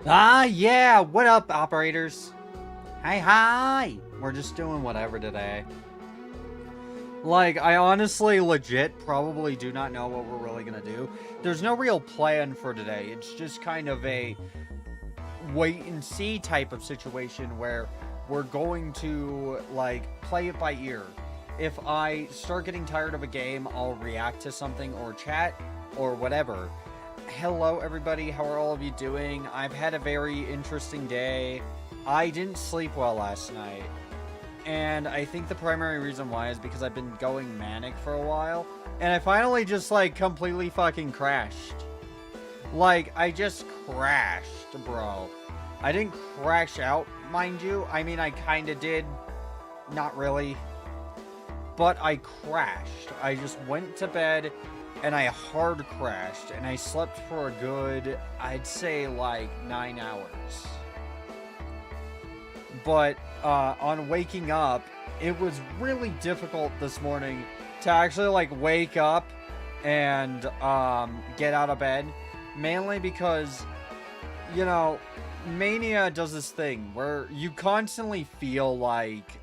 Yeah, what up, operators? Hi. We're just doing whatever today. Like, I honestly, legit, probably do not know what we're really gonna do. There's no real plan for today. It's just kind of a wait and see type of situation where we're going to, like, play it by ear. If I start getting tired of a game, I'll react to something or chat or whatever. Hello, everybody. How are all of you doing? I've had a very interesting day. I didn't sleep well last night. And I think the primary reason why is because I've been going manic for a while. And I finally just, like, completely fucking crashed. Like, I just crashed, bro. I didn't crash out, mind you. I mean, I kinda did. Not really. But I crashed. I just went to bed and I hard crashed. And I slept for a good, I'd say, like, 9 hours. But on waking up, it was really difficult this morning to actually, like, wake up and get out of bed. Mainly because, you know, Mania does this thing where you constantly feel like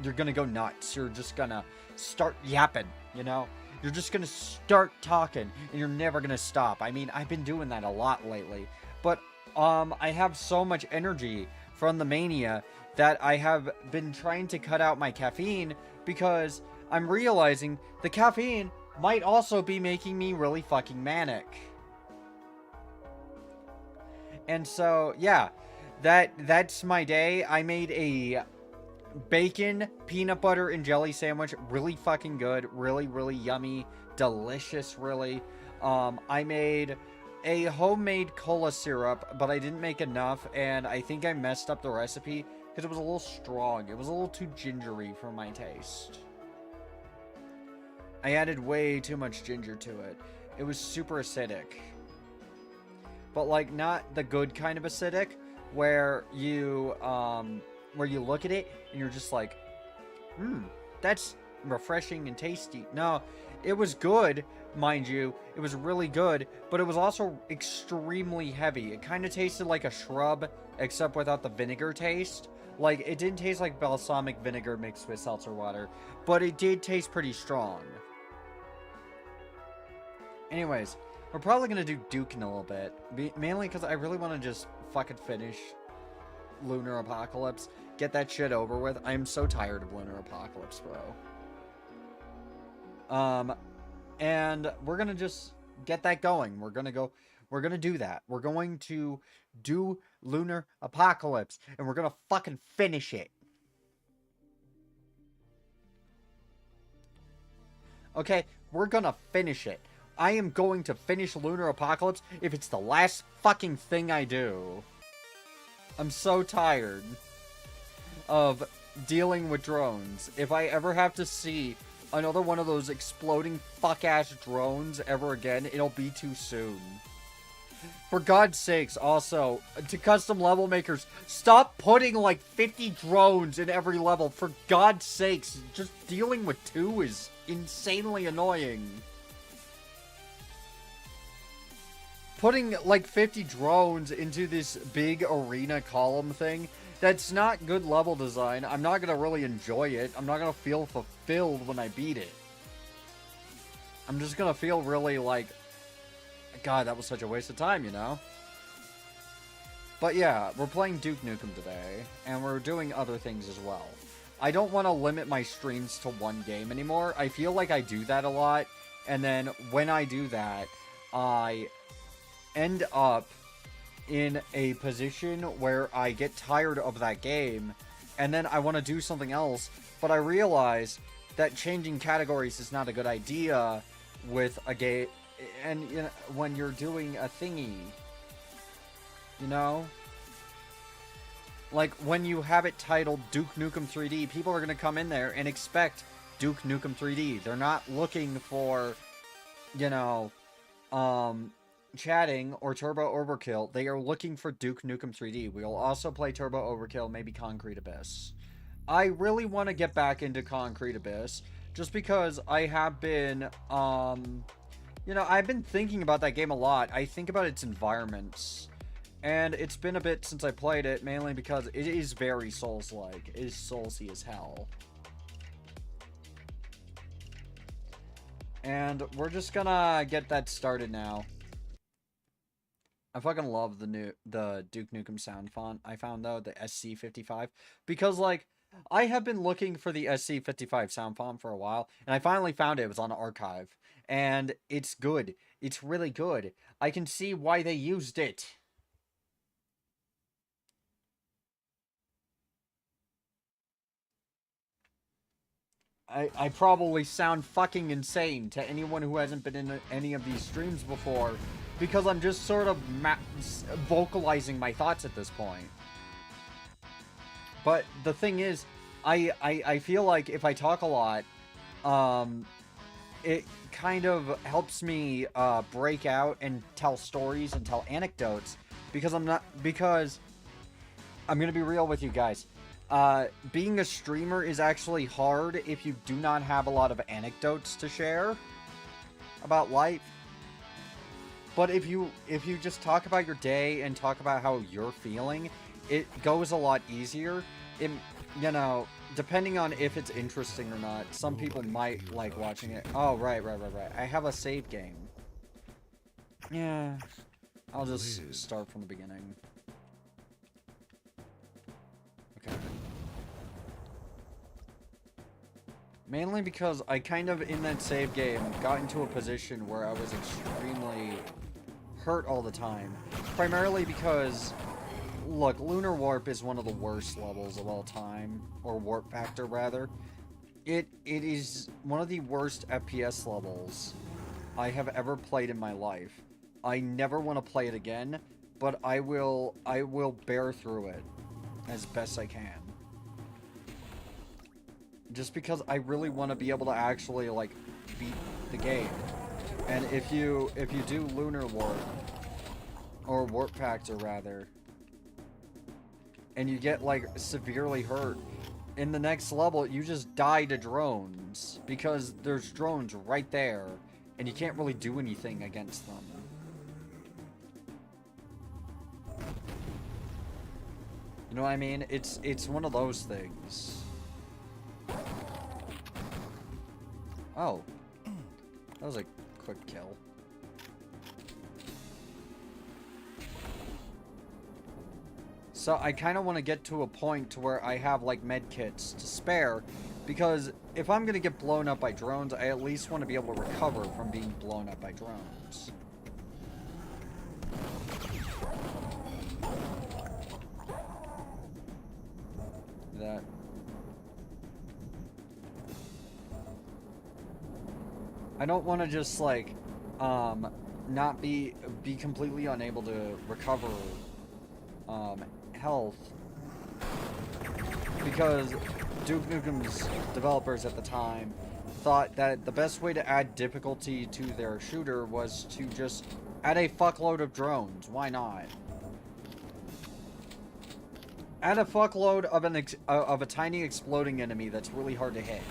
you're gonna go nuts. You're just gonna start yapping, you know? You're just gonna start talking and you're never gonna stop. I mean, I've been doing that a lot lately. But I have so much energy from the mania that I have been trying to cut out my caffeine because I'm realizing the caffeine might also be making me really fucking manic. And so, yeah, that's my day. I made a bacon, peanut butter, and jelly sandwich. Really fucking good. Really, really yummy. Delicious, really. I made a homemade cola syrup, but I didn't make enough, and I think I messed up the recipe because it was a little strong. It was a little too gingery for my taste. I added way too much ginger to it. It was super acidic. But, like, not the good kind of acidic, where you look at it and you're just like, that's refreshing and tasty. No, it was good, mind you. It was really good, but it was also extremely heavy. It kind of tasted like a shrub, except without the vinegar taste. Like, it didn't taste like balsamic vinegar mixed with seltzer water, but it did taste pretty strong. Anyways, we're probably going to do Duke in a little bit. Mainly because I really want to just fucking finish Lunar Apocalypse. Get that shit over with. I'm so tired of Lunar Apocalypse, bro. And we're going to just get that going. We're going to do that. We're going to do Lunar Apocalypse. And we're going to fucking finish it. Okay? We're going to finish it. I am going to finish Lunar Apocalypse if it's the last fucking thing I do. I'm so tired of dealing with drones. If I ever have to see another one of those exploding fuck-ass drones ever again, it'll be too soon. For God's sakes, also, to custom level makers, stop putting like 50 drones in every level. For God's sakes, just dealing with 2 is insanely annoying. Putting like 50 drones into this big arena column thing, that's not good level design. I'm not going to really enjoy it. I'm not going to feel fulfilled when I beat it. I'm just going to feel really like, God, that was such a waste of time, you know? But yeah, we're playing Duke Nukem today, and we're doing other things as well. I don't want to limit my streams to one game anymore. I feel like I do that a lot, and then when I do that, I end up in a position where I get tired of that game, and then I want to do something else, but I realize that changing categories is not a good idea with a game, and you know, when you're doing a thingy, you know? Like, when you have it titled Duke Nukem 3D, people are going to come in there and expect Duke Nukem 3D. They're not looking for, you know, chatting or Turbo Overkill. They are looking for Duke Nukem 3D. We'll also play Turbo Overkill, maybe Concrete Abyss. I really want to get back into Concrete Abyss, just because I have been, you know, I've been thinking about that game a lot. I think about its environments, And it's been a bit since I played it, mainly because it is very Souls-like. It is Soulsy as hell. And we're just gonna get that started now. I fucking love the Duke Nukem sound font I found, though, the SC55. Because, like, I have been looking for the SC55 sound font for a while, and I finally found it. It was on Archive. And it's good. It's really good. I can see why they used it. I probably sound fucking insane to anyone who hasn't been in any of these streams before, because I'm just sort of vocalizing my thoughts at this point. But the thing is, I feel like if I talk a lot, it kind of helps me break out and tell stories and tell anecdotes, because I'm gonna be real with you guys. Being a streamer is actually hard if you do not have a lot of anecdotes to share about life. But if you just talk about your day and talk about how you're feeling, it goes a lot easier. You know, depending on if it's interesting or not. Some people might like watching it. Oh, right. I have a save game. Yeah. I'll just start from the beginning. Okay. Mainly because I kind of, in that save game, got into a position where I was extremely hurt all the time. Primarily because, look, Lunar Warp is one of the worst levels of all time. Or Warp Factor, rather. It is one of the worst FPS levels I have ever played in my life. I never want to play it again, but I will bear through it as best I can. Just because I really want to be able to actually, like, beat the game. And if you do Lunar Warp, or Warp Factor, rather, and you get, like, severely hurt, in the next level, you just die to drones. Because there's drones right there, and you can't really do anything against them. You know what I mean? It's one of those things. Oh. That was a quick kill. So I kind of want to get to a point to where I have, like, med kits to spare, because if I'm going to get blown up by drones, I at least want to be able to recover from being blown up by drones. That. I don't want to just, like, not be completely unable to recover, health, because Duke Nukem's developers at the time thought that the best way to add difficulty to their shooter was to just add a fuckload of drones. Why not? Add a fuckload of a tiny exploding enemy that's really hard to hit.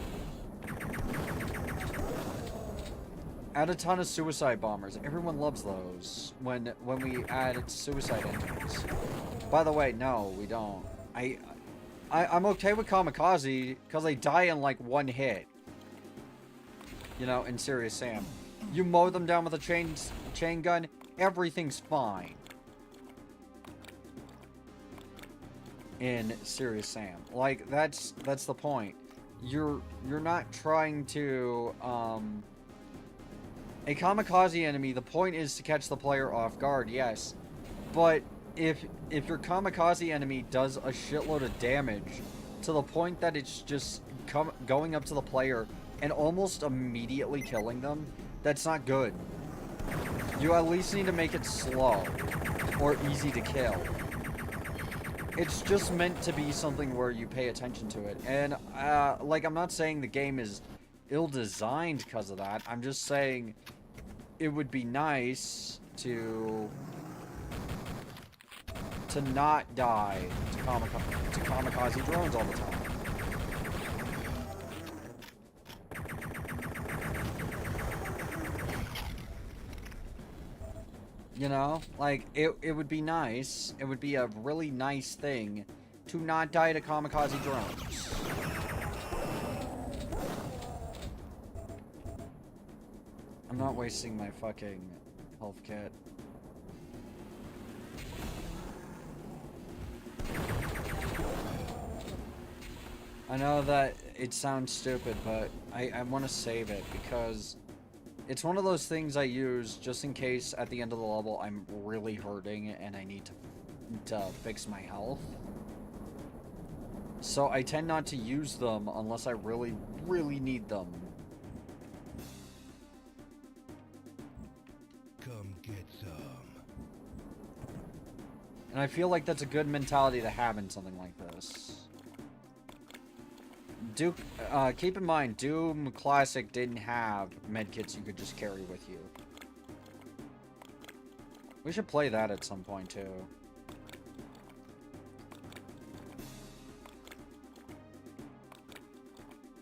Add a ton of suicide bombers. Everyone loves those when we add suicide enemies. By the way, no, we don't. I'm okay with Kamikaze because they die in like one hit. You know, in Serious Sam. You mow them down with a chain gun, everything's fine. In Serious Sam. Like, that's the point. You're not trying to, a kamikaze enemy, the point is to catch the player off guard, yes. But if your kamikaze enemy does a shitload of damage to the point that it's just going up to the player and almost immediately killing them, that's not good. You at least need to make it slow or easy to kill. It's just meant to be something where you pay attention to it. And, like, I'm not saying the game is ill-designed because of that. I'm just saying it would be nice to not die to kamikaze drones all the time. You know? Like, it would be nice. It would be a really nice thing to not die to kamikaze drones. I'm not wasting my fucking health kit. I know that it sounds stupid, but I want to save it because it's one of those things I use just in case at the end of the level I'm really hurting and I need to fix my health. So I tend not to use them unless I really, really need them. Come get some. And I feel like that's a good mentality to have in something like this. Keep in mind, Doom Classic didn't have medkits you could just carry with you. We should play that at some point, too.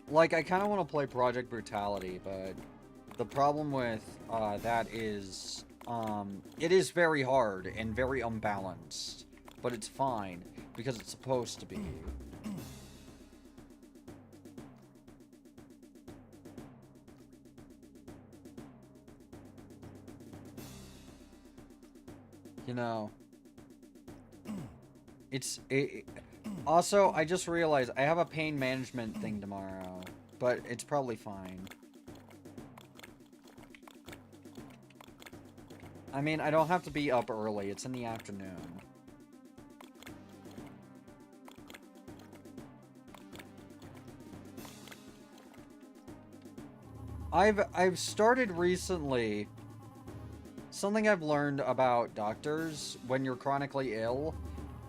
Like, I kind of want to play Project Brutality, but the problem with that is, it is very hard and very unbalanced. But it's fine, because it's supposed to be. You know, also, I just realized I have a pain management thing tomorrow, but it's probably fine. I mean, I don't have to be up early. It's in the afternoon. I've started recently. Something I've learned about doctors when you're chronically ill,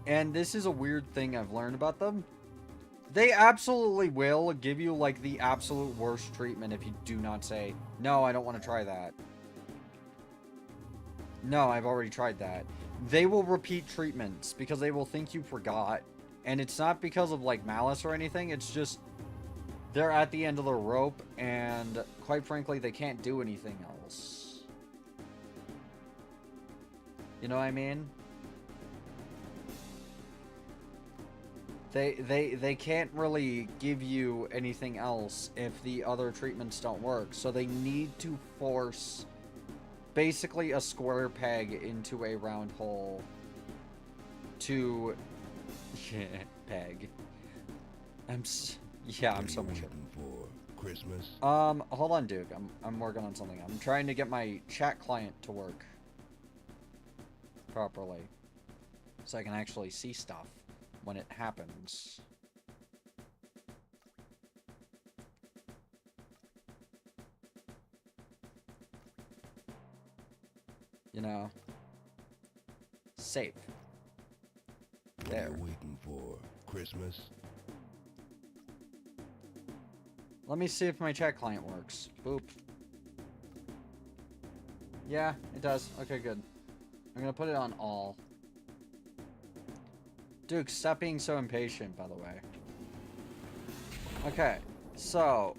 and this is a weird thing I've learned about them. They absolutely will give you, like, the absolute worst treatment if you do not say, no, I don't want to try that. No, I've already tried that. They will repeat treatments because they will think you forgot. And it's not because of, like, malice or anything. It's just they're at the end of the rope, and quite frankly, they can't do anything else. You know what I mean? They can't really give you anything else if the other treatments don't work. So they need to force basically a square peg into a round hole to peg. I'm so much for Christmas. Hold on, Duke. I'm working on something. I'm trying to get my chat client to work properly so I can actually see stuff when it happens. You know, safe. There. What are you waiting for Christmas? Let me see if my chat client works. Boop. Yeah, it does. Okay, good. I'm gonna put it on all. Duke, stop being so impatient, by the way. Okay, so,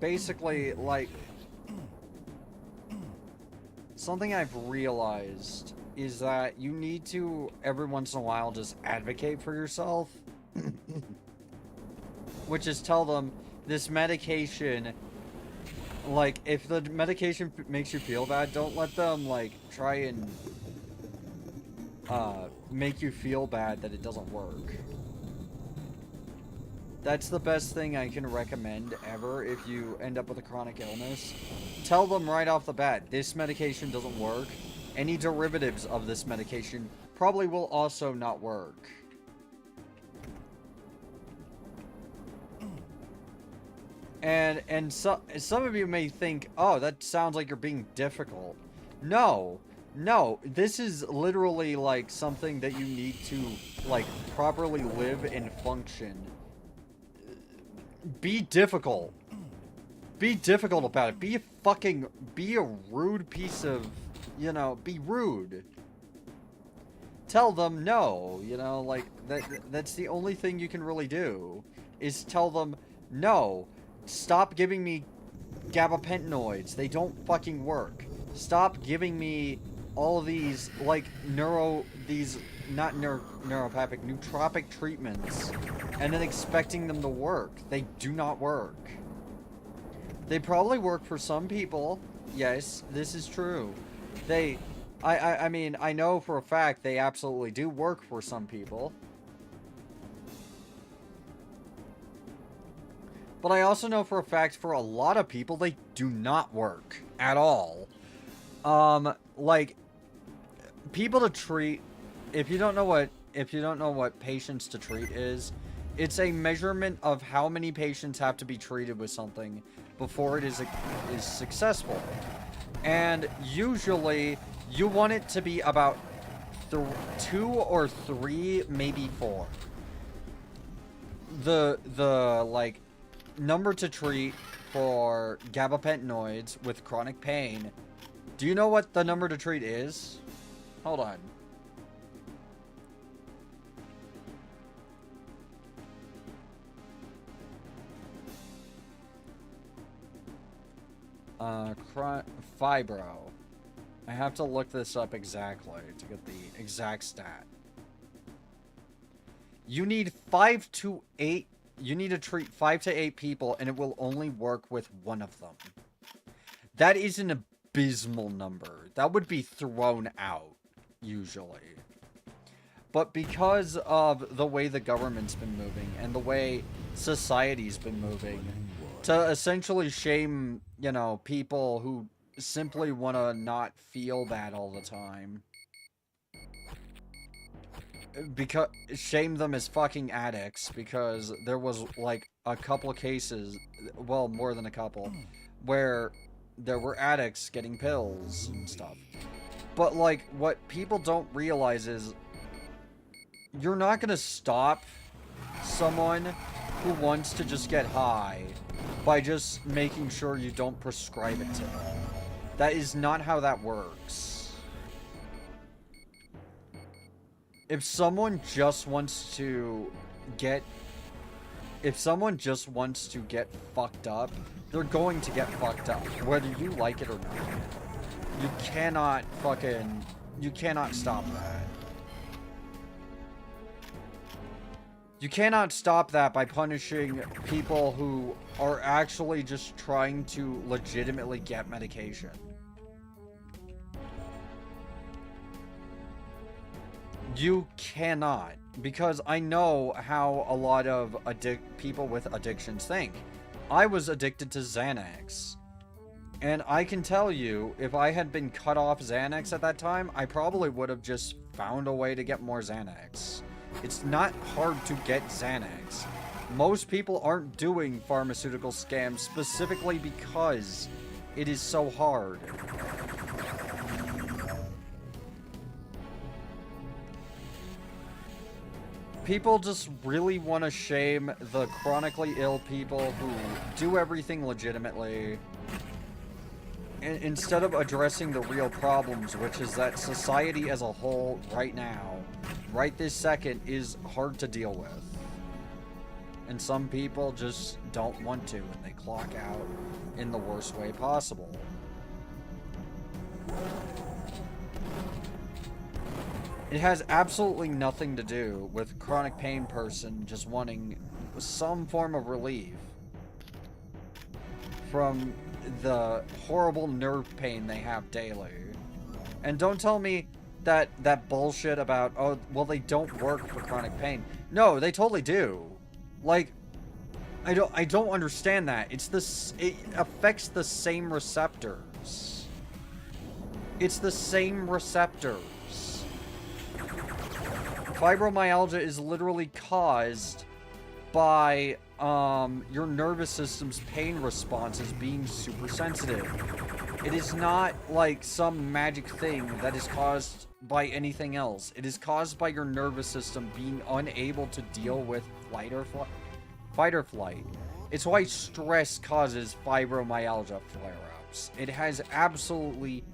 basically, like, something I've realized is that you need to, every once in a while, just advocate for yourself. Which is tell them, this medication, like, if the medication makes you feel bad, don't let them, like, try and make you feel bad that it doesn't work. That's the best thing I can recommend ever if you end up with a chronic illness. Tell them right off the bat, this medication doesn't work. Any derivatives of this medication probably will also not work. And some of you may think, oh, that sounds like you're being difficult. No, this is literally like something that you need to like properly live and function. Be difficult. Be difficult about it. Be a rude piece of, you know, be rude. Tell them no, you know, like that's the only thing you can really do is tell them no. Stop giving me gabapentinoids. They don't fucking work. Stop giving me all these, like, not neuropathic, nootropic treatments, and then expecting them to work. They do not work. They probably work for some people. Yes, this is true. I mean, I know for a fact they absolutely do work for some people. But I also know for a fact for a lot of people, they do not work at all. Like, people to treat, if you don't know what patients to treat is, it's a measurement of how many patients have to be treated with something before it is successful. And usually, you want it to be about 2 or 3, maybe 4. The like, number to treat for gabapentinoids with chronic pain. Do you know what the number to treat is? Hold on. Fibro. I have to look this up exactly to get the exact stat. You need 5 to 8. You need to treat 5 to 8 people, and it will only work with one of them. That is an abysmal number. That would be thrown out, usually. But because of the way the government's been moving, and the way society's been moving, to essentially shame, you know, people who simply want to not feel bad all the time. Because shame them as fucking addicts, because there was like a couple cases, well, more than a couple, where there were addicts getting pills and stuff. But like, what people don't realize is you're not gonna stop someone who wants to just get high by just making sure you don't prescribe it to them. That is not how that works. If someone just wants to get fucked up, they're going to get fucked up, whether you like it or not. You cannot stop that. You cannot stop that by punishing people who are actually just trying to legitimately get medication. You cannot, because I know how a lot of people with addictions think. I was addicted to Xanax. And I can tell you, if I had been cut off Xanax at that time, I probably would have just found a way to get more Xanax. It's not hard to get Xanax. Most people aren't doing pharmaceutical scams specifically because it is so hard. People just really want to shame the chronically ill people who do everything legitimately, instead of addressing the real problems, which is that society as a whole right now, right this second, is hard to deal with. And some people just don't want to, and they clock out in the worst way possible. It has absolutely nothing to do with chronic pain person just wanting some form of relief from the horrible nerve pain they have daily. And don't tell me that bullshit about, oh, well, they don't work for chronic pain. No, they totally do. Like, I don't understand that. It affects the same receptors. It's the same receptors. Fibromyalgia is literally caused by your nervous system's pain responses being super sensitive. It is not like some magic thing that is caused by anything else. It is caused by your nervous system being unable to deal with fight or flight. It's why stress causes fibromyalgia flare-ups. It has absolutely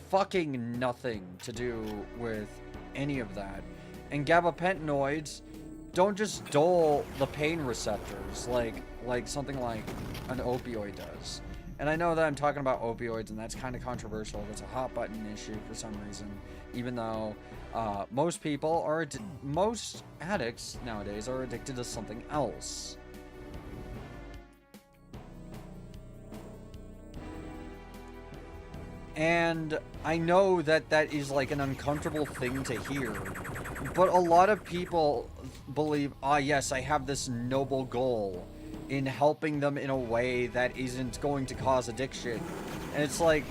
fucking nothing to do with any of that. And gabapentinoids don't just dull the pain receptors like something like an opioid does. And I know that I'm talking about opioids, and that's kind of controversial. It's a hot button issue for some reason, even though most people are, most addicts nowadays are addicted to something else. And I know that that is like an uncomfortable thing to hear, but a lot of people believe, ah, yes, I have this noble goal in helping them in a way that isn't going to cause addiction. And it's like,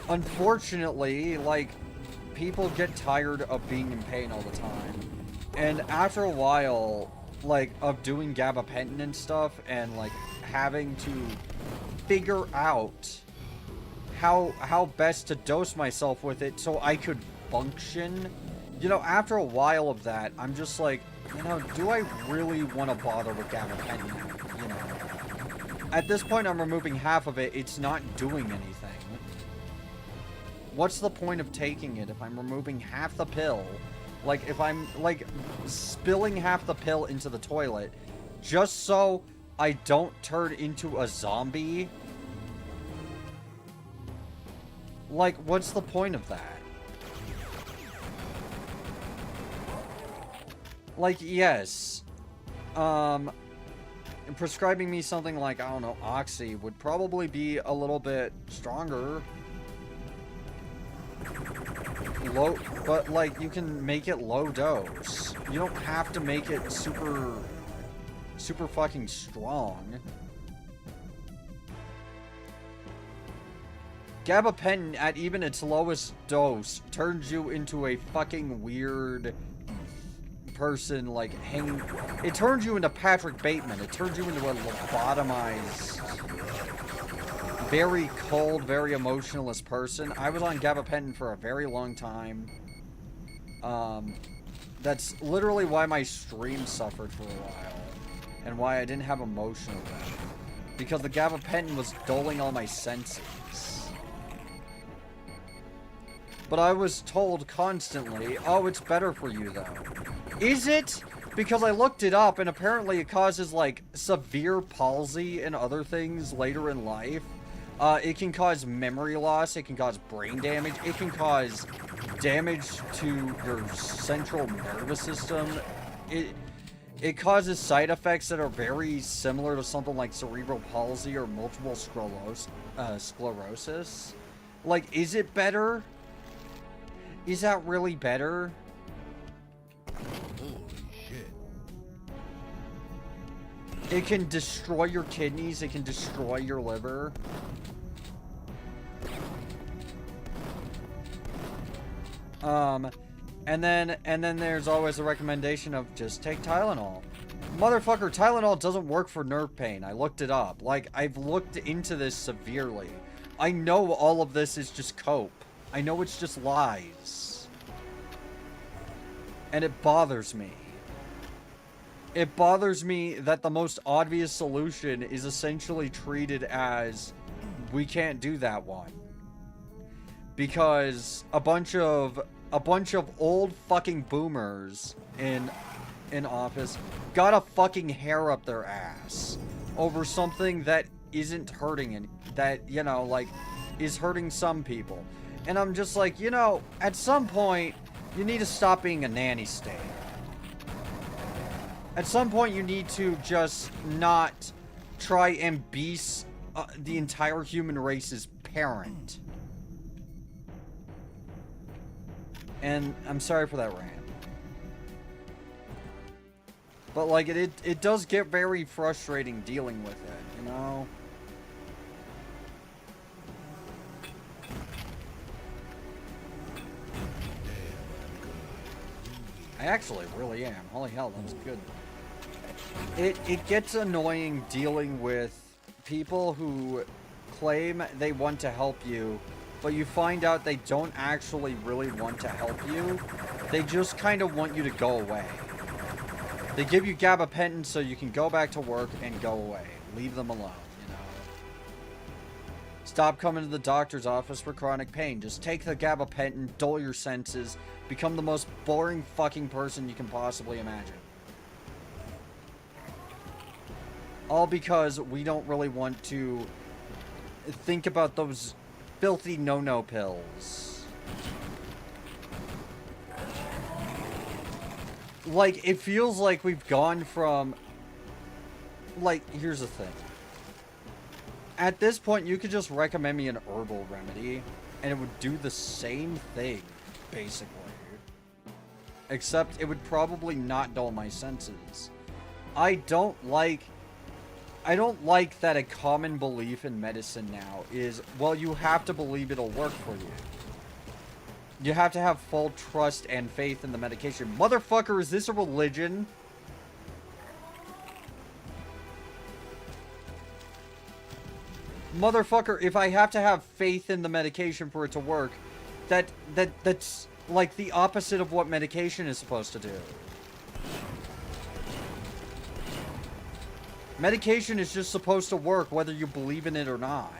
unfortunately, like, people get tired of being in pain all the time. And after a while, like, of doing gabapentin and stuff, and, like, having to figure out how best to dose myself with it so I could function, you know, after a while of that, I'm just like, you know, do I really want to bother with gabapentin now? You know, at this point, I'm removing half of it. It's not doing anything. What's the point of taking it if I'm removing half the pill? Like, if I'm, like, spilling half the pill into the toilet just so I don't turn into a zombie? Like, what's the point of that? Like, yes, prescribing me something like, I don't know, Oxy would probably be a little bit stronger. Low, but, like, you can make it low dose. You don't have to make it super fucking strong. Gabapentin, at even its lowest dose, turns you into a fucking weird person, like, hanging... It turns you into Patrick Bateman. It turns you into a lobotomized, very cold, very emotionless person. I was on gabapentin for a very long time. That's literally why my stream suffered for a while. And why I didn't have emotional depth. Because the gabapentin was dulling all my senses. But I was told constantly, oh, it's better for you, though. Is it? Because I looked it up, and apparently it causes, like, severe palsy and other things later in life. It can cause memory loss, it can cause brain damage, it can cause damage to your central nervous system. It causes side effects that are very similar to something like cerebral palsy or multiple sclerosis. Like, is it better? Is that really better? Holy shit. It can destroy your kidneys, it can destroy your liver. And then there's always the recommendation of just take Tylenol. Motherfucker, Tylenol doesn't work for nerve pain. I looked it up. Like, I've looked into this severely. I know all of this is just cope. I know it's just lies. And it bothers me. It bothers me that the most obvious solution is essentially treated as, we can't do that one. Because a bunch of old fucking boomers in office got a fucking hair up their ass over something that isn't hurting and that, you know, like, is hurting some people. And I'm just like, you know, at some point, you need to stop being a nanny state. At some point, you need to just not try and be the entire human race's parent. And I'm sorry for that rant. But, like, it does get very frustrating dealing with it, you know? I actually really am. Holy hell, that was good. It gets annoying dealing with people who claim they want to help you, but you find out they don't actually really want to help you. They just kind of want you to go away. They give you gabapentin so you can go back to work and go away. Leave them alone, you know. Stop coming to the doctor's office for chronic pain. Just take the gabapentin, dull your senses, become the most boring fucking person you can possibly imagine. All because we don't really want to think about those filthy no-no pills. Like, it feels like we've gone from... Like, here's the thing. At this point, you could just recommend me an herbal remedy, and it would do the same thing, basically. Except, it would probably not dull my senses. I don't like that a common belief in medicine now is, well, you have to believe it'll work for you. You have to have full trust and faith in the medication. Motherfucker, is this a religion? Motherfucker, if I have to have faith in the medication for it to work, that's like the opposite of what medication is supposed to do. Medication is just supposed to work whether you believe in it or not.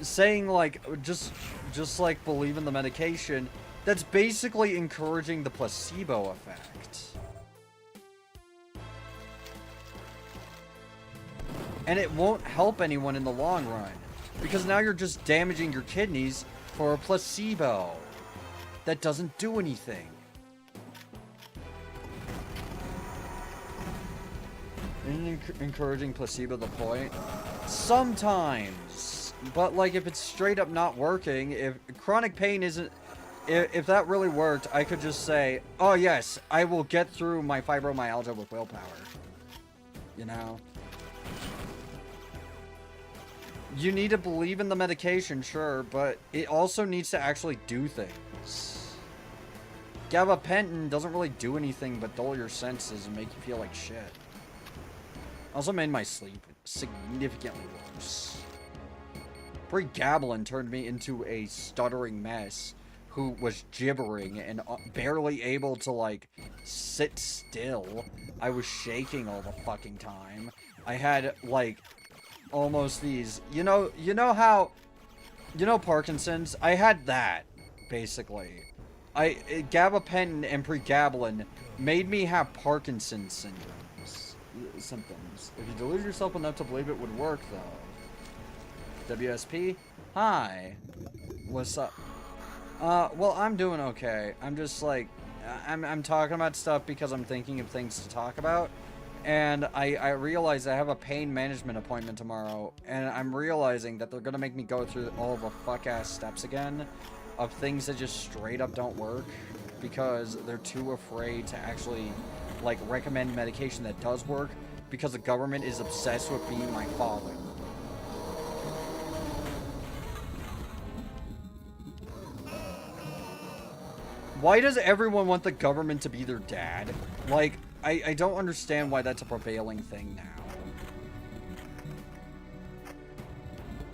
Saying like, just like believe in the medication, that's basically encouraging the placebo effect. And it won't help anyone in the long run. Because now you're just damaging your kidneys for a placebo that doesn't do anything. Isn't encouraging placebo the point? Sometimes. But like if it's straight up not working, if chronic pain isn't... If that really worked, I could just say, oh yes, I will get through my fibromyalgia with willpower. You know? You need to believe in the medication, sure, but it also needs to actually do things. Gabapentin doesn't really do anything but dull your senses and make you feel like shit. Also made my sleep significantly worse. Pregabalin turned me into a stuttering mess who was gibbering and barely able to, like, sit still. I was shaking all the fucking time. I had, like... almost these, you know Parkinson's? I had that, basically. Gabapentin and pregabalin made me have Parkinson's symptoms. If you delude yourself enough to believe it would work, though. WSP? Hi. What's up? Well, I'm doing okay. I'm just, like, I'm talking about stuff because I'm thinking of things to talk about. And I realize I have a pain management appointment tomorrow, and I'm realizing that they're gonna make me go through all the fuck-ass steps again of things that just straight up don't work because they're too afraid to actually, like, recommend medication that does work because the government is obsessed with being my father. Why does everyone want the government to be their dad? Like... I don't understand why that's a prevailing thing now.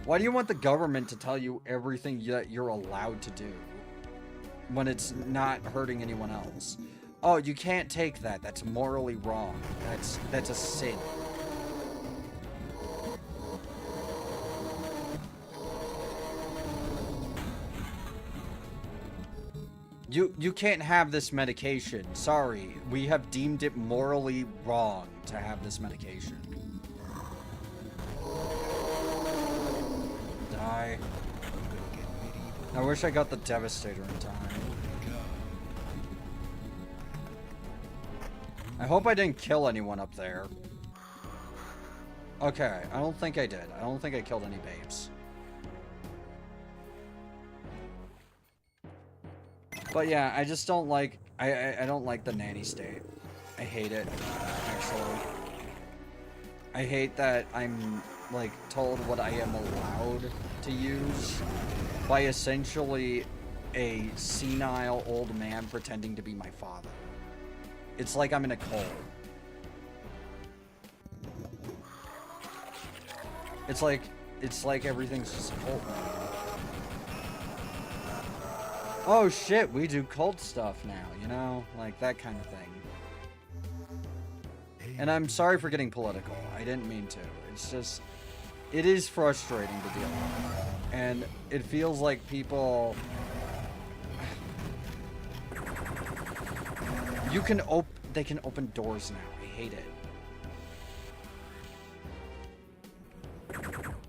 Why do you want the government to tell you everything that you're allowed to do when it's not hurting anyone else? Oh, you can't take that. That's morally wrong. That's a sin. You can't have this medication. Sorry, we have deemed it morally wrong to have this medication. Die. I wish I got the Devastator in time. I hope I didn't kill anyone up there. Okay, I don't think I did. I don't think I killed any babes. But yeah, I just don't like, I don't like the nanny state. I hate it, actually. I hate that I'm, like, told what I am allowed to use by essentially a senile old man pretending to be my father. It's like I'm in a cult. It's like everything's just a cult now. Oh shit, we do cult stuff now, you know? Like, that kind of thing. And I'm sorry for getting political. I didn't mean to. It's just... it is frustrating to deal with. And it feels like people... they can open doors now. I hate it.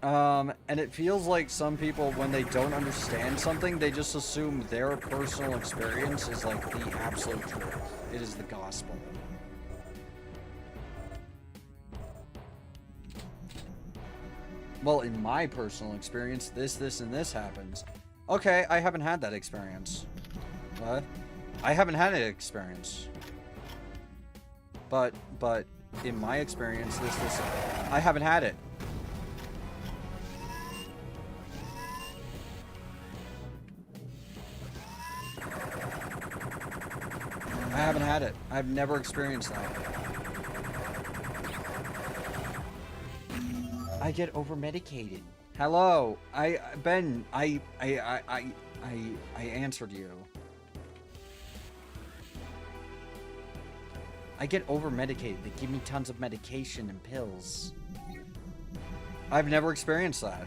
And it feels like some people, when they don't understand something, they just assume their personal experience is like the absolute truth. It is the gospel. Well, in my personal experience, this, and this happens. Okay, I haven't had that experience. What? I haven't had an experience. But, in my experience, this, I haven't had it. I haven't had it. I've never experienced that. I get over-medicated. Hello, Ben, I answered you. I get over-medicated. They give me tons of medication and pills. I've never experienced that.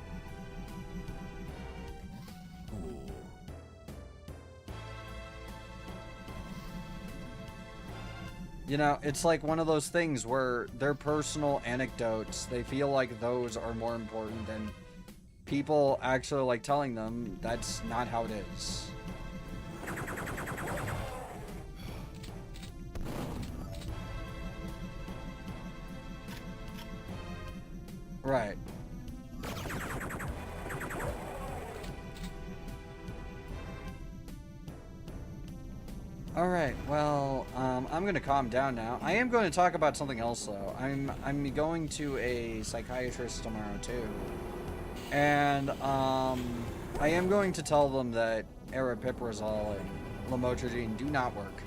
You know, it's like one of those things where their personal anecdotes, they feel like those are more important than people actually like telling them that's not how it is. Right. Alright, well, I'm gonna calm down now. I am going to talk about something else, though. I'm going to a psychiatrist tomorrow, too. And, I am going to tell them that aripiprazole and lamotrigine do not work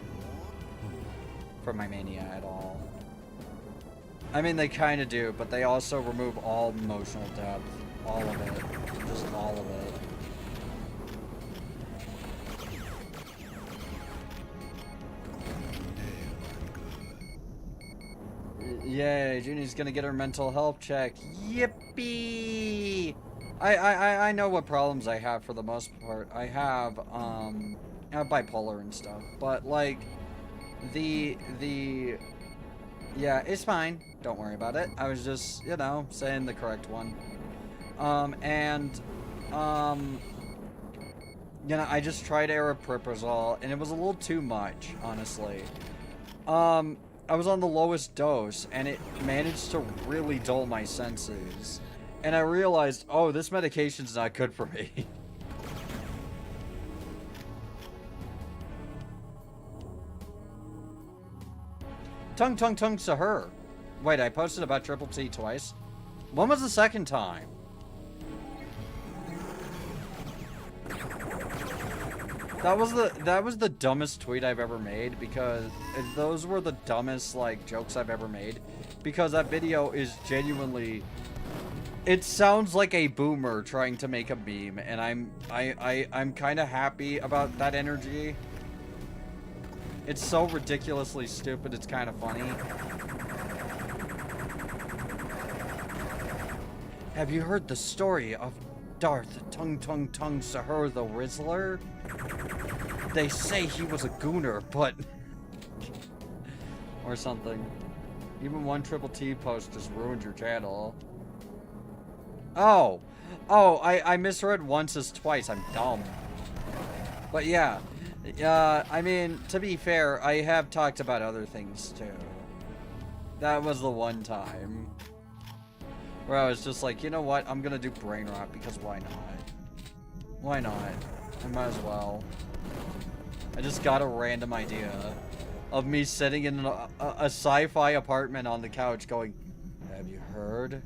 for my mania at all. I mean, they kind of do, but they also remove all emotional depth. All of it. Just all of it. Yay, Junie's gonna get her mental health check. Yippee! I know what problems I have for the most part. I have bipolar and stuff. But, like, yeah, it's fine. Don't worry about it. I was just, you know, saying the correct one. You know, I just tried aripiprazole, and it was a little too much, honestly. I was on the lowest dose, and it managed to really dull my senses. And I realized, oh, this medication's not good for me. Tung Sahur. Wait, I posted about Triple T twice? When was the second time? That was the dumbest tweet I've ever made, because those were the dumbest like jokes I've ever made, because that video is genuinely, it sounds like a boomer trying to make a meme, and I'm kind of happy about that energy. It's so ridiculously stupid, it's kind of funny. Have you heard the story of Darth Tung Sahur the Rizzler? They say he was a gooner, but... or something. Even one Triple T post just ruined your channel. Oh! Oh, I misread once as twice. I'm dumb. But yeah. I mean, to be fair, I have talked about other things, too. That was the one time where I was just like, you know what? I'm gonna do brain rot, because why not? Why not? I might as well. I just got a random idea of me sitting in a sci-fi apartment on the couch going, have you heard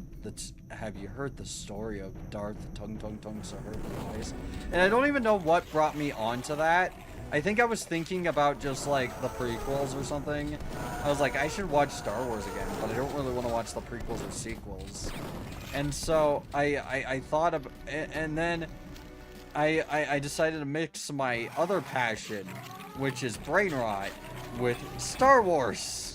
the story of Darth Tung Sahur Twice? And I don't even know what brought me onto that. I think I was thinking about just like the prequels or something. I was like, I should watch Star Wars again, but I don't really want to watch the prequels or sequels. And so I thought of, and then I decided to mix my other passion, which is brain rot, with Star Wars.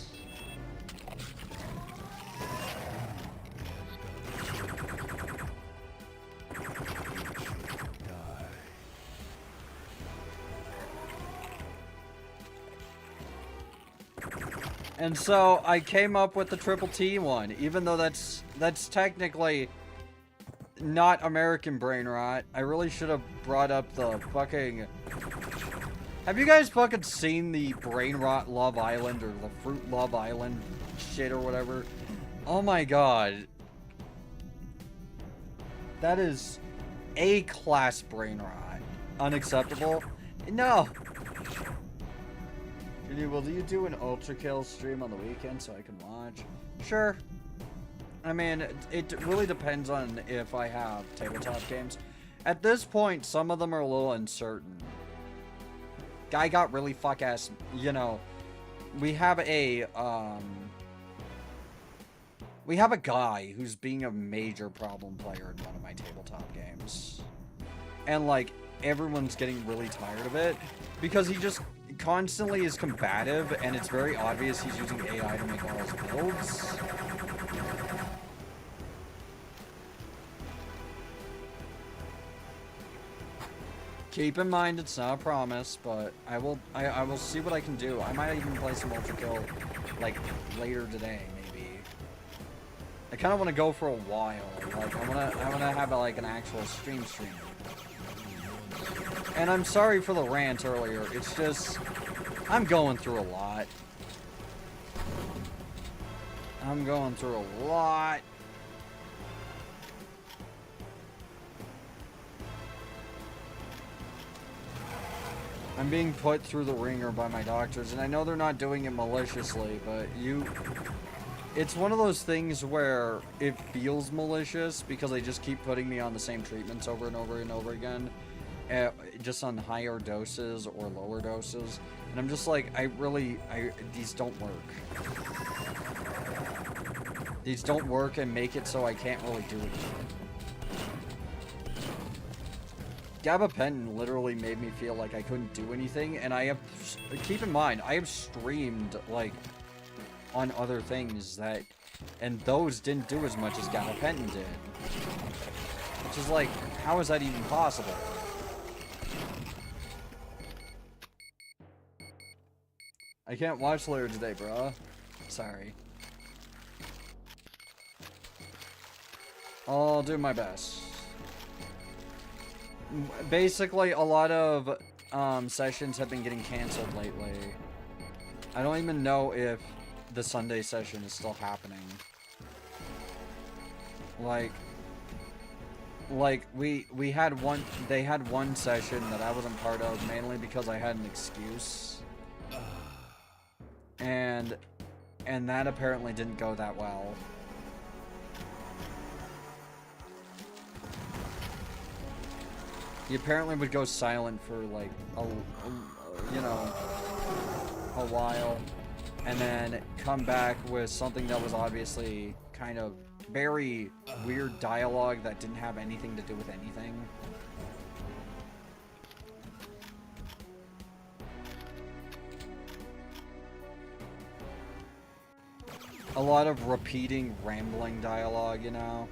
And so I came up with the Triple T one, even though that's technically not American brain rot. I really should have brought up the fucking... Have you guys fucking seen the brain rot Love Island or the Fruit Love Island shit or whatever? Oh my god. That is A-class brain rot. Unacceptable? No. Will you do an Ultra Kill stream on the weekend so I can watch? Sure. I mean, it really depends on if I have tabletop games. At this point, some of them are a little uncertain. Guy got really fuck-ass, you know. We have a guy who's being a major problem player in one of my tabletop games. And, like, everyone's getting really tired of it because he just constantly is combative, and it's very obvious he's using AI to make all his builds. Keep in mind, it's not a promise, but I will see what I can do. I might even play some Ultra Kill, like, later today, maybe. I kind of want to go for a while. Like, I want to have, like, an actual stream. And I'm sorry for the rant earlier. It's just, I'm going through a lot. I'm going through a lot. I'm being put through the ringer by my doctors, and I know they're not doing it maliciously, but it's one of those things where it feels malicious because they just keep putting me on the same treatments over and over and over again, just on higher doses or lower doses, and I'm just like, these don't work. These don't work and make it so I can't really do anything. Gabapentin literally made me feel like I couldn't do anything, and keep in mind, I have streamed, like, on other things and those didn't do as much as Gabapentin did. Which is like, how is that even possible? I can't watch later today, bruh. Sorry. I'll do my best. Basically, a lot of sessions have been getting canceled lately. I don't even know if the Sunday session is still happening. Like we had they had one session that I wasn't part of, mainly because I had an excuse. And that apparently didn't go that well. He apparently would go silent for like you know, a while, and then come back with something that was obviously kind of very weird dialogue that didn't have anything to do with anything. A lot of repeating, rambling dialogue, you know?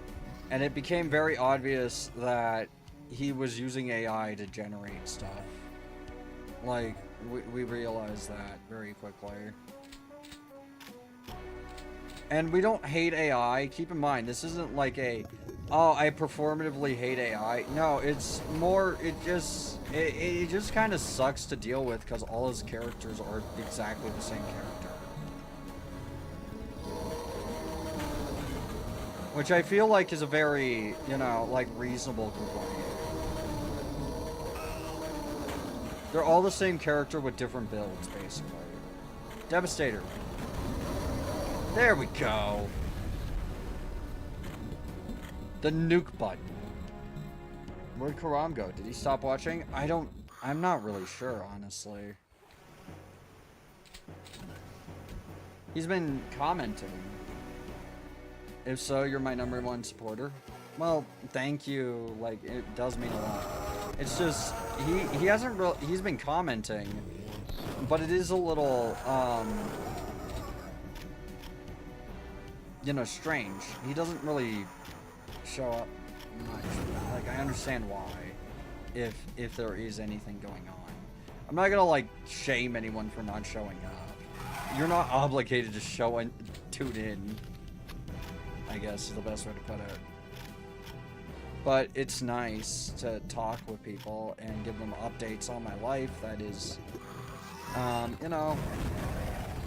And it became very obvious that he was using AI to generate stuff. Like, we realized that very quickly. And we don't hate AI. Keep in mind, this isn't like oh, I performatively hate AI. No, it's more, it just kind of sucks to deal with because all his characters are exactly the same character. Which I feel like is a very, you know, like, reasonable complaint. They're all the same character with different builds, basically. Devastator. There we go. The nuke button. Where'd Karam go? Did he stop watching? I'm not really sure, honestly. He's been commenting. If so, you're my #1 supporter. Well, thank you. Like, it does mean a lot. It's just, he hasn't really, he's been commenting, but it is a little, you know, strange. He doesn't really show up much. Like, I understand why, if there is anything going on. I'm not gonna, like, shame anyone for not showing up. You're not obligated to tune in, I guess is the best way to put it. But it's nice to talk with people and give them updates on my life that is, you know,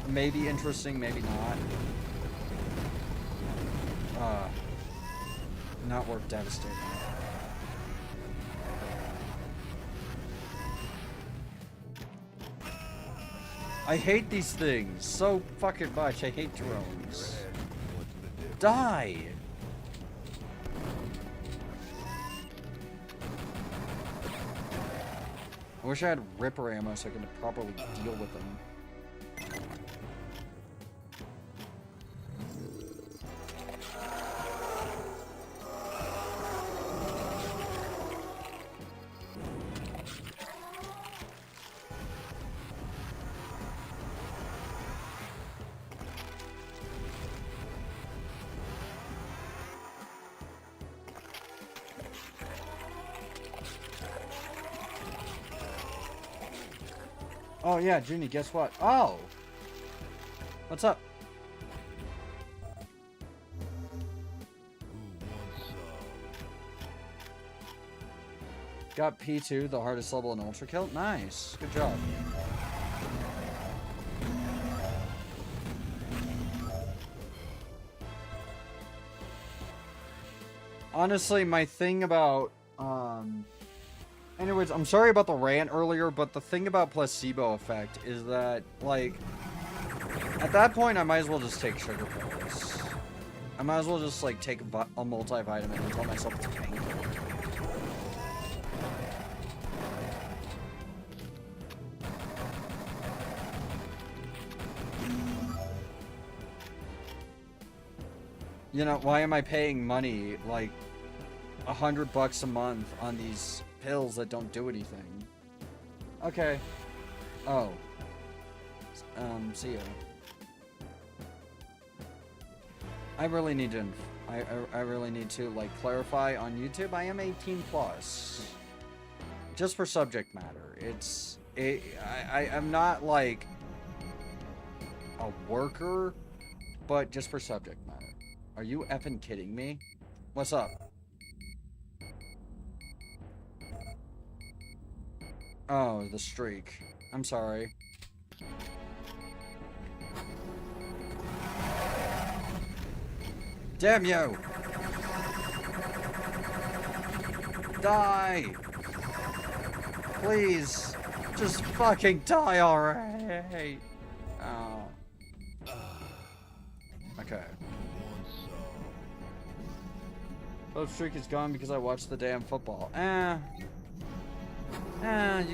maybe interesting, maybe not. Not worth devastating. I hate these things so fucking much. I hate drones. Die! I wish I had Ripper ammo so I could properly deal with them. Oh yeah, Junie, guess what? Oh! What's up? Got P2, the hardest level in Ultra Kill? Nice. Good job. Honestly, my thing about, anyways, I'm sorry about the rant earlier, but the thing about placebo effect is that, like, at that point, I might as well just take sugar pills. I might as well just, like, take a multivitamin and tell myself it's a painkiller. You know, why am I paying money, like, $100 a month on these pills that don't do anything? Okay. Oh. See ya. I really need to, I really need to, like, clarify on YouTube, I am 18 plus. Just for subject matter. I'm not, like, a worker, but just for subject matter. Are you effing kidding me? What's up? Oh, the streak. I'm sorry. Damn you! Die! Please! Just fucking die already! Oh. Okay. Oh, streak is gone because I watched the damn football. You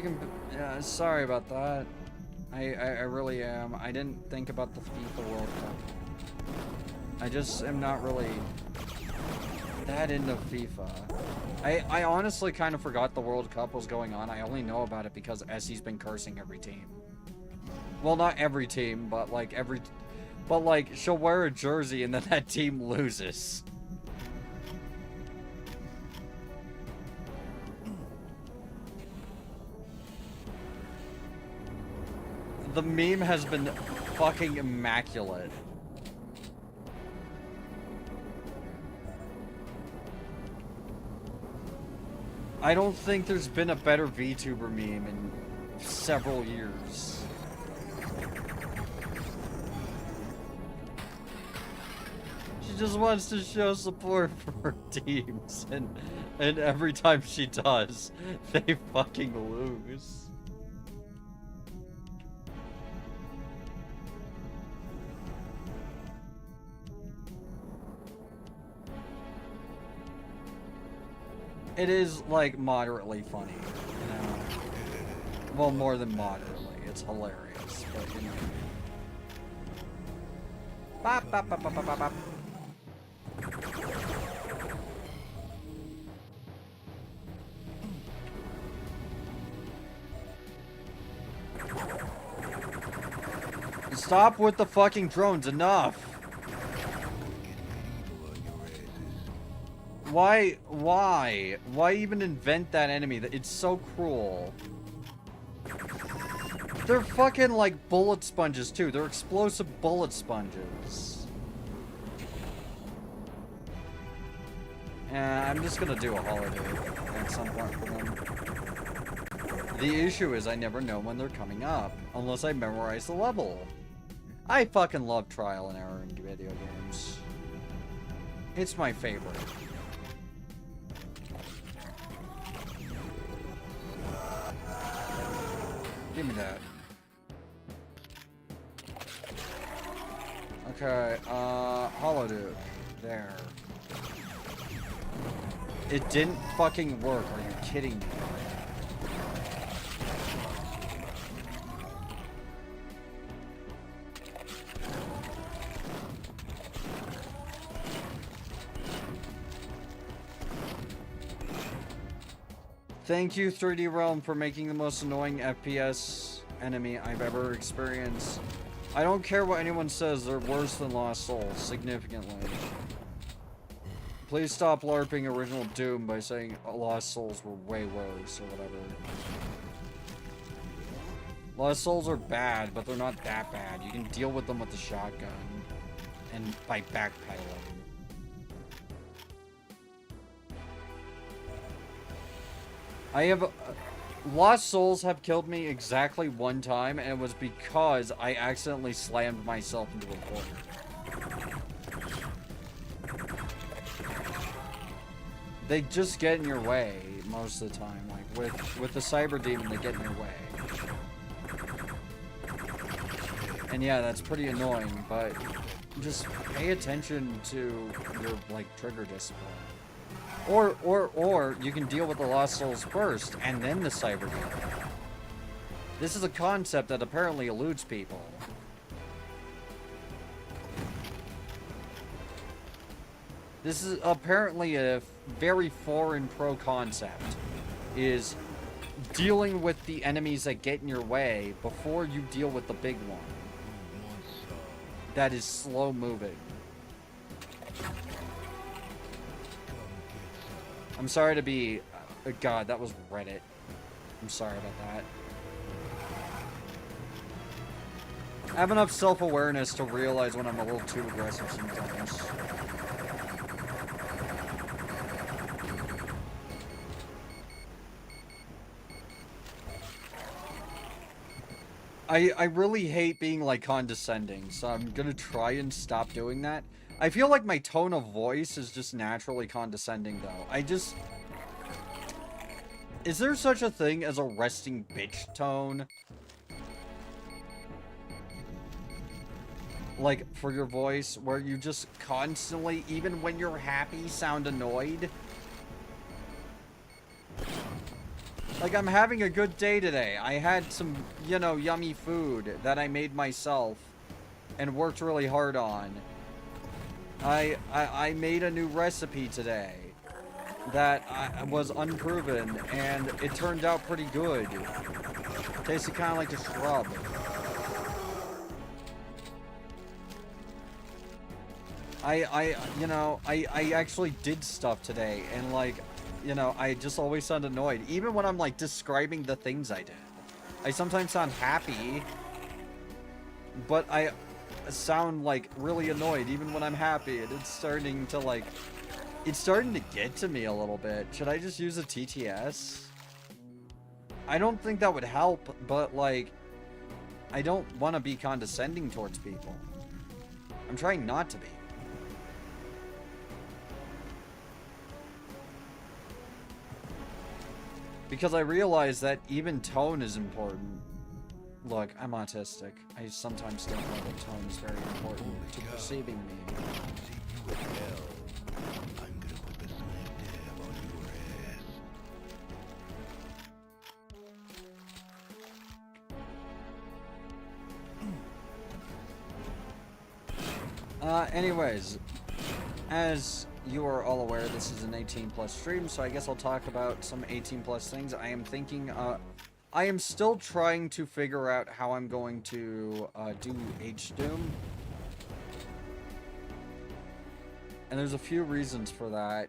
can... Yeah, sorry about that. I really am. I didn't think about the FIFA World Cup. I just am not really that into FIFA. I honestly kind of forgot the World Cup was going on. I only know about it because Essie's been cursing every team. Well, not every team, but like But like, she'll wear a jersey and then that team loses. The meme has been fucking immaculate. I don't think there's been a better VTuber meme in several years. She just wants to show support for her teams, and every time she does, they fucking lose. It is, like, moderately funny, you know? Well, more than moderately. It's hilarious, but, you know. Bop, bop, bop, bop, bop, bop. Stop with the fucking drones, enough! Why even invent that enemy? It's so cruel. They're fucking like bullet sponges too. They're explosive bullet sponges. I'm just gonna do a holiday at some point for them. The issue is I never know when they're coming up, unless I memorize the level. I fucking love trial and error in video games. It's my favorite. Give me that. Okay, Holoduke. There. It didn't fucking work, are you kidding me? Thank you, 3D Realm, for making the most annoying FPS enemy I've ever experienced. I don't care what anyone says, they're worse than Lost Souls, significantly. Please stop LARPing original Doom by saying Lost Souls were way worse, or whatever. Lost Souls are bad, but they're not that bad. You can deal with them with the shotgun, and by backpedaling. I have... Lost Souls have killed me exactly one time, and it was because I accidentally slammed myself into a corner. They just get in your way most of the time. Like, with the Cyber Demon, they get in your way. And yeah, that's pretty annoying, but just pay attention to your, like, trigger discipline. Or you can deal with the Lost Souls first, and then the Cyber Demon. This is a concept that apparently eludes people. This is apparently a very foreign pro concept, is dealing with the enemies that get in your way before you deal with the big one. That is slow moving. I'm sorry to be... God, that was Reddit. I'm sorry about that. I have enough self-awareness to realize when I'm a little too aggressive sometimes. I really hate being, like, condescending, so I'm gonna try and stop doing that. I feel like my tone of voice is just naturally condescending, though. Is there such a thing as a resting bitch tone? Like, for your voice, where you just constantly, even when you're happy, sound annoyed? Like, I'm having a good day today. I had some, you know, yummy food that I made myself and worked really hard on. I made a new recipe today that was unproven, and it turned out pretty good. Tasted kind of like a shrub. I actually did stuff today, and, like, you know, I just always sound annoyed. Even when I'm, like, describing the things I did. I sometimes sound happy, but I sound, like, really annoyed even when I'm happy. And it's starting to, like... It's starting to get to me a little bit. Should I just use a TTS? I don't think that would help, but, like... I don't want to be condescending towards people. I'm trying not to be. Because I realize that even tone is important. Look, I'm autistic. I sometimes don't know that tone is very important to perceiving me. Anyways, as you are all aware, this is an 18+ stream, so I guess I'll talk about some 18+ things. I am thinking, I am still trying to figure out how I'm going to do H-Doom. And there's a few reasons for that.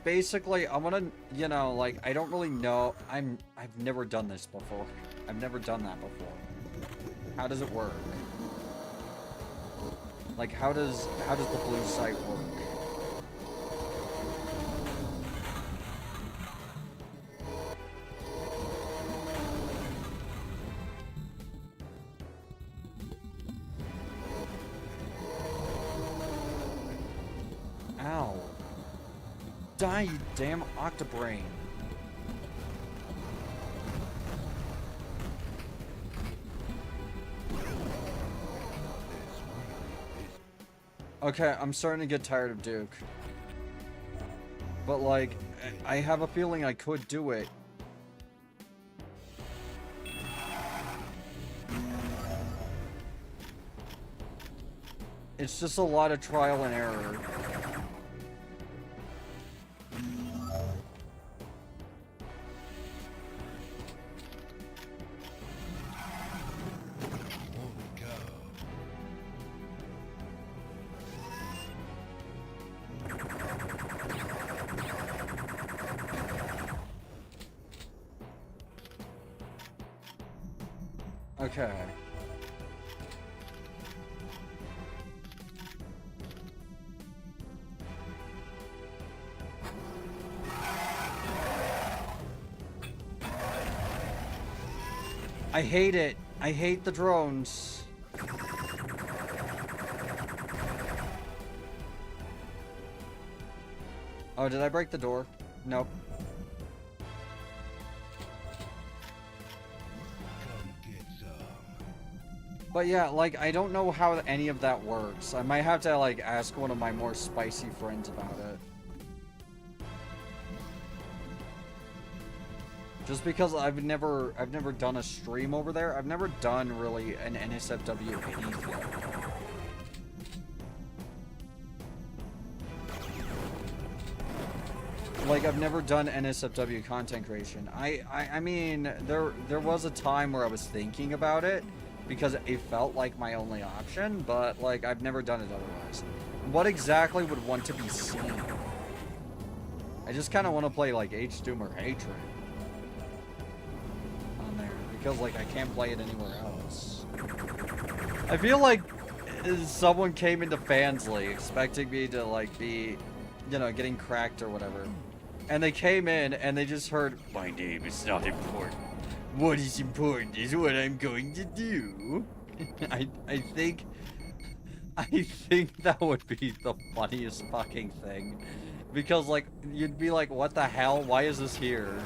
Basically, I want to, you know, like, I don't really know. I've never done this before. I've never done that before. How does it work? Like, how does the blue site work? Ow. Die, you damn octobrain. Okay, I'm starting to get tired of Duke. But, like, I have a feeling I could do it. It's just a lot of trial and error. Okay. I hate it. I hate the drones. Oh, did I break the door? Nope. But yeah, like, I don't know how any of that works. I might have to, like, ask one of my more spicy friends about it. Just because I've never done a stream over there. I've never done, really, an NSFW anything. Like, I've never done NSFW content creation. I mean, there was a time where I was thinking about it, because it felt like my only option, but, like, I've never done it otherwise. What exactly would want to be seen? I just kind of want to play, like, H-Doom or Hatred on there, because, like, I can't play it anywhere else. I feel like someone came into Fansly expecting me to, like, be, you know, getting cracked or whatever. And they came in and they just heard, "My name is not important. What is important is what I'm going to do." I think that would be the funniest fucking thing. Because, like, you'd be like, what the hell? Why is this here?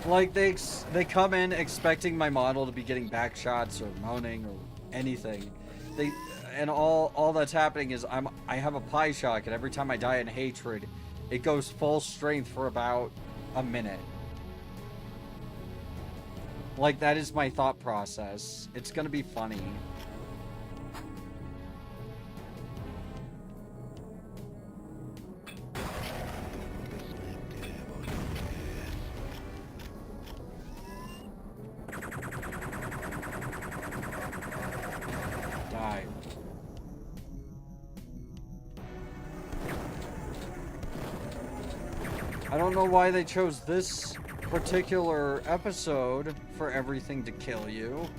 Like, they come in expecting my model to be getting back shots or moaning or anything. And all that's happening is I have a pie shock, and every time I die in Hatred, it goes full strength for about a minute. Like, that is my thought process. It's gonna be funny. I don't know why they chose this particular episode for everything to kill you.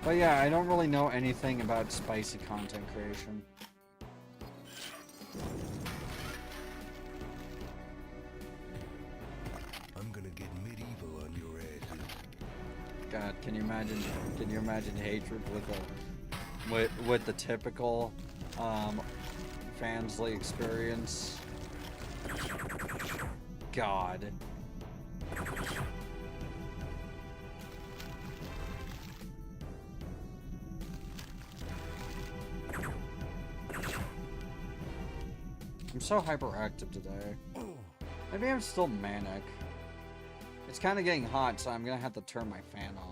But yeah, I don't really know anything about spicy content creation. I'm gonna get medieval God, can you imagine? Can you imagine hatred with the typical Fansly experience? God. I'm so hyperactive today. Maybe I'm still manic. It's kind of getting hot, so I'm gonna have to turn my fan on.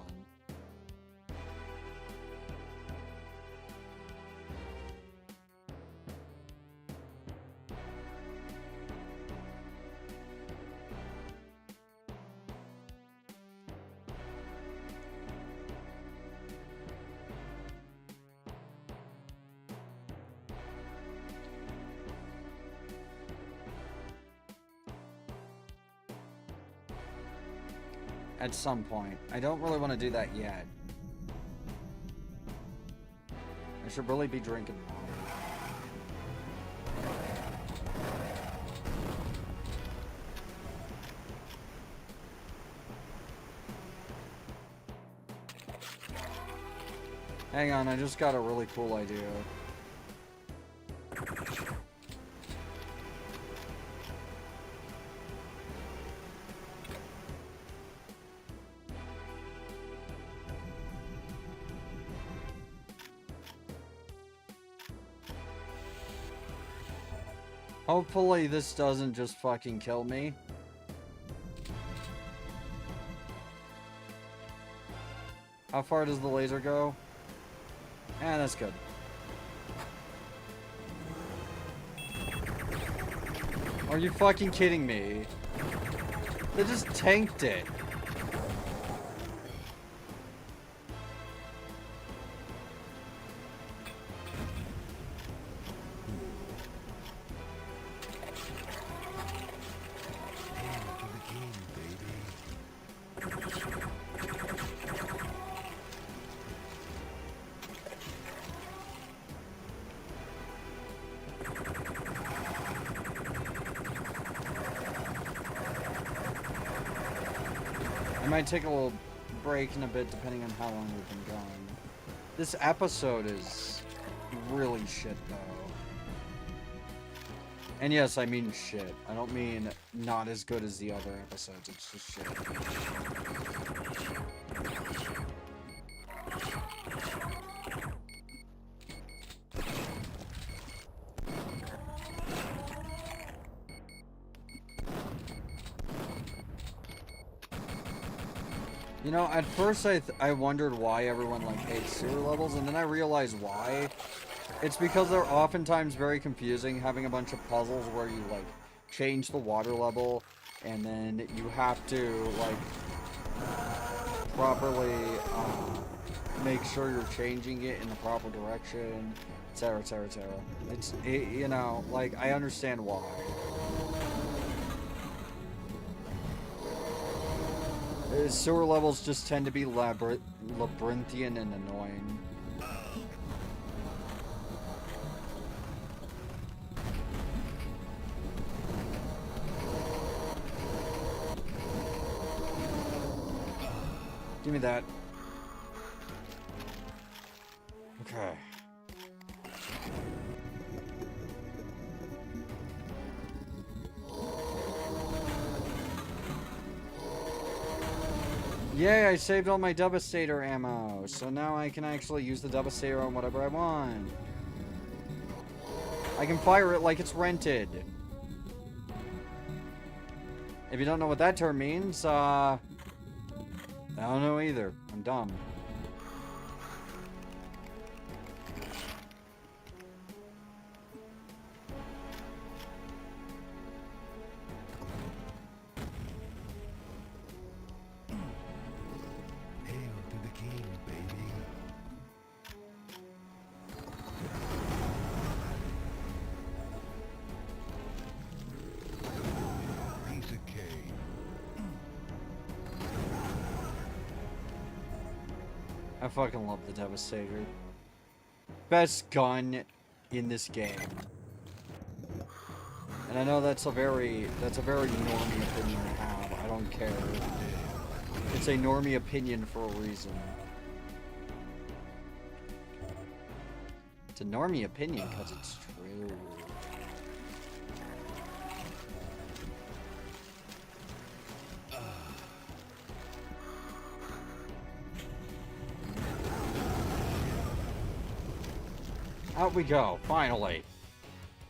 At some point. I don't really want to do that yet. I should really be drinking water. Hang on, I just got a really cool idea. Hopefully this doesn't just fucking kill me. How far does the laser go? Eh, that's good. Are you fucking kidding me? They just tanked it. I might take a little break in a bit depending on how long we've been gone. This episode is really shit though. And yes, I mean shit. I don't mean not as good as the other episodes, it's just shit. You know, at first I wondered why everyone like hates sewer levels, and then I realized why. It's because they're oftentimes very confusing, having a bunch of puzzles where you like change the water level, and then you have to like properly make sure you're changing it in the proper direction, etc., etc., etc. It's you know, like I understand why. Sewer levels just tend to be labyrinthian and annoying. Give me that. Okay. Yay, I saved all my Devastator ammo, so now I can actually use the Devastator on whatever I want. I can fire it like it's rented. If you don't know what that term means, I don't know either. I'm dumb. I fucking love the Devastator. Best gun in this game. And I know that's a very normie opinion to have. I don't care. It's a normie opinion for a reason. It's a normie opinion because it's true. Out we go, finally.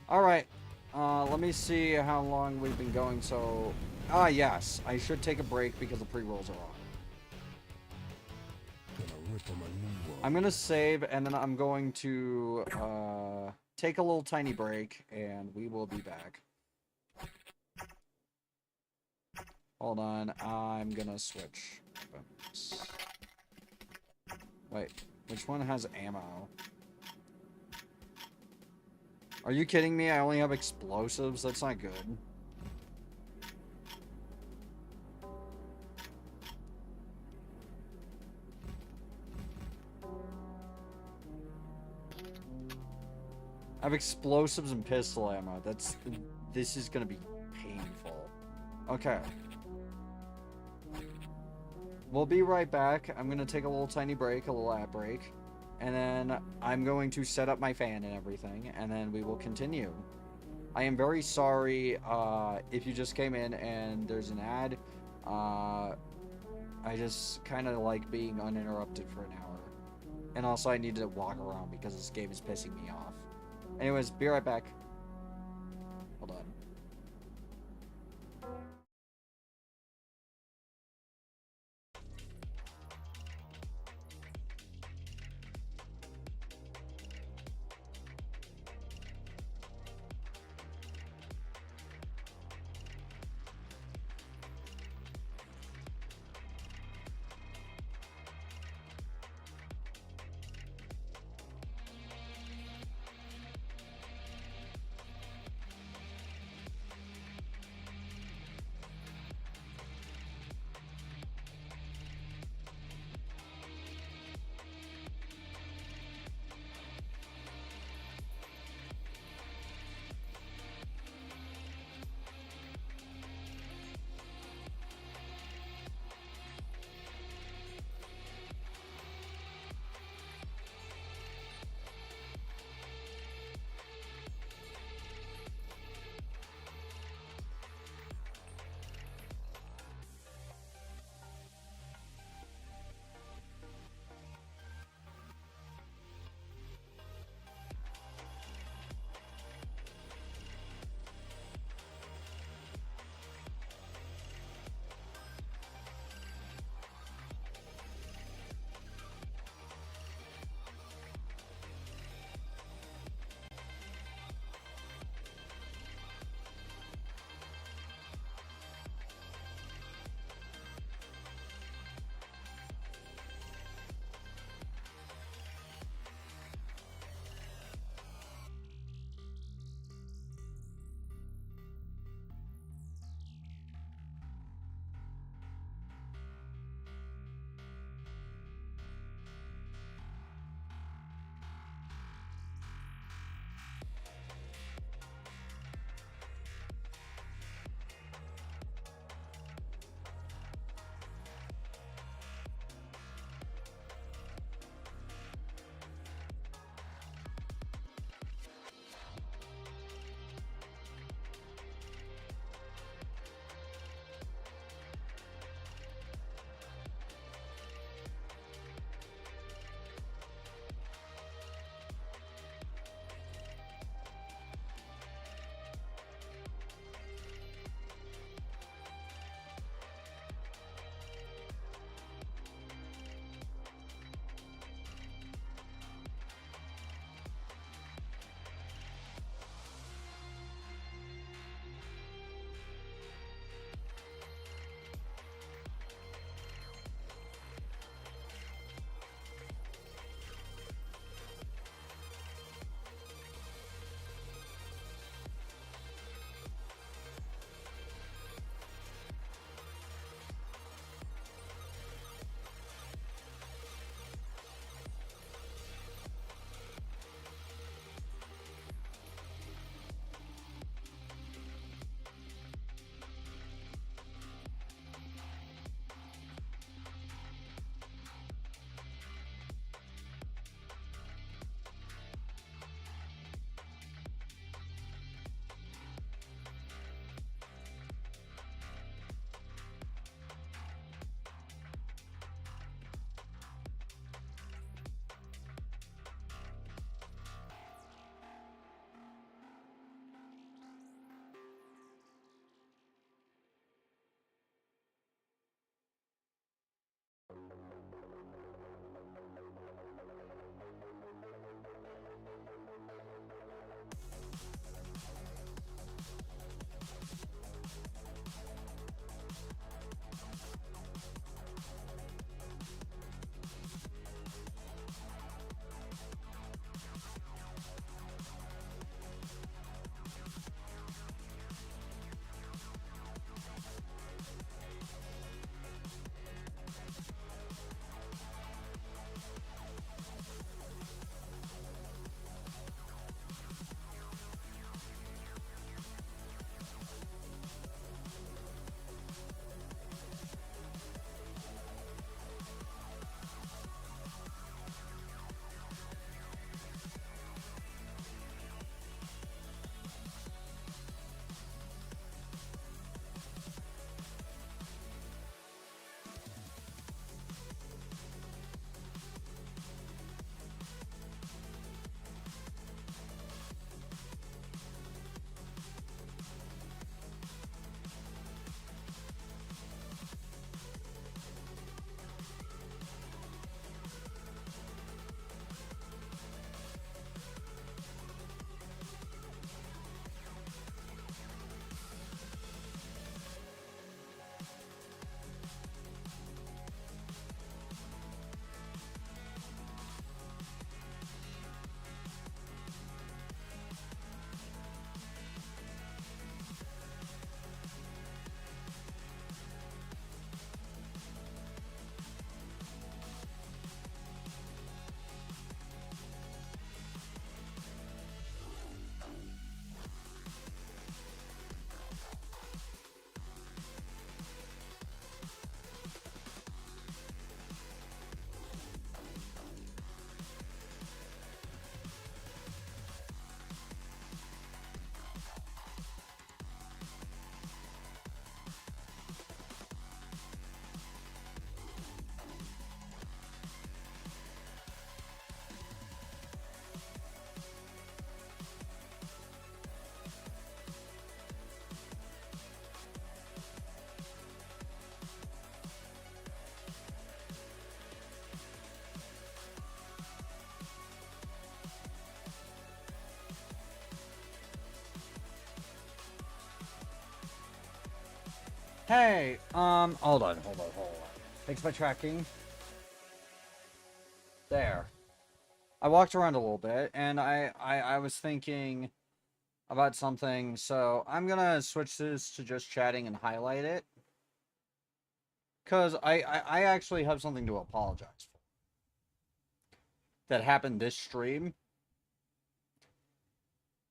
Alright, let me see how long we've been going, so... yes, I should take a break because the pre-rolls are on. I'm gonna save, and then I'm going to, take a little tiny break, and we will be back. Hold on, I'm gonna switch. Oops. Wait, which one has ammo? Are you kidding me? I only have explosives? That's not good. I have explosives and pistol ammo. This is gonna be painful. Okay. We'll be right back. I'm gonna take a little tiny break, a little ad break. And then I'm going to set up my fan and everything, and then we will continue. I am very sorry if you just came in and there's an ad. I just kind of like being uninterrupted for an hour. And also I need to walk around because this game is pissing me off. Anyways, be right back. Hold on. Hey, hold on. Fix my tracking. There. I walked around a little bit, and I was thinking about something, so I'm gonna switch this to just chatting and highlight it. Because I actually have something to apologize for. That happened this stream.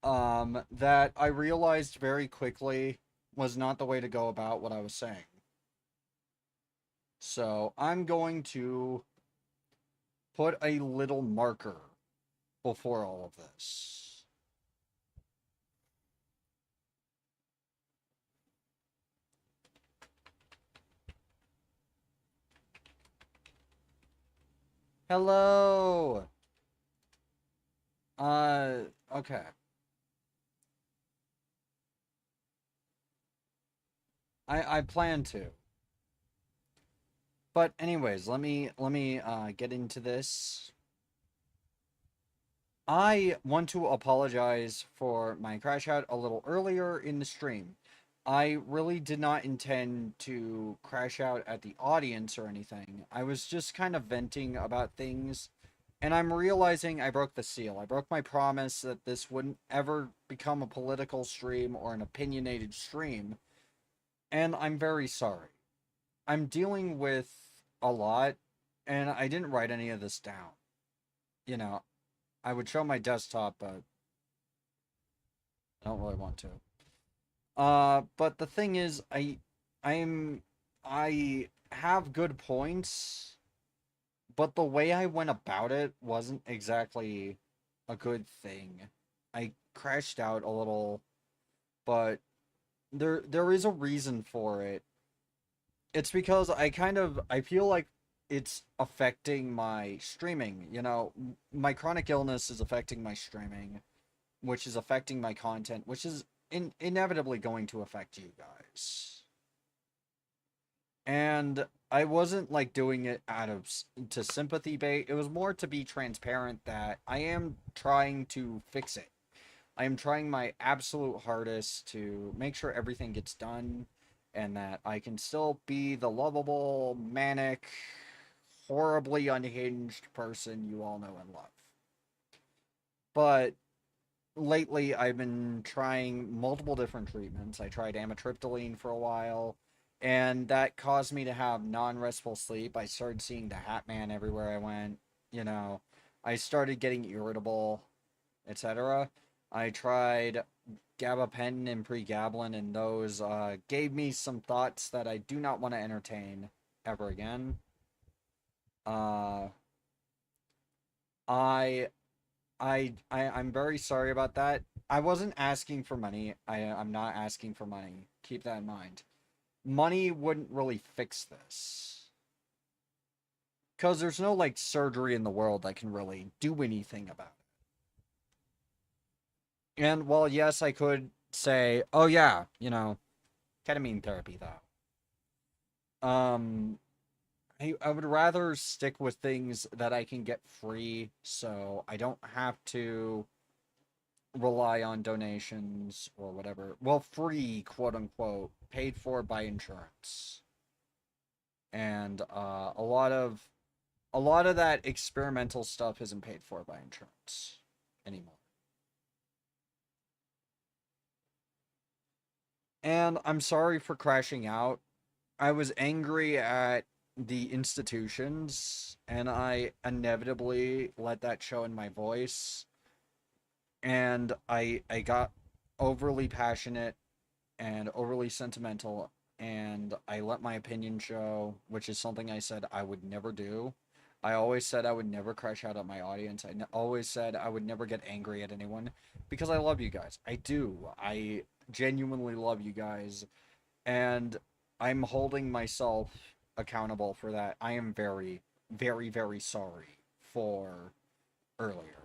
That I realized very quickly was not the way to go about what I was saying. So I'm going to put a little marker before all of this. Hello! Okay. I plan to. But anyways, let me get into this. I want to apologize for my crash out a little earlier in the stream. I really did not intend to crash out at the audience or anything. I was just kind of venting about things, and I'm realizing I broke the seal. I broke my promise that this wouldn't ever become a political stream or an opinionated stream, and I'm very sorry. I'm dealing with a lot, and I didn't write any of this down. You know, I would show my desktop, but I don't really want to. But the thing is, I'm, I have good points, but the way I went about it wasn't exactly a good thing. I crashed out a little, but there is a reason for it. It's because I feel like it's affecting my streaming. My chronic illness is affecting my streaming, which is affecting my content, which is inevitably going to affect you guys. And I wasn't like doing it out of to sympathy bait. It was more to be transparent that I am trying to fix it. I am trying my absolute hardest to make sure everything gets done and that I can still be the lovable, manic, horribly unhinged person you all know and love. But lately I've been trying multiple different treatments. I tried amitriptyline for a while, and that caused me to have non-restful sleep. I started seeing the Hat Man everywhere I went. I started getting irritable, etc. I tried gabapentin and pregabalin, and those gave me some thoughts that I do not want to entertain ever again. Uh, I I'm very sorry about that. I wasn't asking for money. I'm not asking for money. Keep that in mind. Money wouldn't really fix this. Because there's no, like, surgery in the world that can really do anything about it. And while, yes, I could say, oh yeah, ketamine therapy, though. I would rather stick with things that I can get free, so I don't have to rely on donations or whatever. Well, free, quote unquote, paid for by insurance. And a lot of that experimental stuff isn't paid for by insurance anymore. And I'm sorry for crashing out. I was angry at the institutions, and I inevitably let that show in my voice. And I got overly passionate and overly sentimental, and I let my opinion show, which is something I said I would never do. I always said I would never crash out at my audience. Always said I would never get angry at anyone because I love you guys. I do. I genuinely love you guys, and I'm holding myself accountable for that. I am very, very, very sorry for earlier.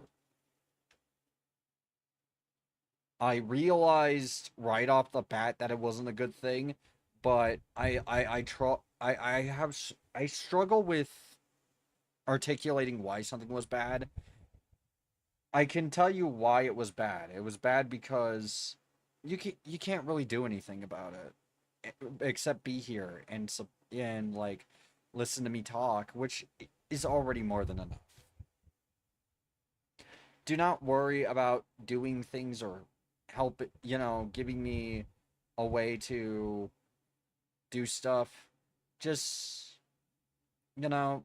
I realized right off the bat that it wasn't a good thing, but I struggle with articulating why something was bad. I can tell you why it was bad. It was bad because you can't really do anything about it. except be here and like listen to me talk, which is already more than enough. Do not worry about doing things or giving me a way to do stuff. Just, you know,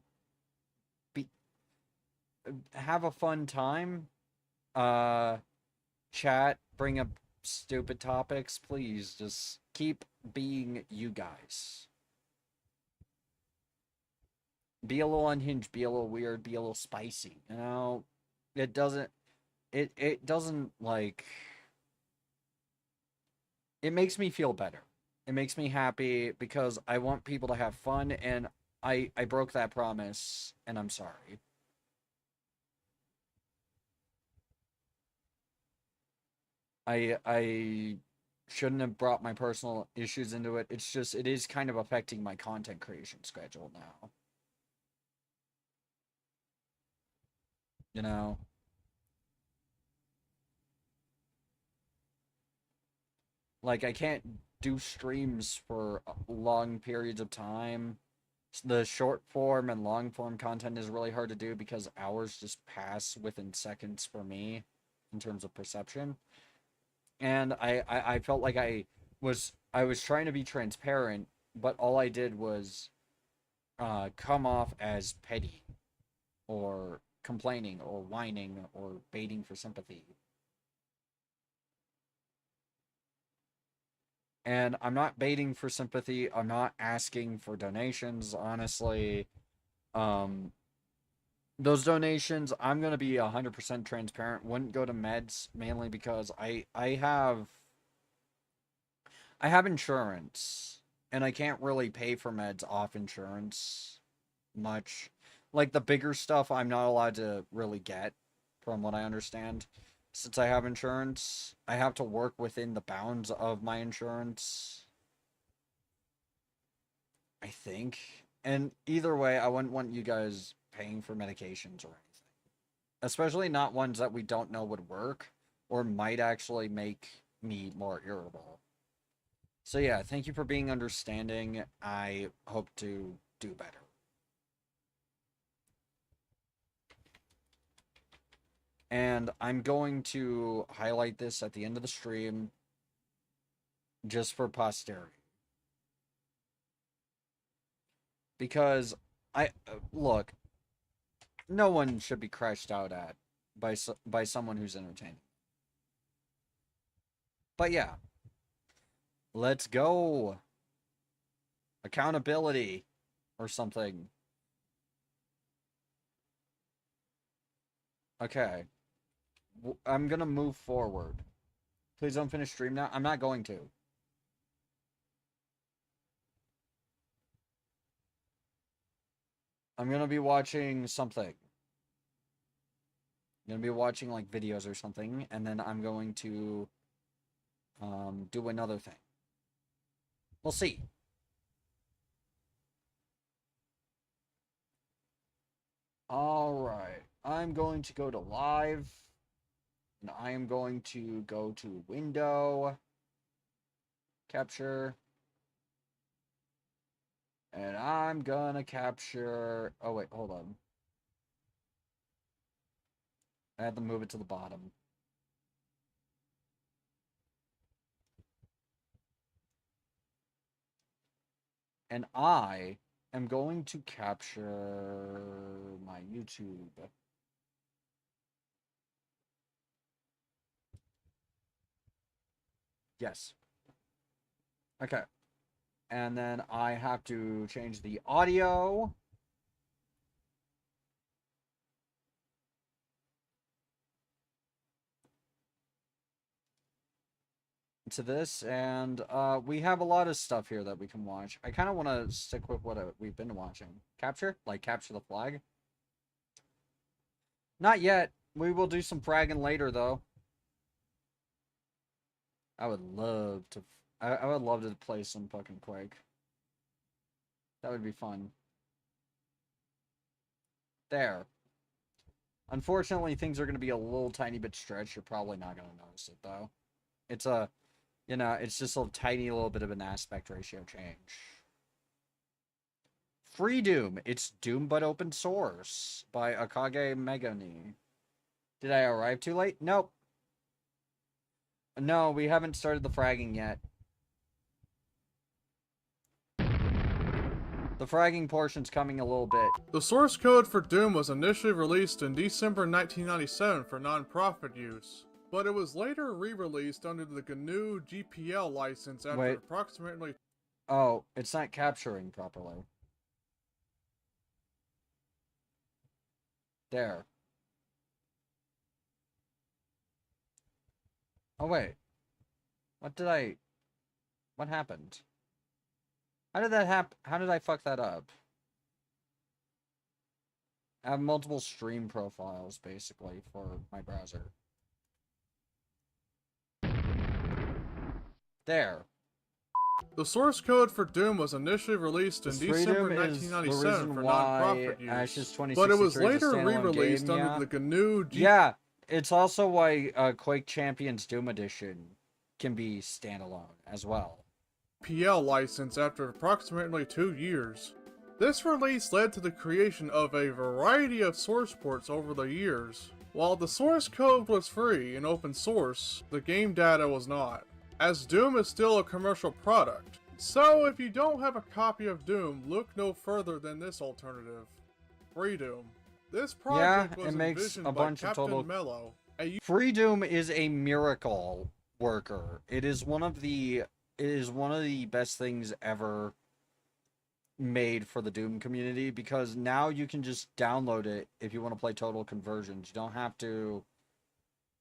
be have a fun time. Uh Chat, bring up stupid topics, please. Just keep being you guys. Be a little unhinged, be a little weird, be a little spicy. It doesn't it doesn't like it makes me feel better. It makes me happy because I want people to have fun, and I broke that promise, and I'm sorry. I shouldn't have brought my personal issues into it. It's just it is kind of affecting my content creation schedule now. You know, like I can't do streams for long periods of time. The short form and long form content is really hard to do because hours just pass within seconds for me in terms of perception. And I felt like I was trying to be transparent, but all I did was come off as petty or complaining or whining or baiting for sympathy. And I'm not baiting for sympathy. I'm not asking for donations, honestly. Um, those donations, I'm gonna be 100% transparent. Wouldn't go to meds mainly because I have insurance, and I can't really pay for meds off insurance much. Like the bigger stuff, I'm not allowed to really get, from what I understand. Since I have insurance, I have to work within the bounds of my insurance, I think. And either way, I wouldn't want you guys paying for medications or anything. Especially not ones that we don't know would work or might actually make me more irritable. So yeah, thank you for being understanding. I hope to do better. And I'm going to highlight this at the end of the stream just for posterity. Because look, no one should be crashed out at by someone who's entertaining. But yeah, let's go. Accountability or something. Okay. I'm gonna move forward. Please don't finish stream now. I'm not going to. I'm gonna be watching something. I'm gonna be watching like videos or something, and then I'm going to do another thing. We'll see. Alright. I'm going to go to live. And I am going to go to window. Capture. And I'm gonna capture... Oh, wait, hold on. I have to move it to the bottom. And I am going to capture my YouTube. Yes. Okay. And then I have to change the audio. To this, and we have a lot of stuff here that we can watch. I kind of want to stick with what we've been watching. Capture? Like, capture the flag? Not yet. We will do some fragging later, though. I would love to... I would love to play some fucking Quake. That would be fun. There. Unfortunately, things are going to be a little tiny bit stretched. You're probably not going to notice it, though. It's a You know, it's just a tiny little bit of an aspect ratio change. Free Doom. It's Doom but open source by Akage Megami. Did I arrive too late? Nope. No, we haven't started the fragging yet. The fragging portion's coming a little bit. The source code for Doom was initially released in December 1997 for non-profit use, but it was later re-released under the GNU GPL license after approximately... Oh, it's not capturing properly. There. Oh, wait. What happened? How did that happen? How did I fuck that up? I have multiple stream profiles, basically, for my browser. There. The source code for Doom was initially released in December 1997 for non-profit use, but it was later re-released under the GNU GPL. Yeah, it's also why Quake Champions Doom Edition can be standalone as well. PL license after approximately 2 years. This release led to the creation of a variety of source ports over the years. While the source code was free and open source, the game data was not, as Doom is still a commercial product. So if you don't have a copy of Doom, look no further than this alternative. Free Doom. This project was envisioned by Captain Mello. Free Doom is a miracle worker. It is one of the best things ever made for the Doom community, because now you can just download it if you want to play Total Conversions. You don't have to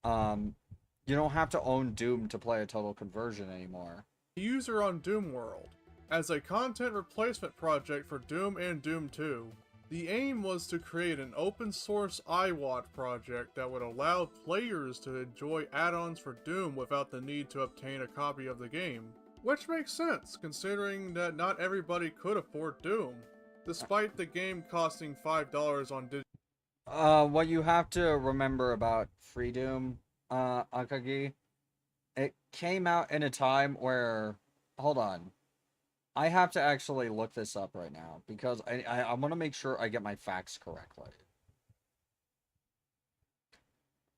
own Doom to play a Total Conversion anymore. User on Doom World as a content replacement project for Doom and Doom 2. The aim was to create an open source iWAT project that would allow players to enjoy add-ons for Doom without the need to obtain a copy of the game. Which makes sense, considering that not everybody could afford Doom, despite the game costing $5 on digital. What you have to remember about Free Doom, Akagi, it came out in a time where... Hold on. I have to actually look this up right now, because I want to make sure I get my facts correctly.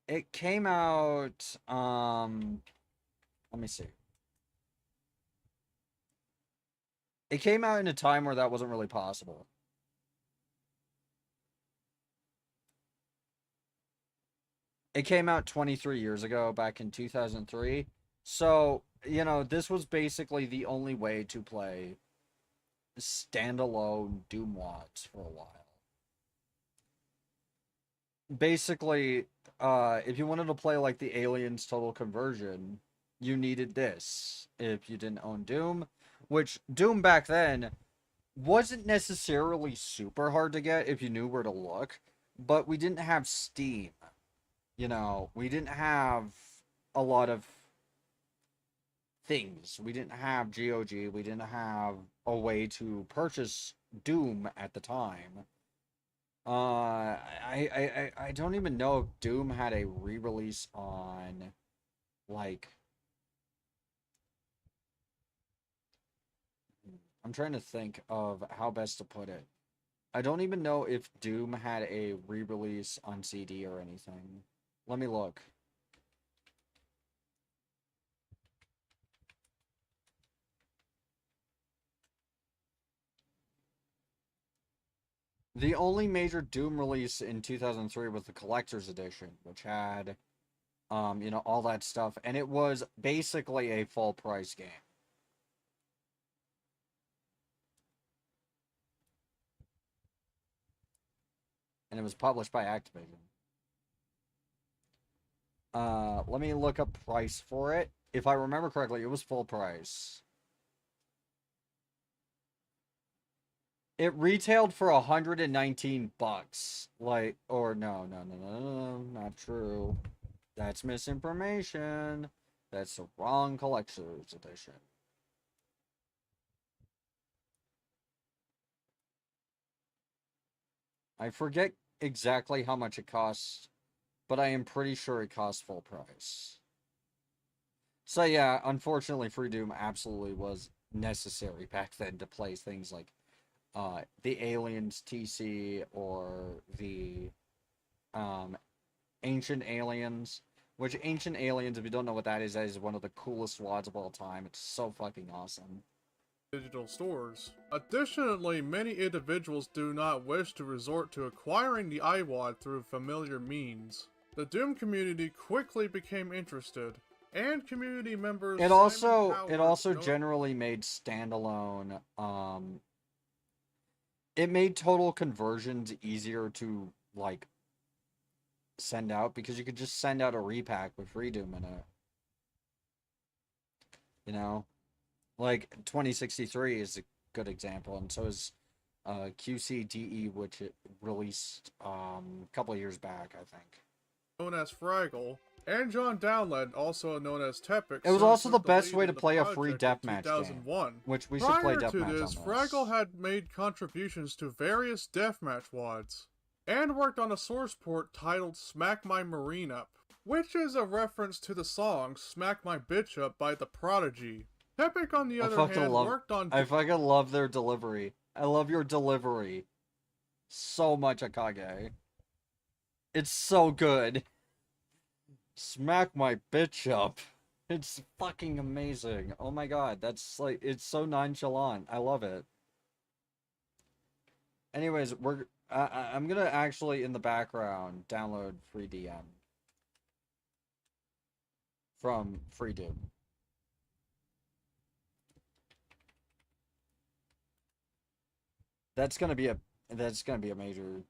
It came out, let me see. It came out in a time where that wasn't really possible. It came out 23 years ago, back in 2003. So, you know, this was basically the only way to play standalone Doom WATs for a while. Basically, if you wanted to play like the Aliens Total Conversion, you needed this if you didn't own Doom. Which, Doom back then wasn't necessarily super hard to get if you knew where to look, but we didn't have Steam. You know, we didn't have a lot of things. We didn't have GOG. We didn't have a way to purchase Doom at the time. I don't even know if Doom had a re-release on, like... I'm trying to think of how best to put it. I don't even know if Doom had a re-release on CD or anything. Let me look. The only major Doom release in 2003 was the Collector's Edition, which had, you know, all that stuff. And it was basically a full-price game. And it was published by Activision. Let me look up price for it. If I remember correctly, it was full price. It retailed for $119. Like, or no, not true. That's misinformation. That's the wrong collector's edition. I forget exactly how much it costs, but I am pretty sure it costs full price. So yeah, unfortunately, Free Doom absolutely was necessary back then to play things like the Aliens TC or the um, Ancient Aliens. Which Ancient Aliens, if you don't know what that is one of the coolest WADs of all time. It's so fucking awesome. Digital stores. Additionally, many individuals do not wish to resort to acquiring the iWad through familiar means. The Doom community quickly became interested, and community members It Simon also Howard generally made standalone it made total conversions easier to like send out because you could just send out a repack with Free Doom in it. You know? Like 2063 is a good example, and so is QCDE, which it released a couple of years back, I think. known as Fraggle, and John Downland, also known as Tepix. It was also the served best lead way in to the play a project free in deathmatch 2001. game, which we should play Prior to deathmatch this, on Fraggle had made contributions to various deathmatch WADs, and worked on a source port titled Smack My Marine Up, which is a reference to the song Smack My Bitch Up by The Prodigy. Tepic, on the other hand, worked on... I fucking love their delivery. I love your delivery so much, Akage. It's so good. Smack my bitch up. It's fucking amazing. Oh my god, that's like, it's so nonchalant. I love it. Anyways, I'm gonna actually, in the background, download Free DM from Free Doom. That's gonna be a major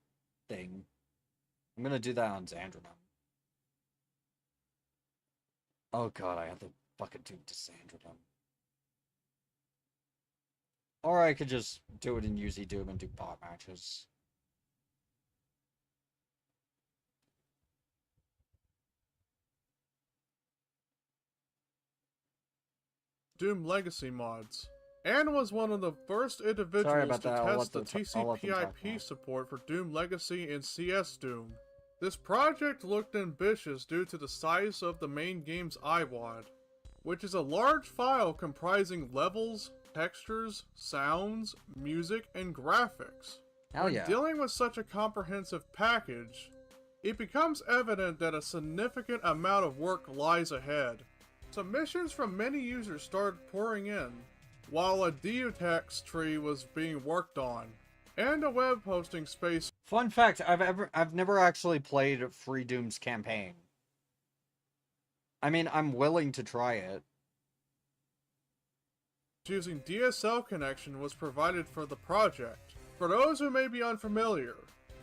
thing. I'm gonna do that on Xandronum. Oh god, I have to fucking do Xandronum. Or I could just do it in UZ Doom and do bot matches. Doom Legacy mods, and was one of the first individuals to test the TCP/IP support for Doom Legacy and CS Doom. This project looked ambitious due to the size of the main game's iWad, which is a large file comprising levels, textures, sounds, music, and graphics. Hell yeah. When dealing with such a comprehensive package, it becomes evident that a significant amount of work lies ahead. Submissions from many users started pouring in, while a DUTex tree was being worked on, and a web hosting space. Fun fact, I've never actually played Free Doom's campaign. I mean, I'm willing to try it. Using DSL connection was provided for the project. For those who may be unfamiliar,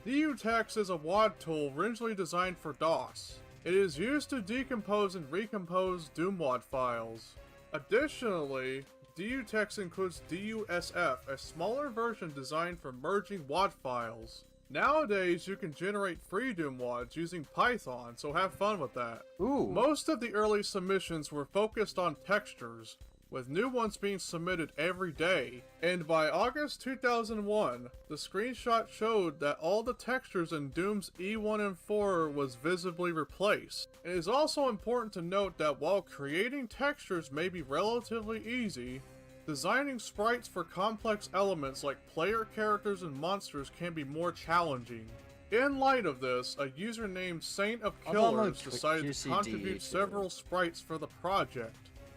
DUTex is a WAD tool originally designed for DOS. It is used to decompose and recompose DoomWAD files. Additionally, DUTex includes DUSF, a smaller version designed for merging WAD files. Nowadays, you can generate free DoomWADs using Python, so have fun with that. Ooh. Most of the early submissions were focused on textures, with new ones being submitted every day, and by August 2001, the screenshot showed that all the textures in Doom's E1 and 4 was visibly replaced. It is also important to note that while creating textures may be relatively easy, designing sprites for complex elements like player characters and monsters can be more challenging. In light of this, a user named Saint of Killers decided to contribute several sprites for the project.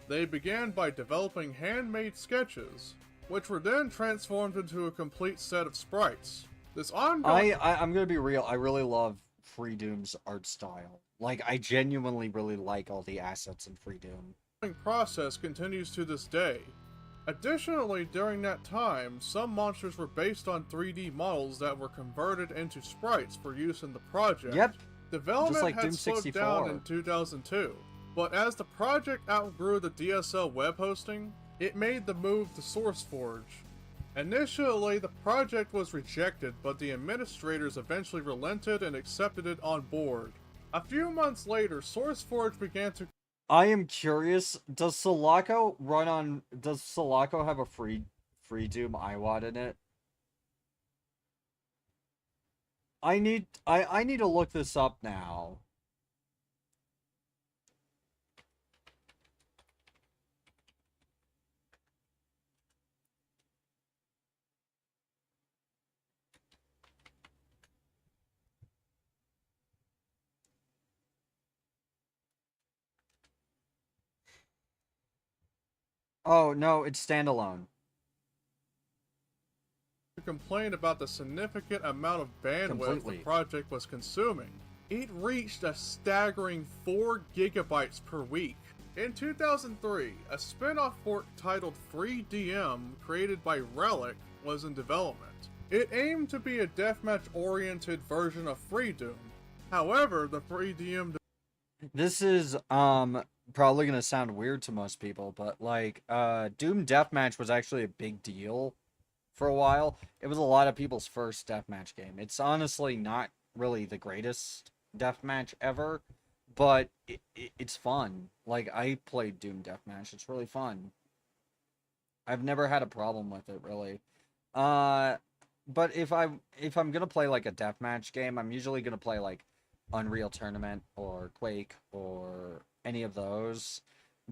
They began by developing handmade sketches, which were then transformed into a complete set of sprites. This ongoing... I'm gonna be real, I really love Free Doom's art style. Like, I genuinely really like all the assets in Free Doom. ...process continues to this day. Additionally, during that time, some monsters were based on 3D models that were converted into sprites for use in the project. Yep. Development like had Doom slowed 64. down in 2002. But as the project outgrew the DSL web hosting, it made the move to SourceForge. Initially, the project was rejected, but the administrators eventually relented and accepted it on board. A few months later, SourceForge began to... I am curious, does Sulaco have a free Doom iWad in it? I need to look this up now. Oh, no, it's standalone. Complained about the significant amount of bandwidth the Completely. project was consuming. It reached a staggering 4 gigabytes per week. In 2003, a spin-off fork titled FreeDM, created by Relic, was in development. It aimed to be a deathmatch-oriented version of FreeDoom. However, the FreeDM This is, probably gonna sound weird to most people, but, like, Doom Deathmatch was actually a big deal for a while. It was a lot of people's first deathmatch game. It's honestly not really the greatest deathmatch ever, but it's fun. Like, I played Doom Deathmatch. It's really fun. I've never had a problem with it, really. Uh, but if I'm gonna play like a deathmatch game, I'm usually gonna play like Unreal Tournament or Quake or any of those.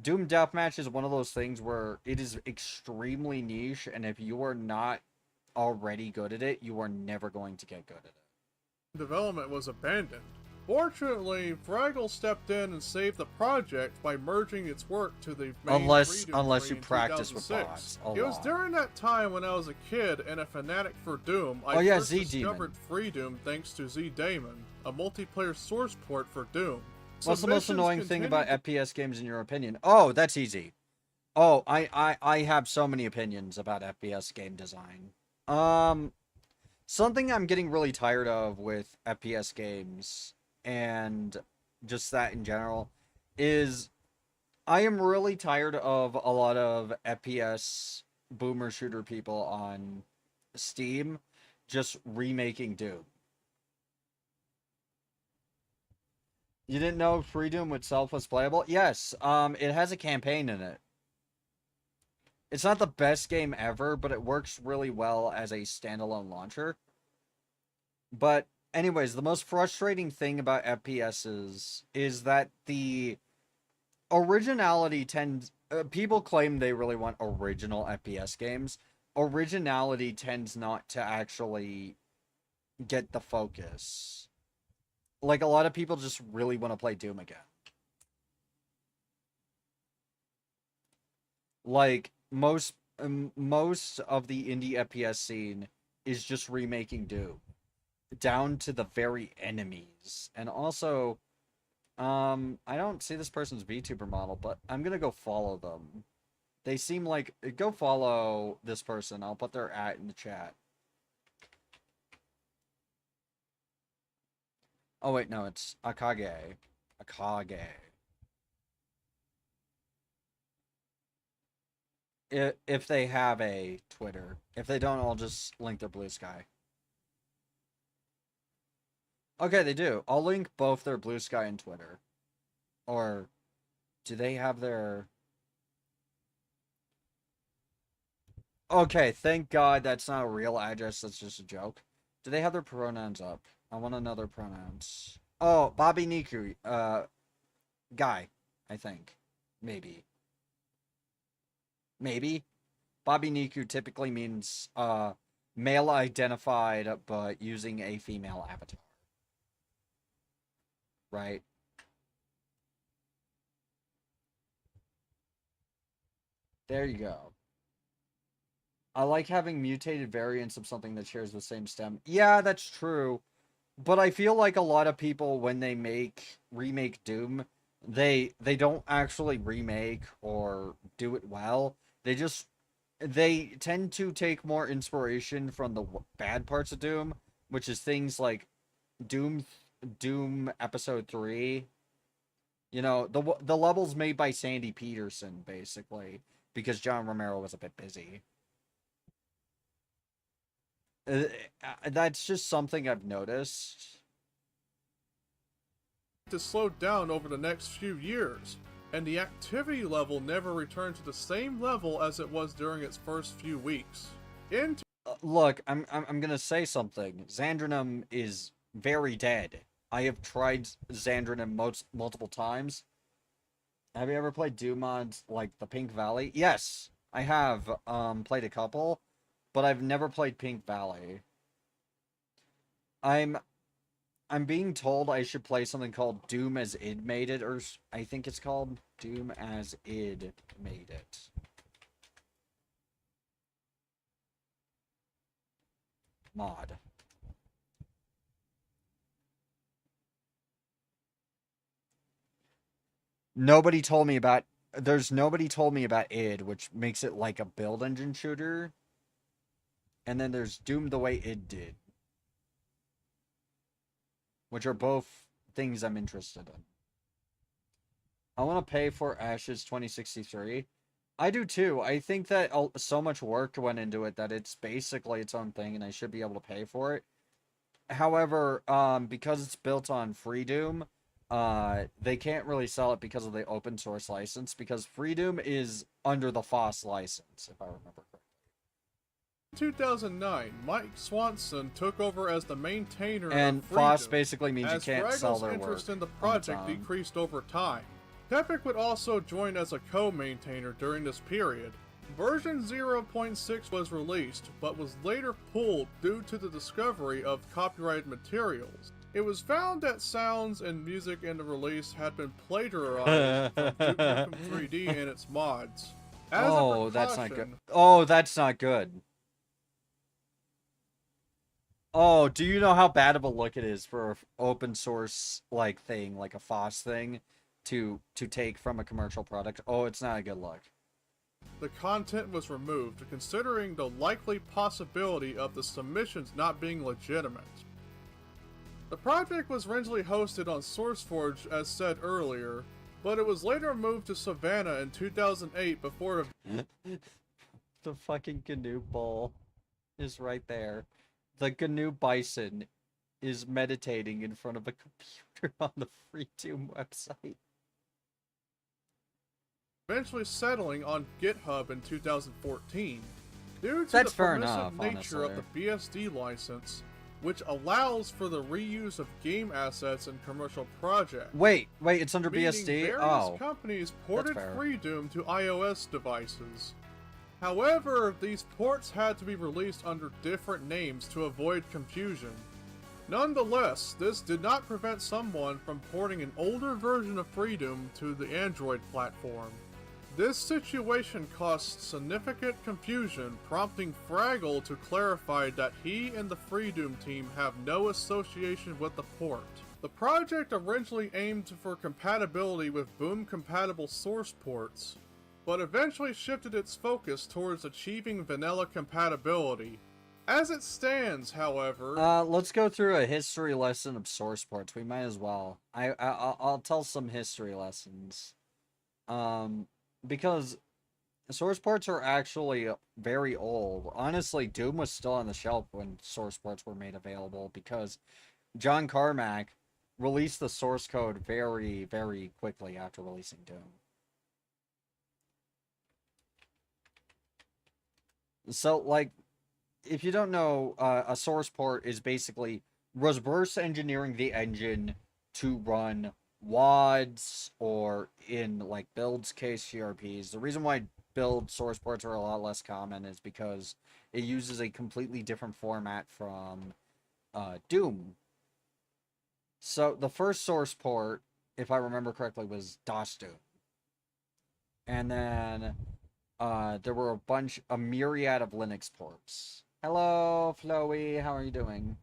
Doom Deathmatch is one of those things where it is extremely niche, and if you are not already good at it, you are never going to get good at it. development was abandoned. Fortunately, Fraggle stepped in and saved the project by merging its work to the main Freedom Unless tree you in practice with 2006. bots a It was lot. during that time when I was a kid and a fanatic for Doom, I Oh yeah, first Z-Demon. discovered Freedom thanks to Z-Damon, a multiplayer source port for Doom. What's the most Submissions annoying thing about continued FPS games in your opinion? Oh, that's easy. Oh, I have so many opinions about FPS game design. Um, Something I'm getting really tired of with FPS games and just that in general is I am really tired of a lot of FPS boomer shooter people on Steam just remaking Doom. You didn't know Free Doom itself was playable? Yes, it has a campaign in it. It's not the best game ever, but it works really well as a standalone launcher. But anyways, the most frustrating thing about FPSs is that the originality tends people claim they really want original FPS games. Originality tends not to actually get the focus. Like a lot of people just really want to play Doom again. Like most of the indie FPS scene is just remaking Doom down to the very enemies. And also, I don't see this person's VTuber model, but I'm gonna go follow them. They seem like go follow this person. I'll put their @ in the chat. Oh wait, no, it's Akage. Akage. If they have a Twitter. If they don't, I'll just link their Blue Sky. Okay, they do. I'll link both their Blue Sky and Twitter. Or do they have their... Okay, thank God that's not a real address, that's just a joke. Do they have their pronouns up? I want to know their pronouns. Oh, Bobby Niku, guy, I think. Maybe. Maybe. Bobby Niku typically means, male identified, but using a female avatar. Right? There you go. I like having mutated variants of something that shares the same stem. Yeah, that's true. But I feel like a lot of people when they remake Doom, they don't actually remake or do it well. They tend to take more inspiration from the bad parts of Doom, which is things like Doom Doom Episode 3. You know, the levels made by Sandy Peterson basically because John Romero was a bit busy. Uh, that's just something I've noticed. to slow down over the next few years, and the activity level never returned to the same level as it was during its first few weeks. In Look, I'm gonna say something. Xandrinum is very dead. I have tried Xandrinum multiple times. Have you ever played Doom mods like the Pink Valley? Yes, I have played a couple, but I've never played Pink Valley. I'm I'm being told I should play something called Doom as Id Made It, or I think it's called Doom as Id Made It. mod. Nobody told me about... nobody told me about id, which makes it like a build engine shooter. And then there's Doom the way id did. Which are both things I'm interested in. I want to pay for Ashes 2063. I do too. I think that so much work went into it that it's basically its own thing and I should be able to pay for it. However, because it's built on Freedoom, they can't really sell it because of the open source license, because Freedoom is under the FOSS license, if I remember correctly. In 2009, Mike Swanson took over as the maintainer and of Freedom, FOSS basically means you can't sell their work. As interest in the project decreased over time. Tepic would also join as a co-maintainer during this period. Version 0.6 was released, but was later pulled due to the discovery of copyrighted materials. It was found that sounds and music in the release had been plagiarized from Duke Nukem 3D and its mods. Oh, that's not good. Oh, that's not good. Oh, do you know how bad of a look it is for an open source like thing, like a FOSS thing, to take from a commercial product? Oh, it's not a good look. The content was removed, considering the likely possibility of the submissions not being legitimate. The project was originally hosted on SourceForge as said earlier, but it was later moved to Savannah in 2008 before the fucking Gnu bull is right there. The GNU Bison is meditating in front of a computer on the Freedoom website. Eventually settling on GitHub in 2014. Due to That's the fair permissive enough, nature of the BSD license, which allows for the reuse of game assets in commercial projects. Wait, it's under BSD? Various companies ported Freedoom to iOS devices. However, these ports had to be released under different names to avoid confusion. Nonetheless, this did not prevent someone from porting an older version of Freedoom to the Android platform. This situation caused significant confusion, prompting Fraggle to clarify that he and the Freedoom team have no association with the port. The project originally aimed for compatibility with Boom-compatible source ports, but eventually shifted its focus towards achieving vanilla compatibility. As it stands, however... let's go through a history lesson of source ports. We might as well. I'll tell some history lessons. Because source ports are actually very old. Honestly, Doom was still on the shelf when source ports were made available, because John Carmack released the source code very, very quickly after releasing Doom. So, like, if you don't know, a source port is basically reverse engineering the engine to run WADs, or in, like, builds case, GRPs. The reason why build source ports are a lot less common is because it uses a completely different format from Doom. So, the first source port, if I remember correctly, was DOS Doom. And then... there were a myriad of Linux ports. Hello, Floey, how are you doing?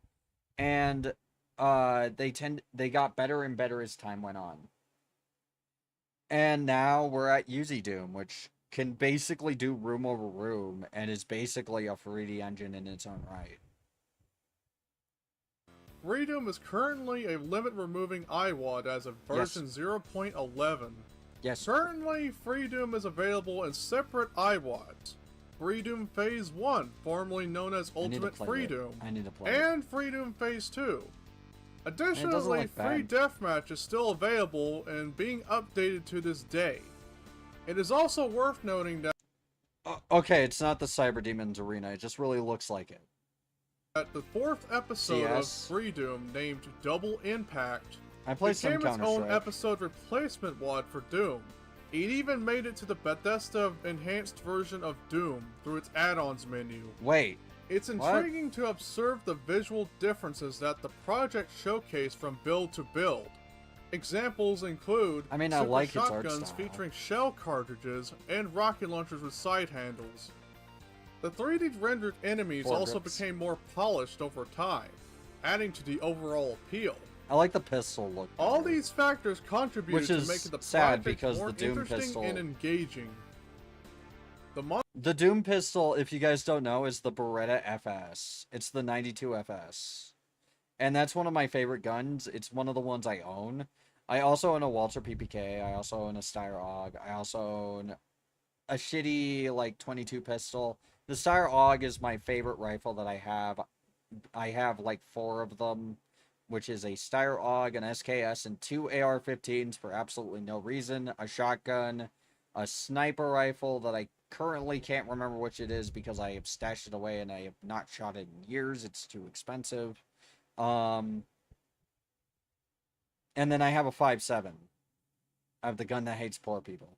And they got better and better as time went on. And now we're at UZDoom, which can basically do room over room and is basically a 3D engine in its own right. Freedoom is currently a limit-removing iWAD as of version 0.11. Yes. Currently, Freedoom is available in separate iWADs. Freedoom Phase 1, formerly known as Ultimate Freedoom, and Freedoom Phase 2. Additionally, Free Deathmatch is still available and being updated to this day. It is also worth noting that okay, it's not the Cyber Demons Arena, it just really looks like it. At the 4th episode of Freedoom, named Double Impact, I played some became its own episode replacement WAD for Doom. It even made it to the Bethesda enhanced version of Doom through its add-ons menu. Wait. It's intriguing to observe the visual differences that the project showcased from build to build. Examples include super shotguns featuring shell cartridges and rocket launchers with side handles. The 3D rendered enemies Four also grips. became more polished over time, adding to the overall appeal. I like the pistol look. All better. these factors contributed Which to is making the sad project because more the Doom interesting pistol- and engaging. The Doom pistol, if you guys don't know, is the Beretta FS. It's the 92 FS. And that's one of my favorite guns. It's one of the ones I own. I also own a Walter PPK. I also own a Steyr AUG. I also own a shitty, like, 22 pistol. The Steyr AUG is my favorite rifle that I have. I have, like, 4 of them, which is a Steyr AUG, an SKS, and 2 AR-15s for absolutely no reason. A shotgun, a sniper rifle that I currently can't remember which it is because I have stashed it away and I have not shot it in years. It's too expensive. And then I have a 5.7. I have the gun that hates poor people.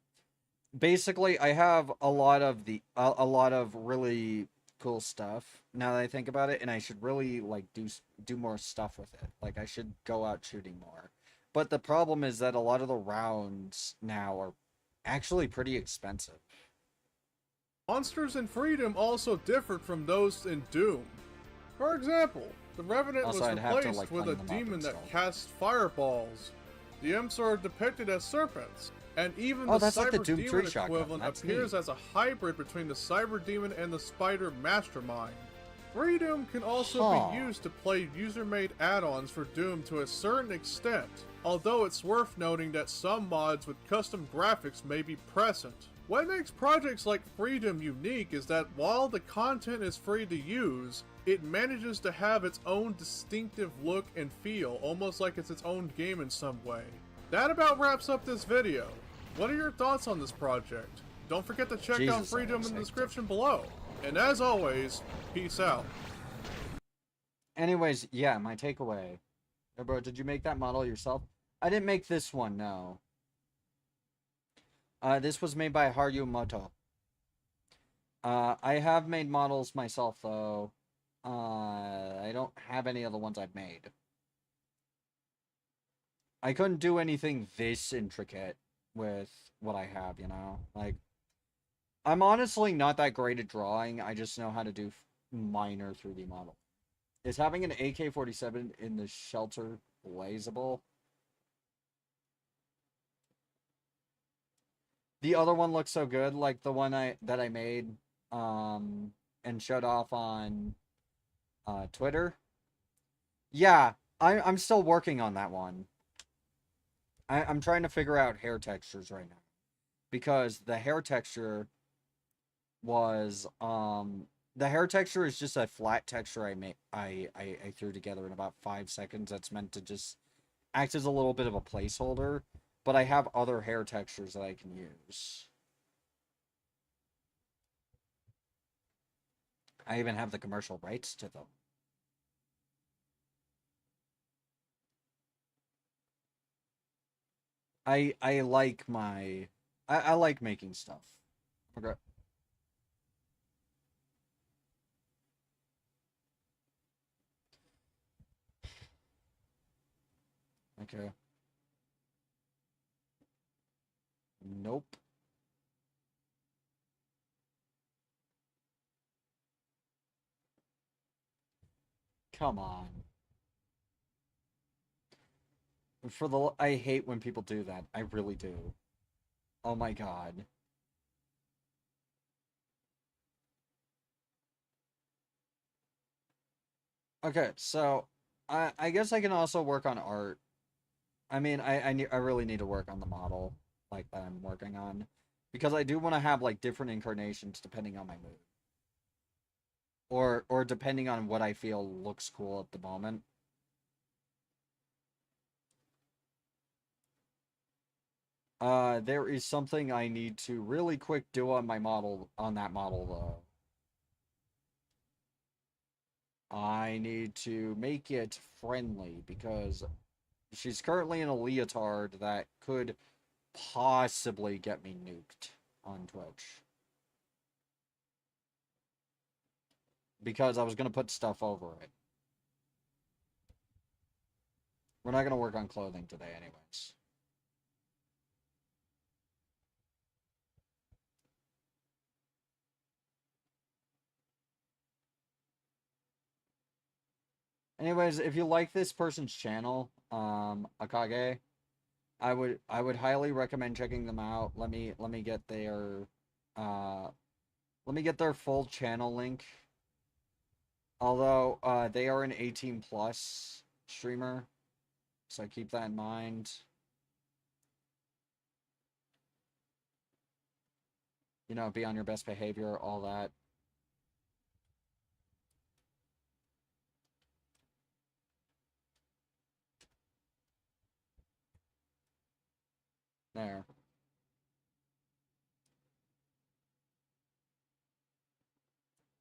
Basically, I have a lot of really cool stuff now that I think about it, and I should really like do more stuff with it. Like I should go out shooting more. But the problem is that a lot of the rounds now are actually pretty expensive. Monsters in Freedom also differed from those in Doom. For example, the Revenant Also, was I'd have to, replaced like, with a clean them up demon and that stuff. casts fireballs. The Imps are depicted as serpents, and even Oh, the that's like the Cyber Doom Demon 3 shotgun. equivalent That's appears neat. as a hybrid between the Cyber Demon and the Spider Mastermind. Freedom can also be used to play user-made add-ons for Doom to a certain extent, although it's worth noting that some mods with custom graphics may be present. What makes projects like Freedom unique is that while the content is free to use, it manages to have its own distinctive look and feel, almost like it's its own game in some way. That about wraps up this video. What are your thoughts on this project? Don't forget to check out Jesus, Freedom in the Alex, description below. And as always, peace out. Anyways, yeah, my takeaway. Hey, bro, did you make that model yourself? I didn't make this one, no. This was made by Harumoto. I have made models myself, though. I don't have any of the ones I've made. I couldn't do anything this intricate with what I have, you know? Like, I'm honestly not that great at drawing. I just know how to do minor 3D model. Is having an AK-47 in the shelter blazable? The other one looks so good, like the one that I made and showed off on Twitter. Yeah, I'm still working on that one. I'm trying to figure out hair textures right now. Because the hair texture was the hair texture is just a flat texture I threw together in about 5 seconds. That's meant to just act as a little bit of a placeholder. But I have other hair textures that I can use. I even have the commercial rights to them. I like my... I like making stuff. Okay. Okay. Nope. Come on. I hate when people do that. I really do. Oh my god. Okay, so I guess I can also work on art. I mean, I really need to work on the model like that I'm working on because I do want to have like different incarnations depending on my mood. Or depending on what I feel looks cool at the moment. There is something I need to really quick do on my model, on that model, though. I need to make it friendly, because she's currently in a leotard that could possibly get me nuked on Twitch. Because I was going to put stuff over it. We're not going to work on clothing today anyways. Anyways, if you like this person's channel, Akage, I would highly recommend checking them out. Let me get their uh let me get their full channel link. Although they are an 18 plus streamer, so keep that in mind. You know, be on your best behavior, all that. There.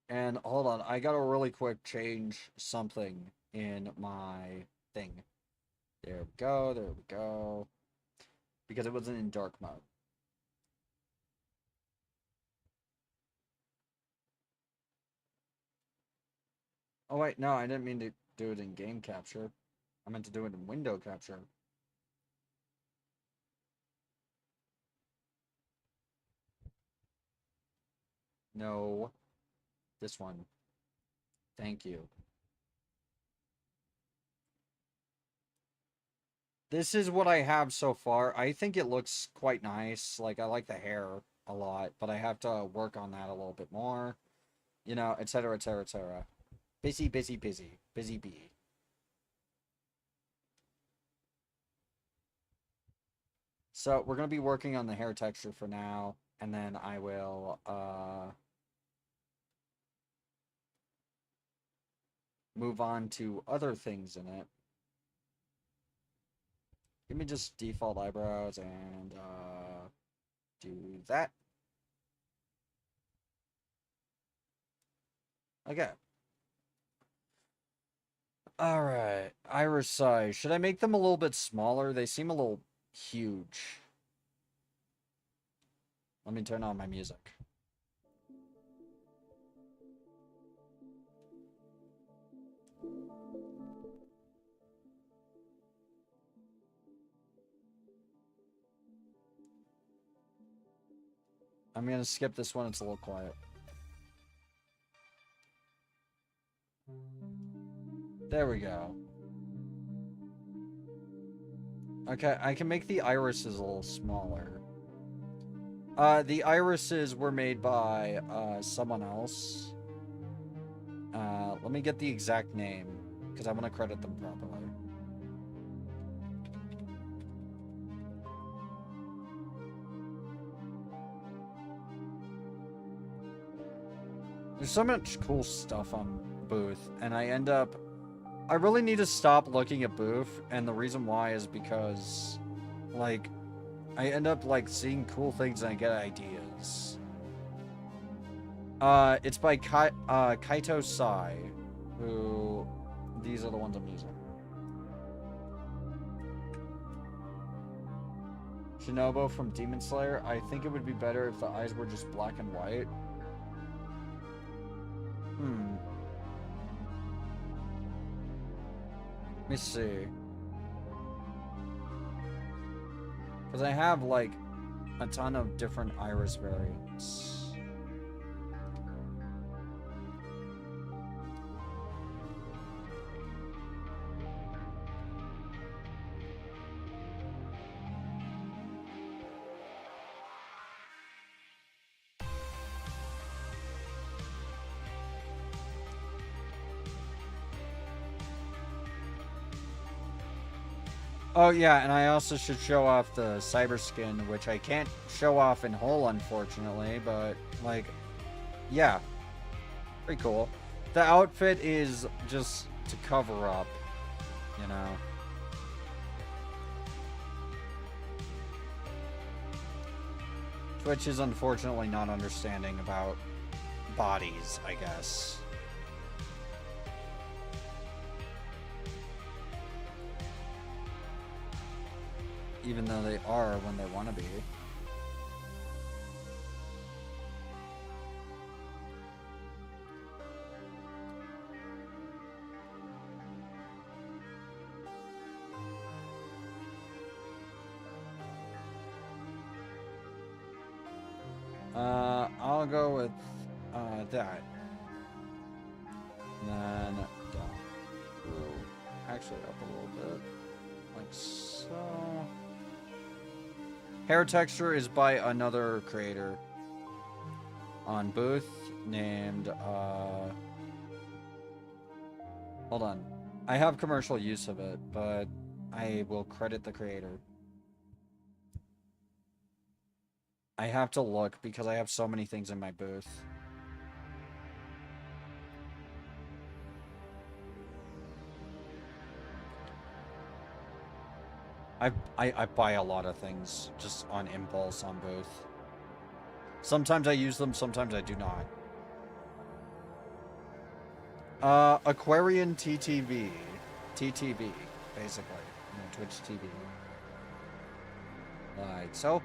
And hold on, I gotta really quick change something in my thing. There we go, there we go. Because it wasn't in dark mode. Oh wait, no, I didn't mean to do it in game capture. I meant to do it in window capture. No. This one. Thank you. This is what I have so far. I think it looks quite nice. Like, I like the hair a lot, but I have to work on that a little bit more. You know, etc., etc., etc. Busy, busy, busy. Busy bee. So, we're going to be working on the hair texture for now, and then I will, move on to other things in it. Give me just default eyebrows and, do that. Okay. Alright. Iris size. Should I make them a little bit smaller? They seem a little huge. Let me turn on my music. I'm gonna skip this one, it's a little quiet. There we go. Okay, I can make the irises a little smaller. The irises were made by, someone else. Let me get the exact name, because I want to credit them properly. There's so much cool stuff on Booth, and I really need to stop looking at Booth, and the reason why is because, like, I end up, like, seeing cool things and I get ideas. It's by Kaito Sai, who, these are the ones I'm using. Shinobu from Demon Slayer, I think it would be better if the eyes were just black and white. Let me see. Because I have, like, a ton of different iris variants. Oh yeah, and I also should show off the cyber skin, which I can't show off in whole, unfortunately, but, like, yeah. Pretty cool. The outfit is just to cover up, you know. Twitch is unfortunately not understanding about bodies, I guess. Even though they are when they want to be. I'll go with that. And then done. actually up a little bit. Like so. Hair texture is by another creator on Booth named, hold on. I have commercial use of it, but I will credit the creator. I have to look because I have so many things in my booth. I buy a lot of things just on impulse on Booth. Sometimes I use them, sometimes I do not. Aquarian TTV. TTV, basically. Twitch TV. Like so.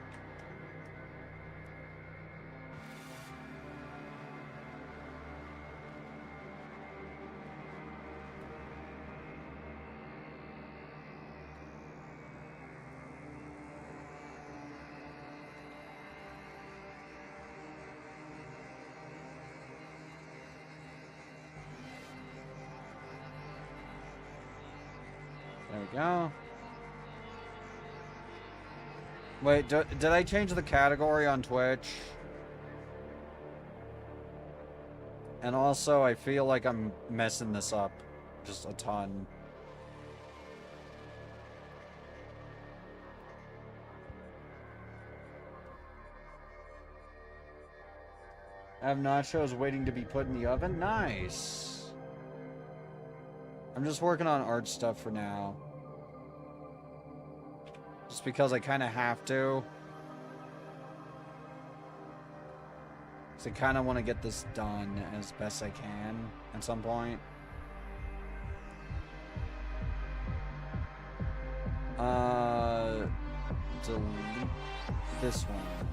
There we go. Wait, did I change the category on Twitch? And also, I feel like I'm messing this up just a ton. I have nachos waiting to be put in the oven. Nice. I'm just working on art stuff for now. Just because I kind of have to. Because I kind of want to get this done as best I can at some point. Delete this one.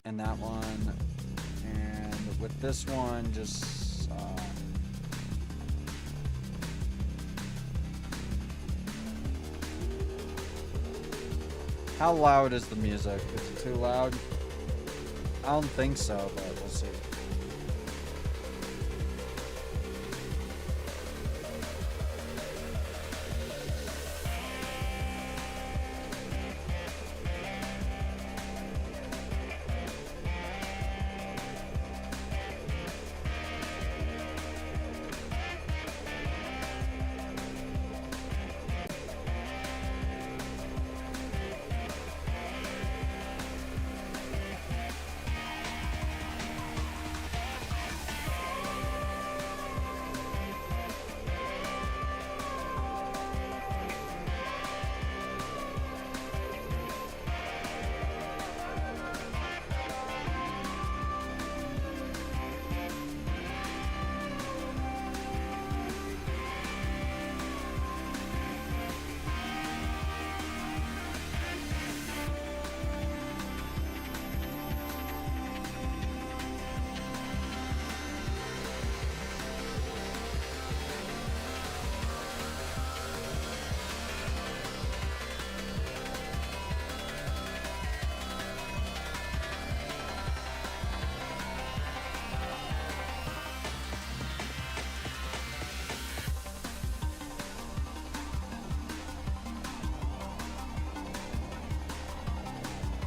And that one. And with this one, just... how loud is the music? Is it too loud? I don't think so, but we'll see.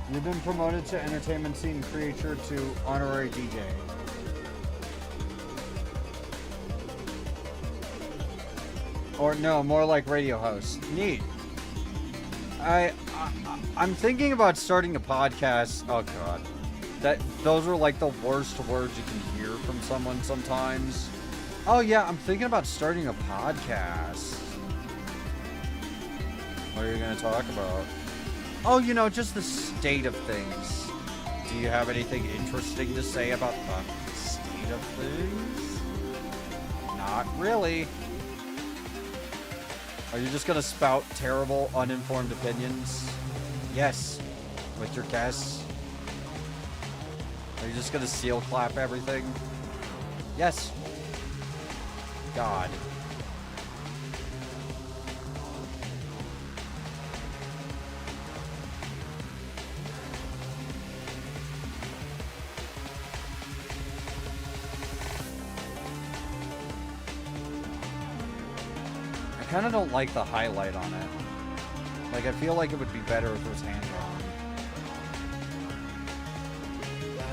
You've been promoted to entertainment scene creator to honorary DJ. Or no, more like radio host. Neat. I'm thinking about starting a podcast. Oh god. Those are like the worst words you can hear from someone sometimes. Oh yeah, I'm thinking about starting a podcast. What are you gonna talk about? Oh, you know, just the state of things. Do you have anything interesting to say about the state of things? Not really. Are you just gonna spout terrible, uninformed opinions? Yes. With your guests? Are you just gonna seal clap everything? Yes. God. kind of don't like the highlight on it. Like, I feel like it would be better if it was hand-drawn.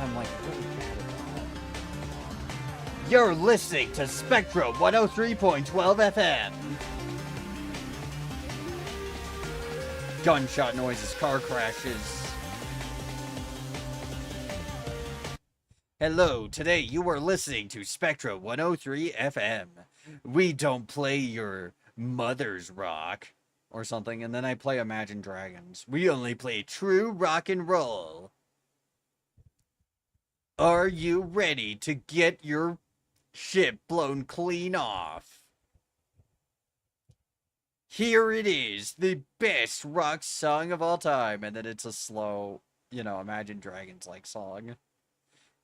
I'm like, really bad at that. You're listening to Spectrum 103.12 FM. Gunshot noises, car crashes. Hello, today you are listening to Spectra 103 FM. We don't play your mother's rock or something, and then I play Imagine Dragons. We only play true rock and roll. Are you ready to get your shit blown clean off? Here it is, the best rock song of all time, and then it's a slow, Imagine Dragons like song.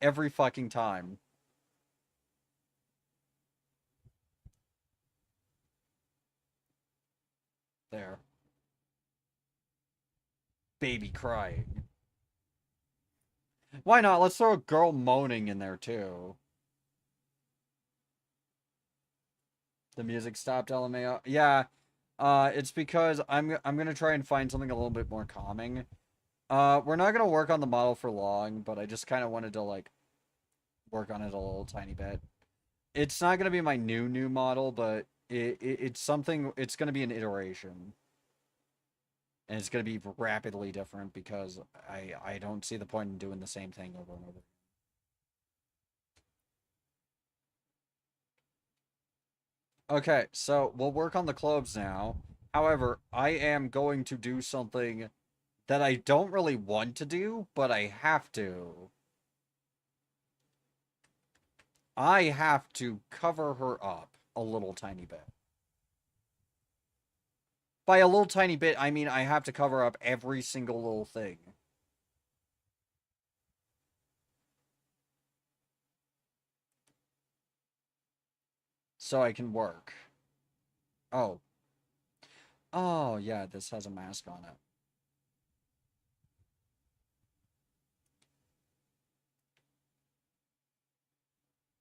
Every fucking time. There. Baby crying. Why not? Let's throw a girl moaning in there too. The music stopped, LMAO. Yeah. It's because I'm gonna try and find something a little bit more calming. We're not gonna work on the model for long, but I just kind of wanted to like work on it a little tiny bit. It's not gonna be my new model, but it's something. It's gonna be an iteration, and it's gonna be rapidly different because I don't see the point in doing the same thing over and over. Okay, so we'll work on the clothes now. However, I am going to do something that I don't really want to do, but I have to. I have to cover her up a little tiny bit. By a little tiny bit, I mean I have to cover up every single little thing. So I can work. Oh. Oh, yeah, this has a mask on it.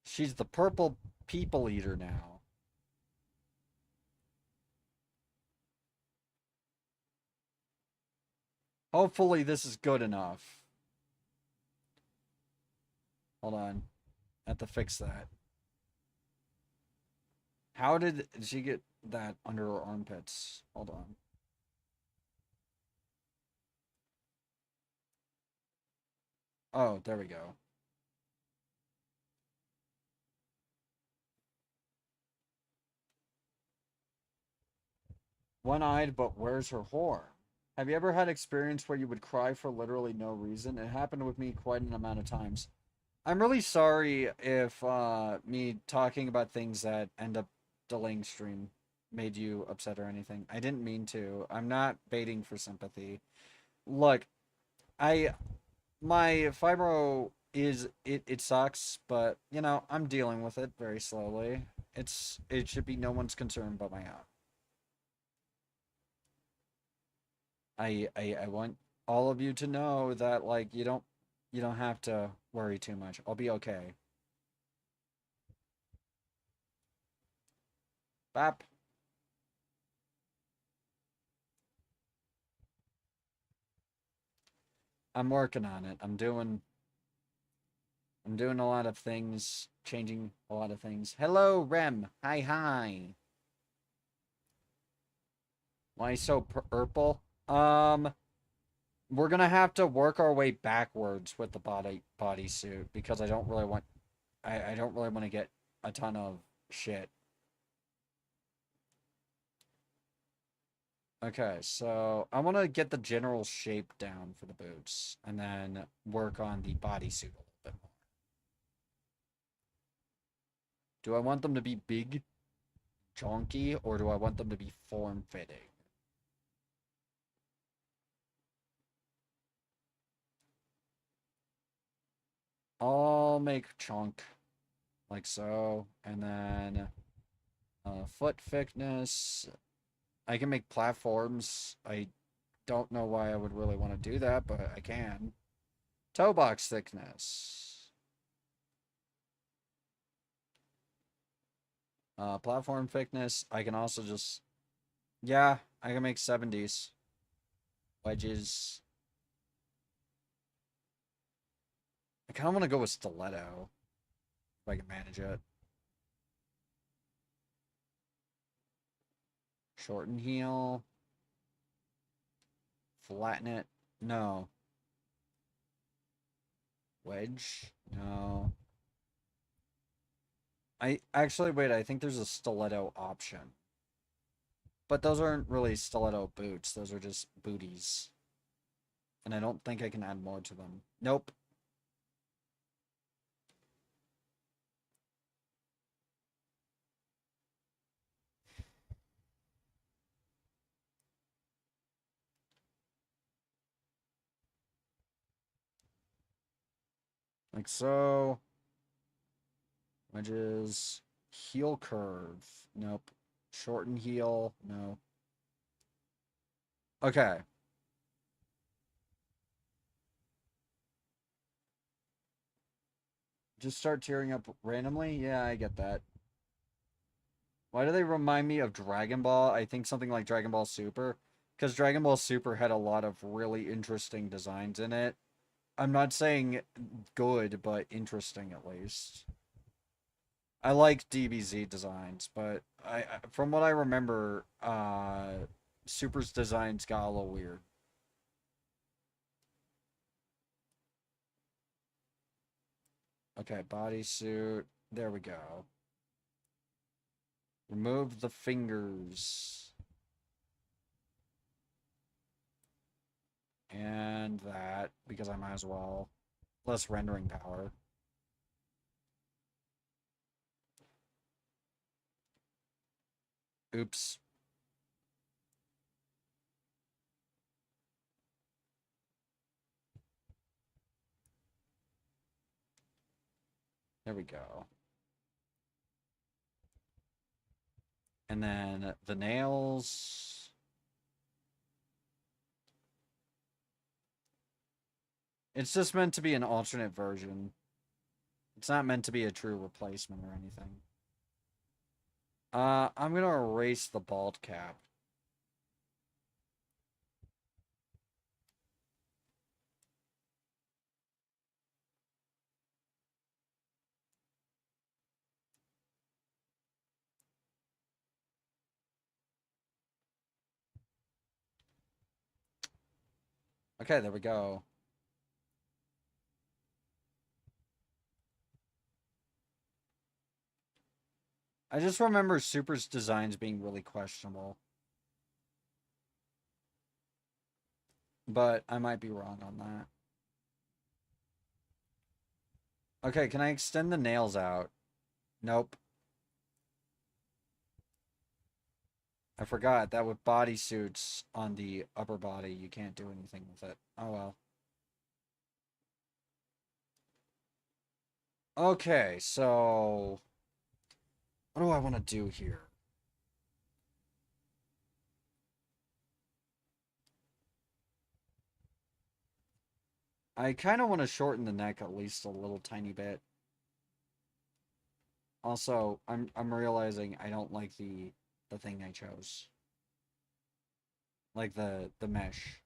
She's the purple people eater now. Hopefully this is good enough. Hold on. I have to fix that. How did she get that under her armpits? Hold on. Oh, there we go. One-eyed, but where's her horn? Have you ever had experience where you would cry for literally no reason? It happened with me quite an amount of times. I'm really sorry if me talking about things that end up delaying stream made you upset or anything. I didn't mean to. I'm not baiting for sympathy. Look, my fibro it sucks, but I'm dealing with it very slowly. It should be no one's concern but my own. I want all of you to know that like you don't have to worry too much. I'll be okay. Bap. I'm working on it. I'm doing a lot of things, changing a lot of things. Hello, Rem. Hi, hi. Why so purple? We're gonna have to work our way backwards with the bodysuit because I don't really want to get a ton of shit. Okay, so I want to get the general shape down for the boots and then work on the bodysuit a little bit more. Do I want them to be big, chunky, or do I want them to be form-fitting? I'll make chunk like so, and then foot thickness. I can make platforms. I don't know why I would really want to do that, but I can. Toe box thickness. Platform thickness. I can also just Yeah, I can make 70s. Wedges. I kind of want to go with stiletto, if I can manage it. Shorten heel. Flatten it. No. Wedge. No. I actually, wait, I think there's a stiletto option. But those aren't really stiletto boots. Those are just booties. And I don't think I can add more to them. Nope. Like so. Wedges. Heel curve. Nope. Shorten heel. No. Okay. Just start tearing up randomly? Yeah, I get that. Why do they remind me of Dragon Ball? I think something like Dragon Ball Super. Because Dragon Ball Super had a lot of really interesting designs in it. I'm not saying good, but interesting at least. I like DBZ designs, but from what I remember, Super's designs got a little weird. Okay, bodysuit. There we go. Remove the fingers. And that, because I might as well. Less rendering power. Oops. There we go. And then the nails. It's just meant to be an alternate version. It's not meant to be a true replacement or anything. I'm gonna erase the bald cap. Okay, there we go. I just remember Super's designs being really questionable. But I might be wrong on that. Okay, can I extend the nails out? Nope. I forgot that with bodysuits on the upper body, you can't do anything with it. Oh well. Okay, so what do I want to do here? I kind of want to shorten the neck at least a little tiny bit. Also, I'm realizing I don't like the thing I chose. Like the mesh.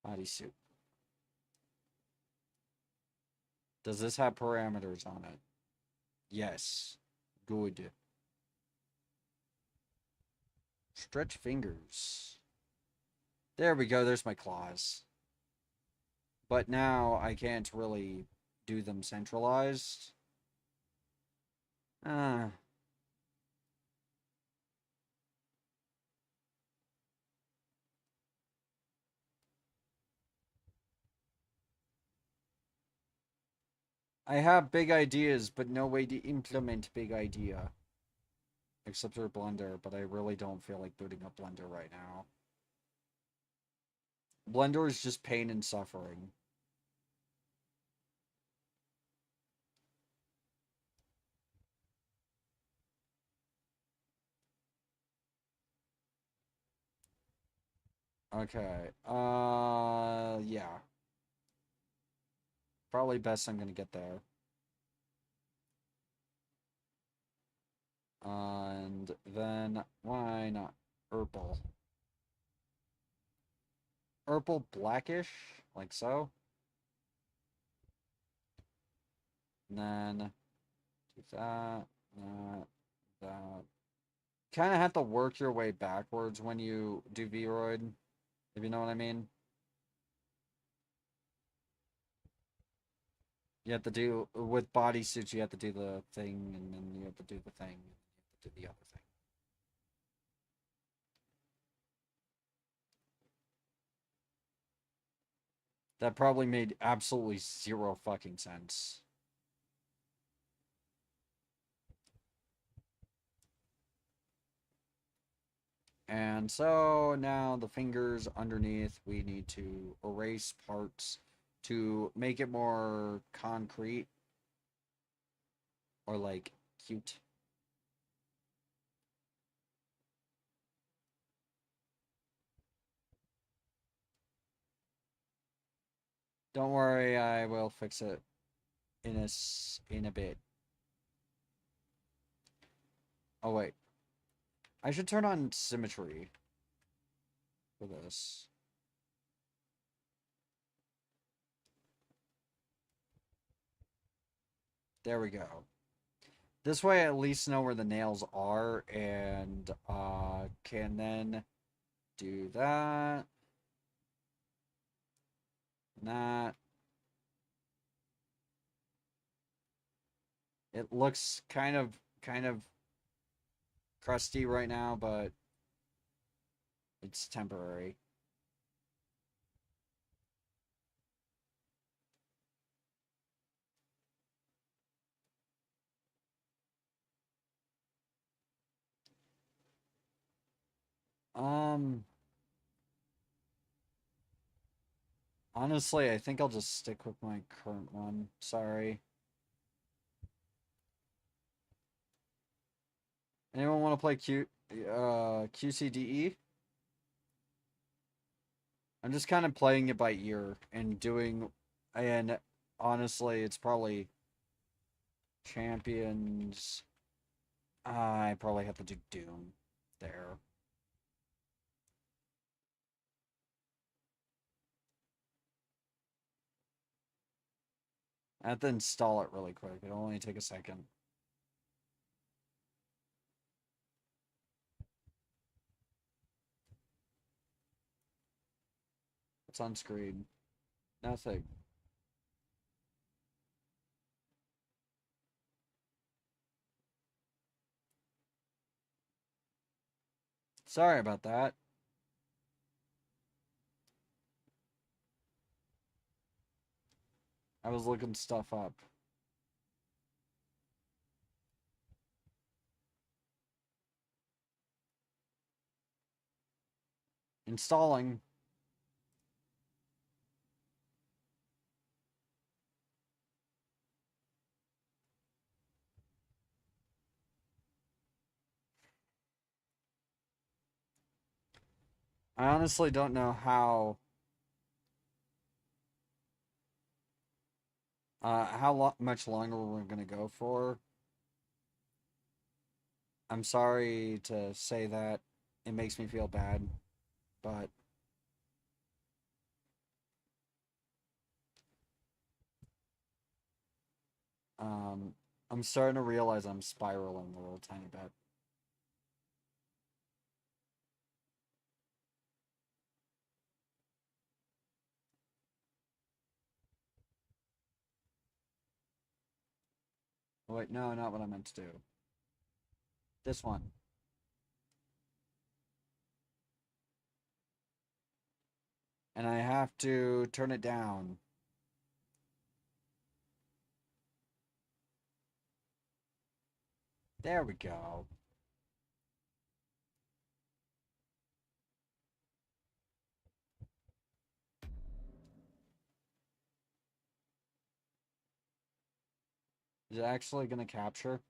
Bodysuit. Does this have parameters on it? Yes. Good. Stretch fingers. There we go, there's my claws. But now I can't really do them centralized. Ah. I have big ideas, but no way to implement big idea. Except for Blender, but I really don't feel like booting up Blender right now. Blender is just pain and suffering. Okay. Yeah. Probably best I'm gonna get there. And then, why not purple? Purple blackish, like so. And then do that, that, that. Kind of have to work your way backwards when you do Vroid, if you know what I mean. You have to do, with bodysuits, you have to do the thing, and then you have to do the thing, and you have to do the other thing. That probably made absolutely zero fucking sense. And so now the fingers underneath, we need to erase parts to make it more concrete or like cute. Don't worry, I will fix it in a bit. Oh wait. I should turn on symmetry for this. There we go. This way I at least know where the nails are and can then do that. That. It looks kind of crusty right now, but it's temporary. Um, Honestly, I think I'll just stick with my current one. Sorry. Anyone want to play QCDE? I'm just kind of playing it by ear and doing, and honestly, it's probably champions. I probably have to do Doom there. I have to install it really quick. It'll only take a second. What's on screen? Nothing. Sorry about that. I was looking stuff up. Installing. I honestly don't know how much longer we're gonna go for. I'm sorry to say that. It makes me feel bad, but um, I'm starting to realize I'm spiraling a little tiny bit. Oh, wait, no, not what I meant to do. This one. And I have to turn it down. There we go. Is it actually gonna capture?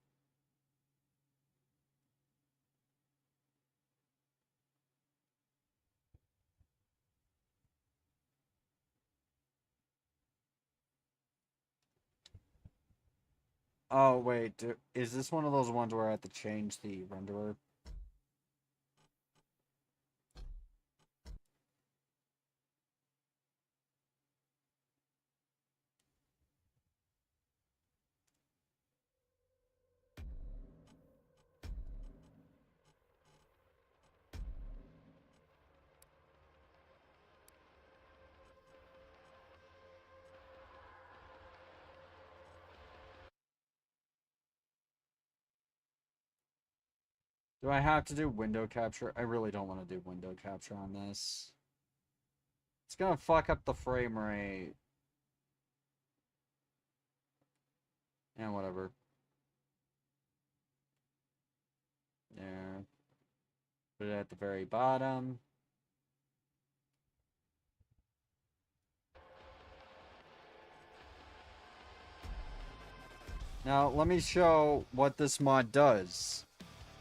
Oh, wait. Is this one of those ones where I have to change the renderer? Do I have to do window capture? I really don't want to do window capture on this. It's gonna fuck up the frame rate. And whatever. There. Put it at the very bottom. Now, let me show what this mod does.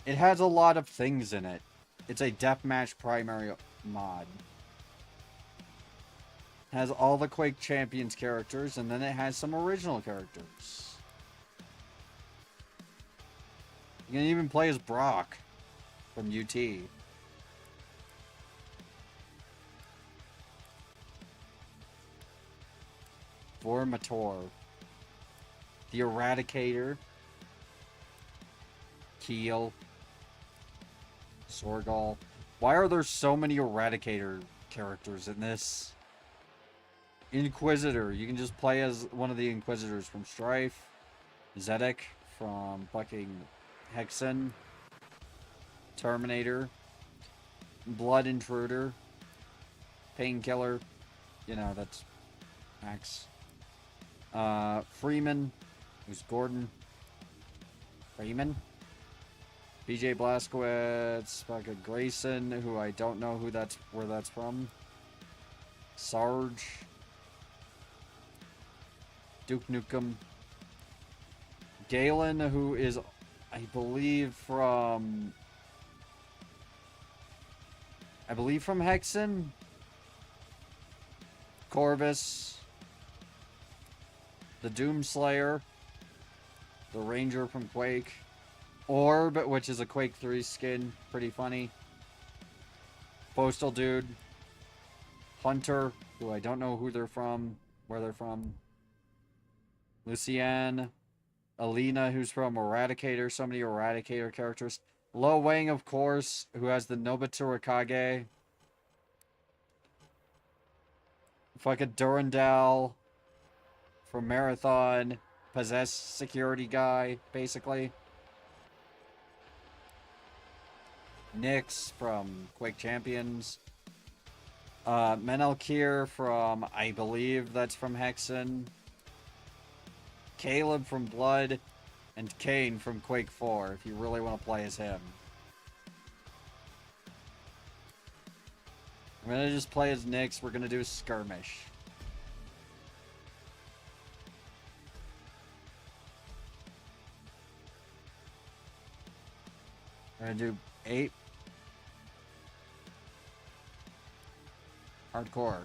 It has a lot of things in it. It's a deathmatch primary mod. It has all the Quake Champions characters, and then it has some original characters. You can even play as Brock from UT. Vormator. The Eradicator. Keel. Sorgal. Why are there so many Eradicator characters in this? Inquisitor. You can just play as one of the Inquisitors from Strife. Zedek from fucking Hexen. Terminator. Blood Intruder. Painkiller. You know, that's Max. Freeman. Who's Gordon? Freeman? BJ Blazkowicz, fucking Grayson, who I don't know where that's from. Sarge. Duke Nukem. Galen, who is, I believe from Hexen. Corvus. The Doomslayer. The Ranger from Quake. Orb, which is a Quake 3 skin. Pretty funny. Postal Dude. Hunter, who I don't know who they're from, where they're from. Lucienne. Alina, who's from Eradicator. So many Eradicator characters. Lo Wang, of course, who has the Nobuteru. Fucking Durandal. From Marathon. Possessed security guy, basically. Nyx from Quake Champions. Menelkir from, I believe that's from Hexen. Caleb from Blood. And Kane from Quake 4, if you really want to play as him. I'm going to just play as Nyx. We're going to do a skirmish. We're going to do 8. Hardcore.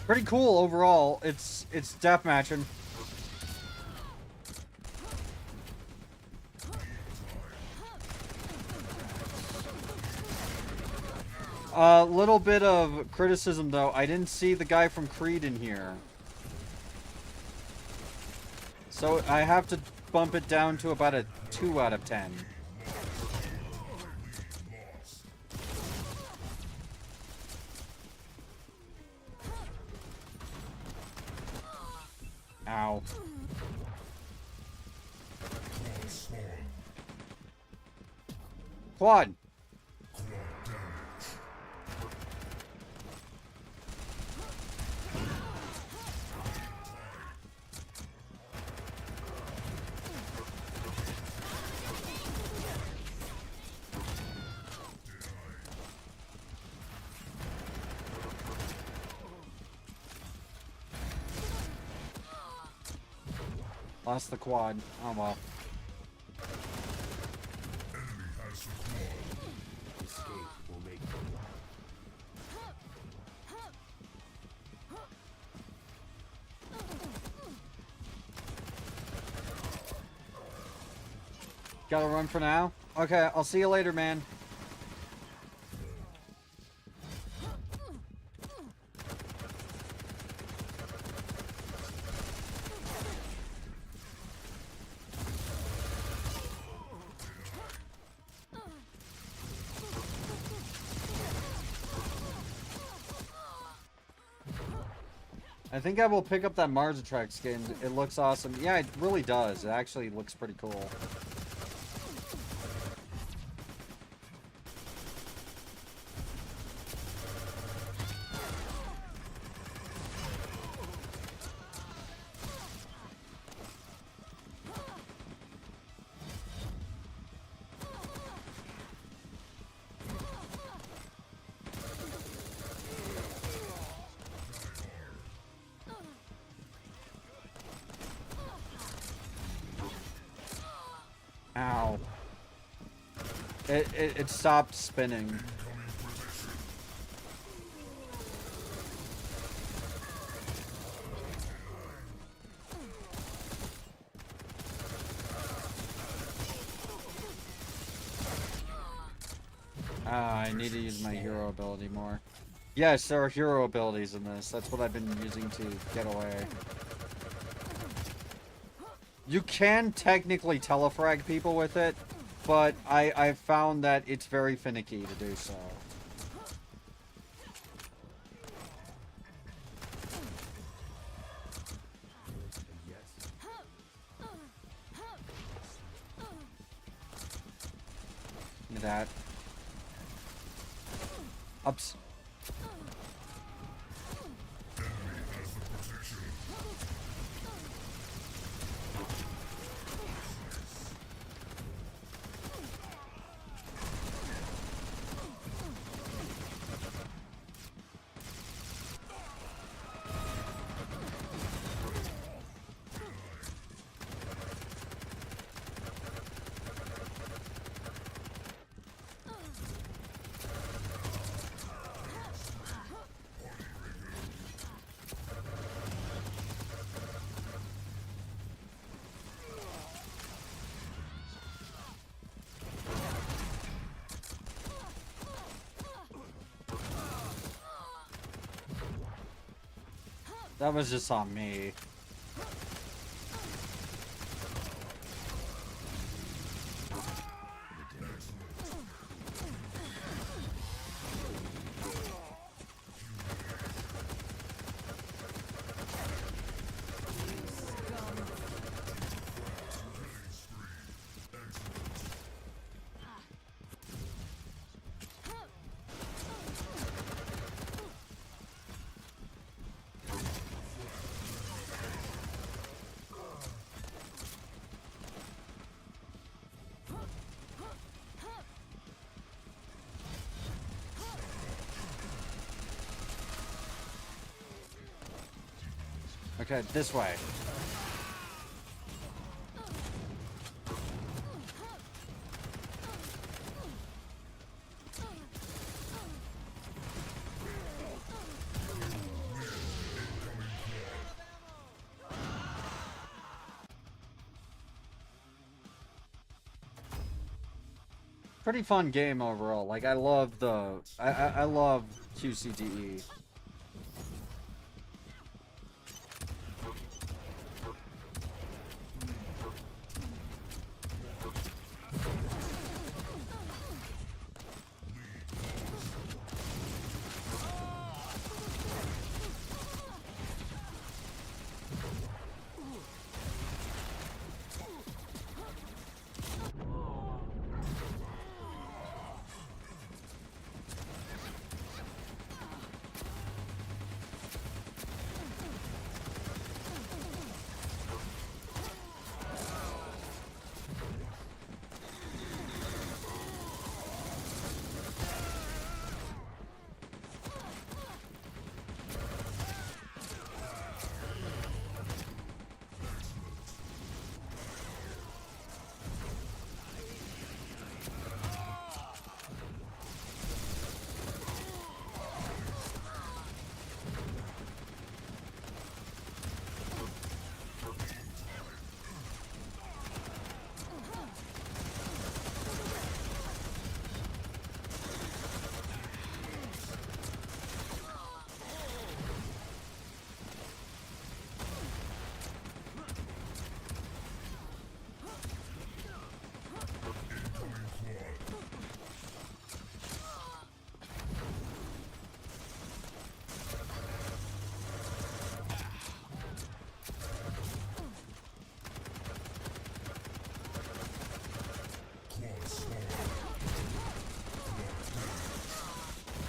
Pretty cool overall. It's deathmatching. A little bit of criticism, though. I didn't see the guy from Creed in here. So I have to bump it down to about a 2 out of 10. Ow. Quad. Lost the quad. Oh well. Gotta run for now? Okay, I'll see you later, man. I think I will pick up that Mars Attract skin. It looks awesome. Yeah, it really does. It actually looks pretty cool. Ow. It stopped spinning. I need to use my hero ability more. Yes, there are hero abilities in this. That's what I've been using to get away. You can technically telefrag people with it, but I've found that it's very finicky to do so. Look at that. Ups. That was just on me. Okay, this way. pretty fun game overall. Like, I love the... I love QCDE.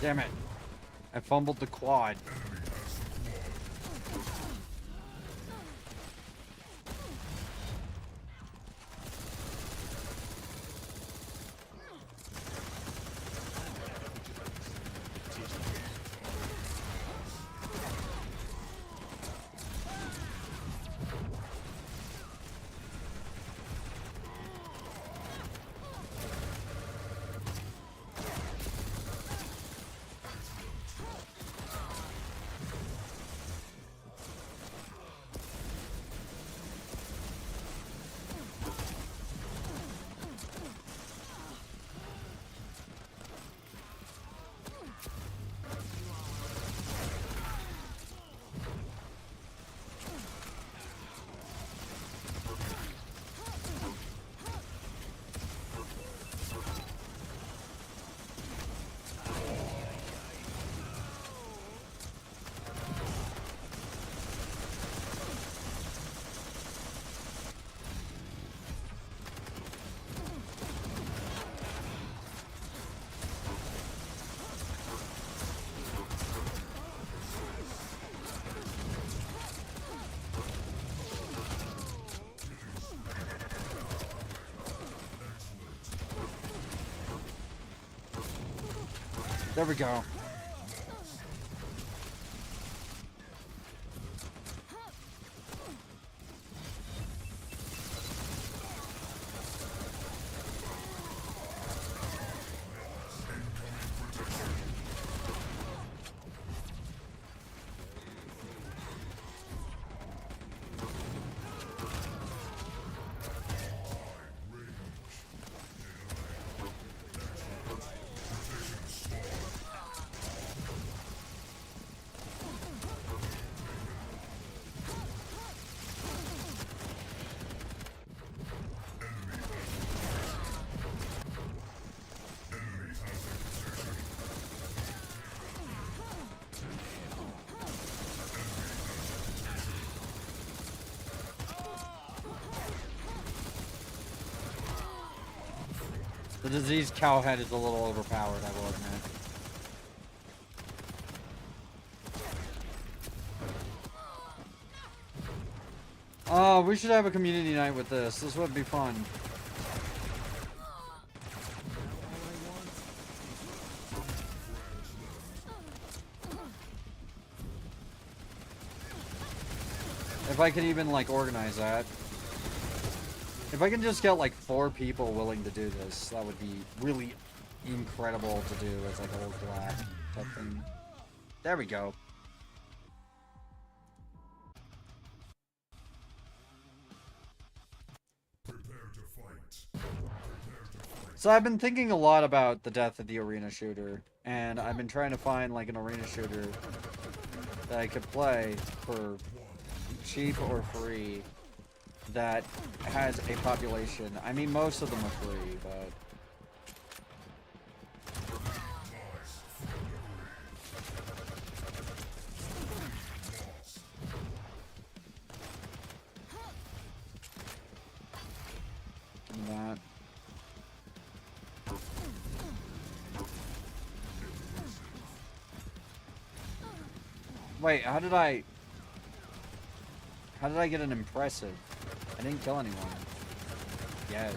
Damn it. I fumbled the quad. There we go. The diseased cowhead is a little overpowered, I will admit. Oh, we should have a community night with this. This would be fun. If I could even, like, organize that. If I can just get, like, 4 people willing to do this, that would be really incredible to do as, like, a whole collab type thing. There we go. Prepare to fight. Prepare to fight. So I've been thinking a lot about the death of the arena shooter, and I've been trying to find like an arena shooter that I could play for cheap or free that has a population. I mean, most of them are free, but that. Wait, how did I get an impressive? I didn't kill anyone. Yeah.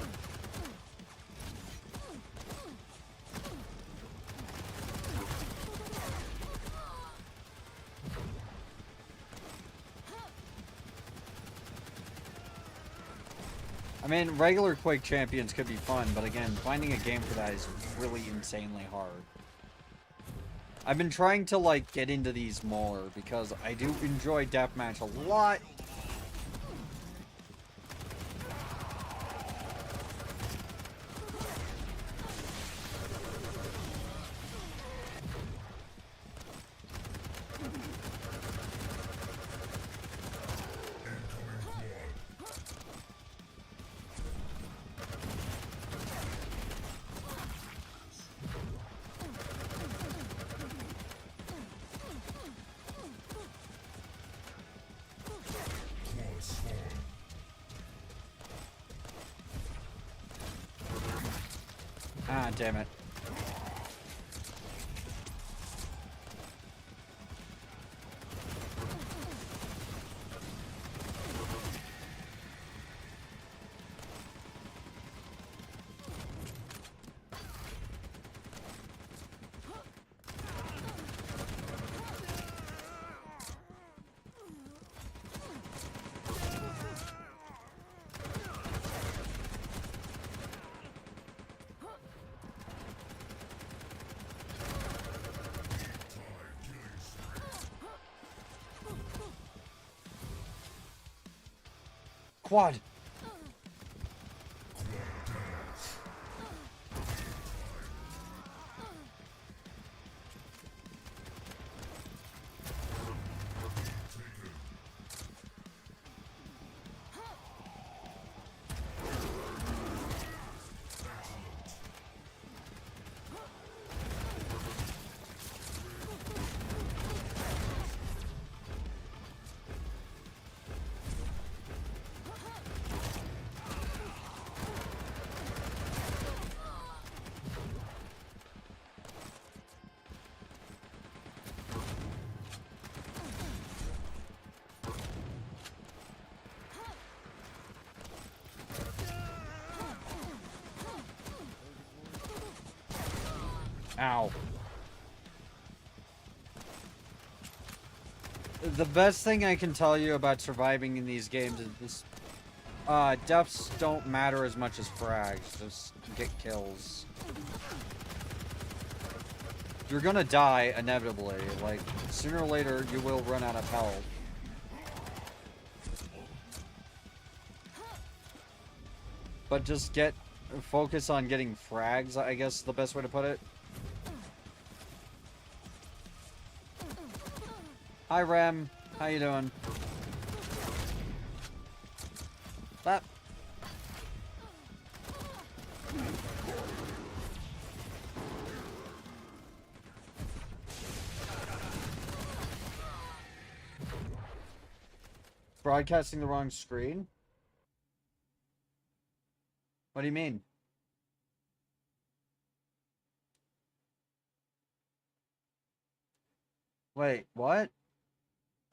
I mean, regular Quake champions could be fun, but again, finding a game for that is really insanely hard. I've been trying to, like, get into these more, because I do enjoy deathmatch a lot. Ah, damn it. Quad. Ow. The best thing I can tell you about surviving in these games is this, deaths don't matter as much as frags. Just get kills. You're gonna die inevitably. Like, sooner or later, you will run out of health. But just focus on getting frags, I guess is the best way to put it. Hi, Rem. How you doing? That. Broadcasting the wrong screen? What do you mean? Wait, what?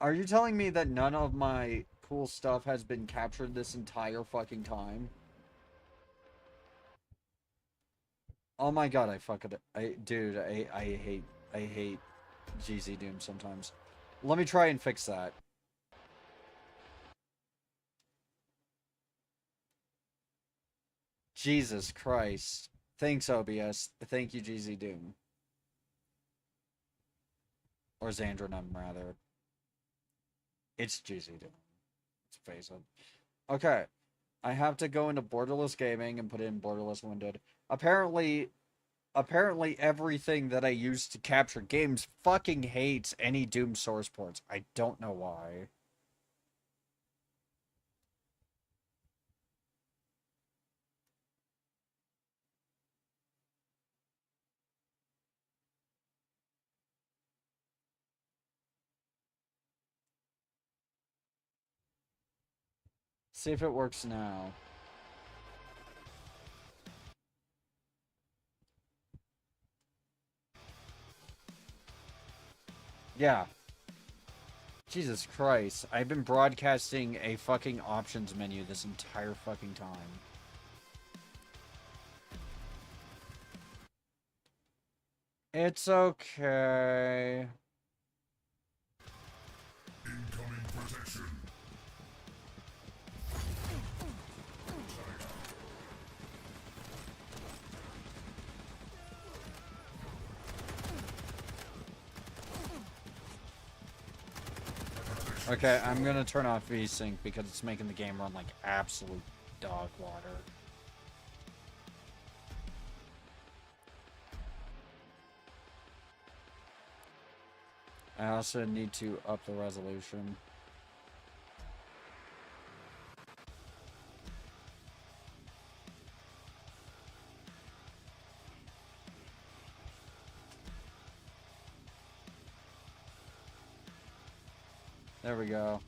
Are you telling me that none of my cool stuff has been captured this entire fucking time? Oh my god, dude, I hate GZ Doom sometimes. Let me try and fix that. Jesus Christ. Thanks, OBS. Thank you, GZ Doom. Or Xandronum, rather. It's GZ Doom. Let's face it. Okay. I have to go into Borderless Gaming and put in Borderless Winded. Apparently, everything that I use to capture games fucking hates any Doom source ports. I don't know why. See if it works now. Yeah. Jesus Christ. I've been broadcasting a fucking options menu this entire fucking time. It's okay. Incoming protection. Okay, I'm gonna turn off VSync because it's making the game run like absolute dog water. I also need to up the resolution. There we go.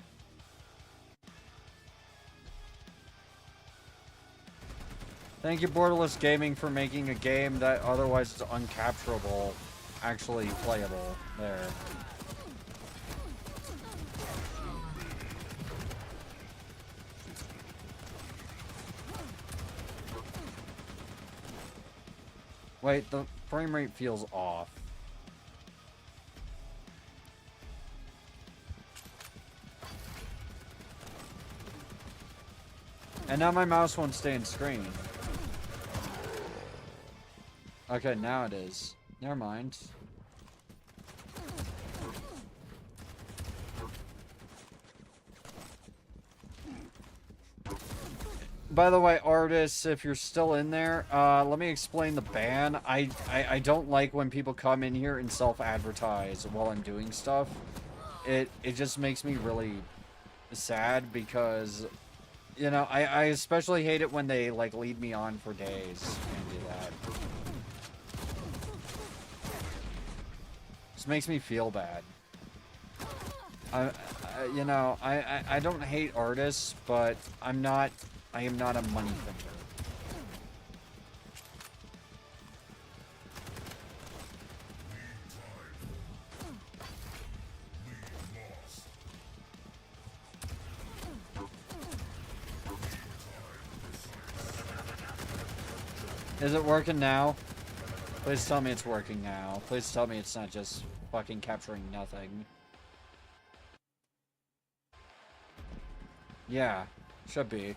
Thank you, Borderless Gaming, for making a game that otherwise is uncapturable actually playable. There. Wait, the frame rate feels off. And now my mouse won't stay in screen. Okay, now it is. Never mind. By the way, artists, if you're still in there, let me explain the ban. I don't like when people come in here and self-advertise while I'm doing stuff. It just makes me really sad because, you know, I especially hate it when they, like, lead me on for days and do that. Just makes me feel bad. You know, I don't hate artists, but I am not a money thinker. Is it working now? Please tell me it's working now. Please tell me it's not just fucking capturing nothing. Yeah, should be.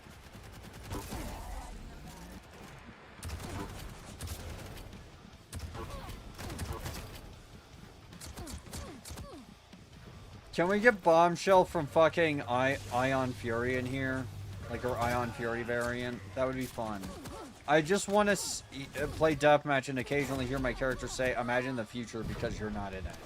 Can we get Bombshell from fucking Ion Fury in here? Like her Ion Fury variant? That would be fun. I just want to play deathmatch and occasionally hear my character say, "Imagine the future," because you're not in it.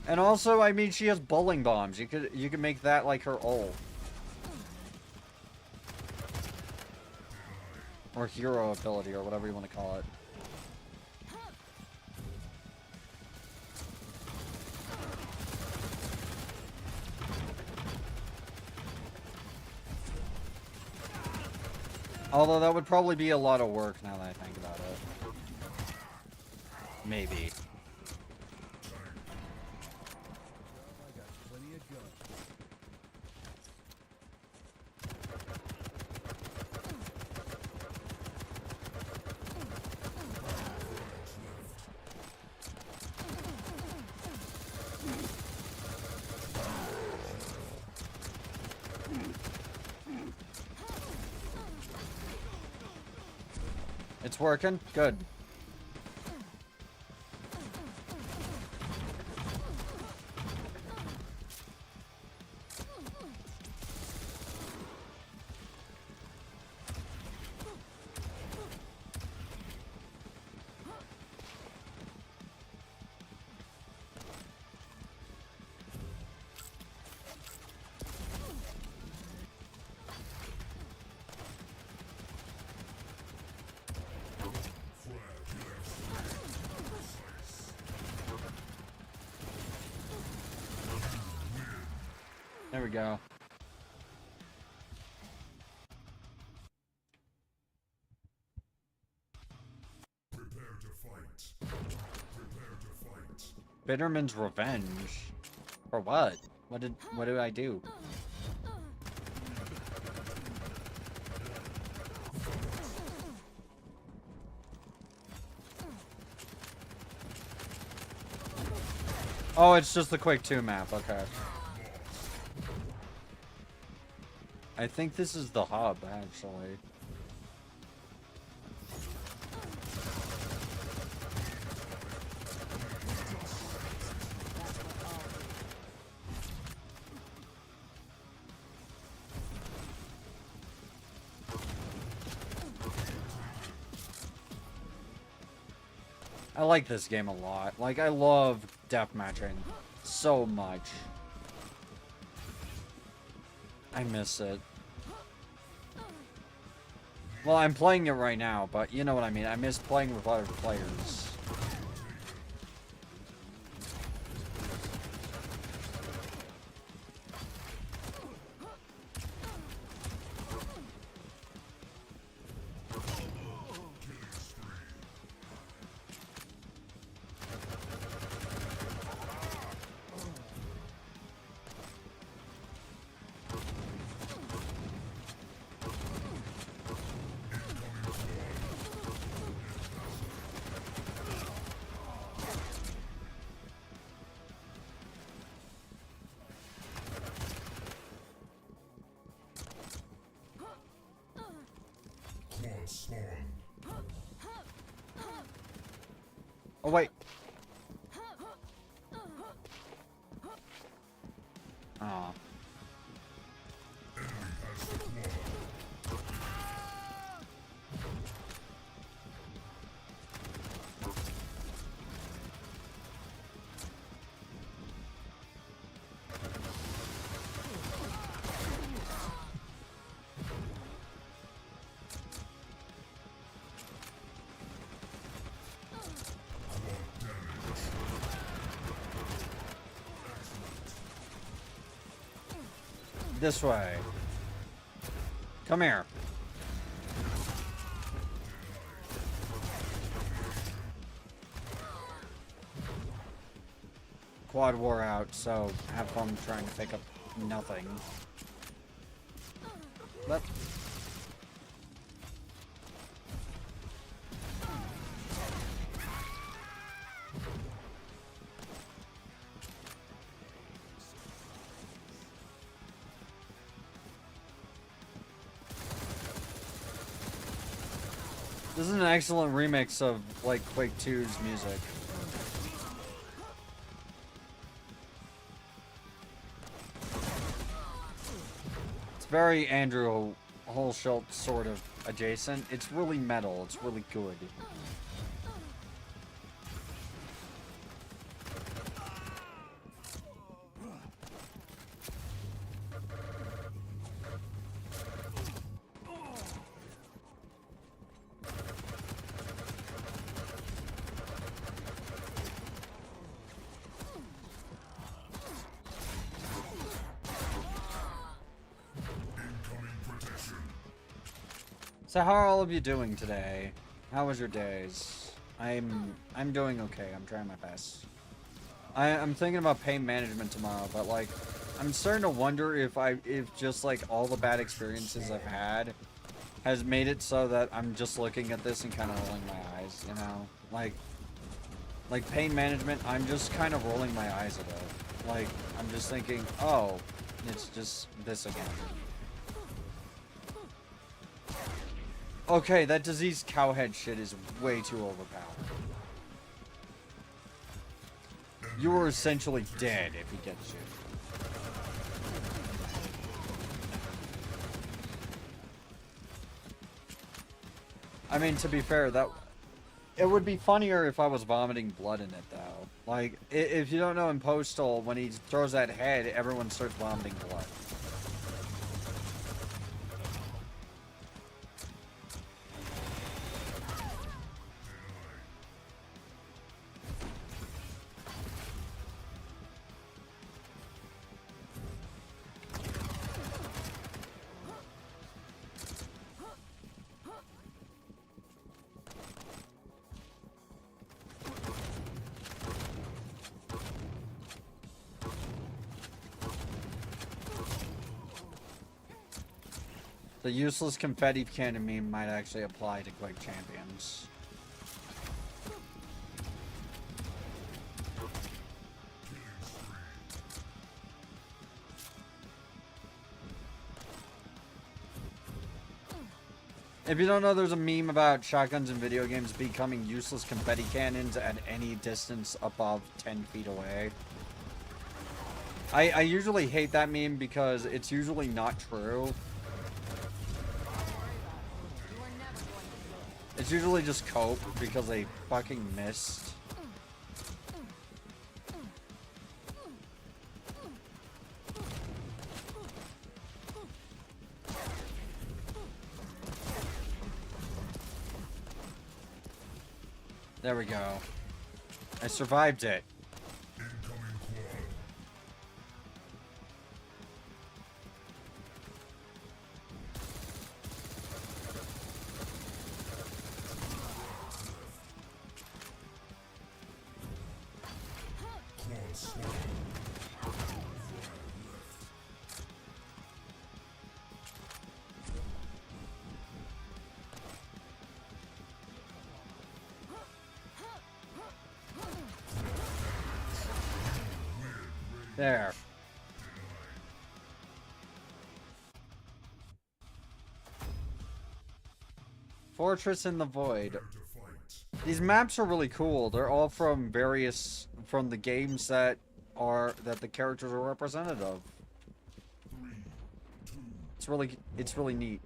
And also, I mean, she has bowling bombs. You could make that like her ult. Or hero ability, or whatever you want to call it. Although that would probably be a lot of work now that I think about it. Maybe. It's working? Good. we go. Prepare to fight. Prepare to fight. Bitterman's Revenge. For what? What did I do? Oh, it's just the Quake 2 map, okay. I think this is the hub, actually. I like this game a lot. Like, I love deathmatching so much. I miss it. Well, I'm playing it right now, but you know what I mean. I miss playing with other players. Claw spawn. Oh, wait. Aw. Enemy has the claw. This way. Come here. Quad war out, so have fun trying to pick up nothing. But this is an excellent remix of, like, Quake 2's music. It's very Andrew Holschultz sort of adjacent. It's really metal. It's really good. Incoming protection. So how are all of you doing today? How was your days? I'm doing okay. I'm trying my best. I'm thinking about pain management tomorrow, but like I'm starting to wonder if just like all the bad experiences I've had has made it so that I'm just looking at this and kind of rolling my eyes, you know? Like pain management, I'm just kind of rolling my eyes at it. Like I'm just thinking, "Oh, it's just this again." Okay, that diseased cowhead shit is way too overpowered. You are essentially dead if he gets you. I mean, to be fair, it would be funnier if I was vomiting blood in it, though. Like, if you don't know in Postal, when he throws that head, everyone starts vomiting blood. The useless confetti cannon meme might actually apply to quick champions. If you don't know, there's a meme about shotguns in video games becoming useless confetti cannons at any distance above 10 feet away. I usually hate that meme because it's usually not true. It's usually just cope because they fucking missed. There we go. I survived it. There. Fortress in the Void. These maps are really cool. They're all from the games that the characters are representative of. It's really neat.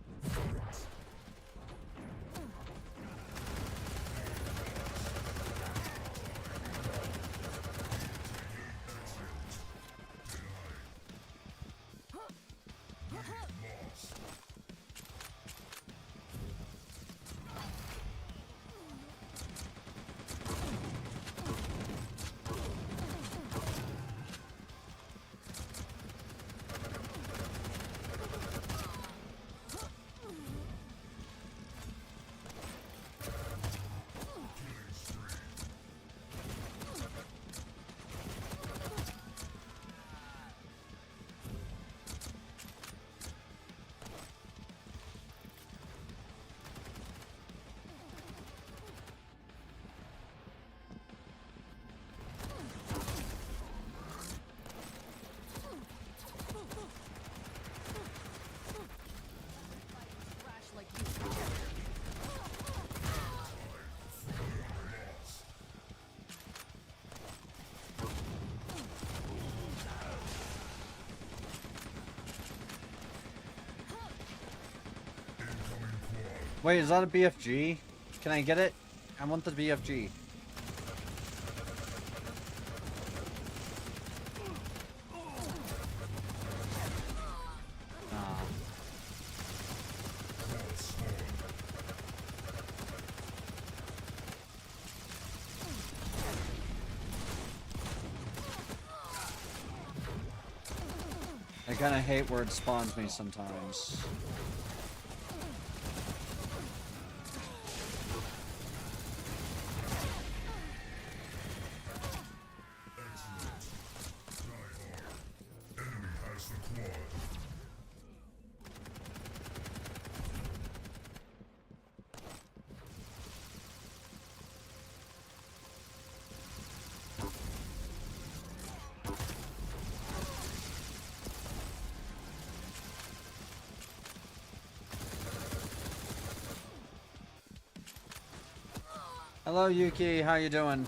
Wait, is that a BFG? Can I get it? I want the BFG. Ah. I kind of hate where it spawns me sometimes. Hello, Yuki. How you doing?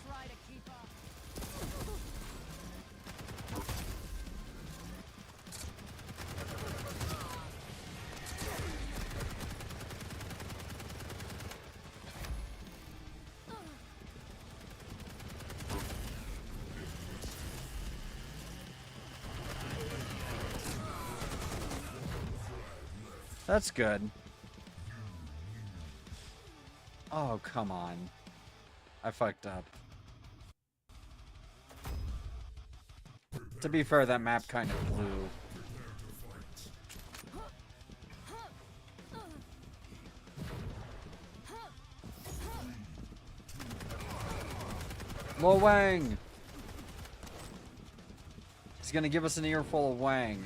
Try to keep up. That's good. Oh, come on. I fucked up. To be fair, that map kind of blew. Lo Wang! He's gonna give us an earful of Wang.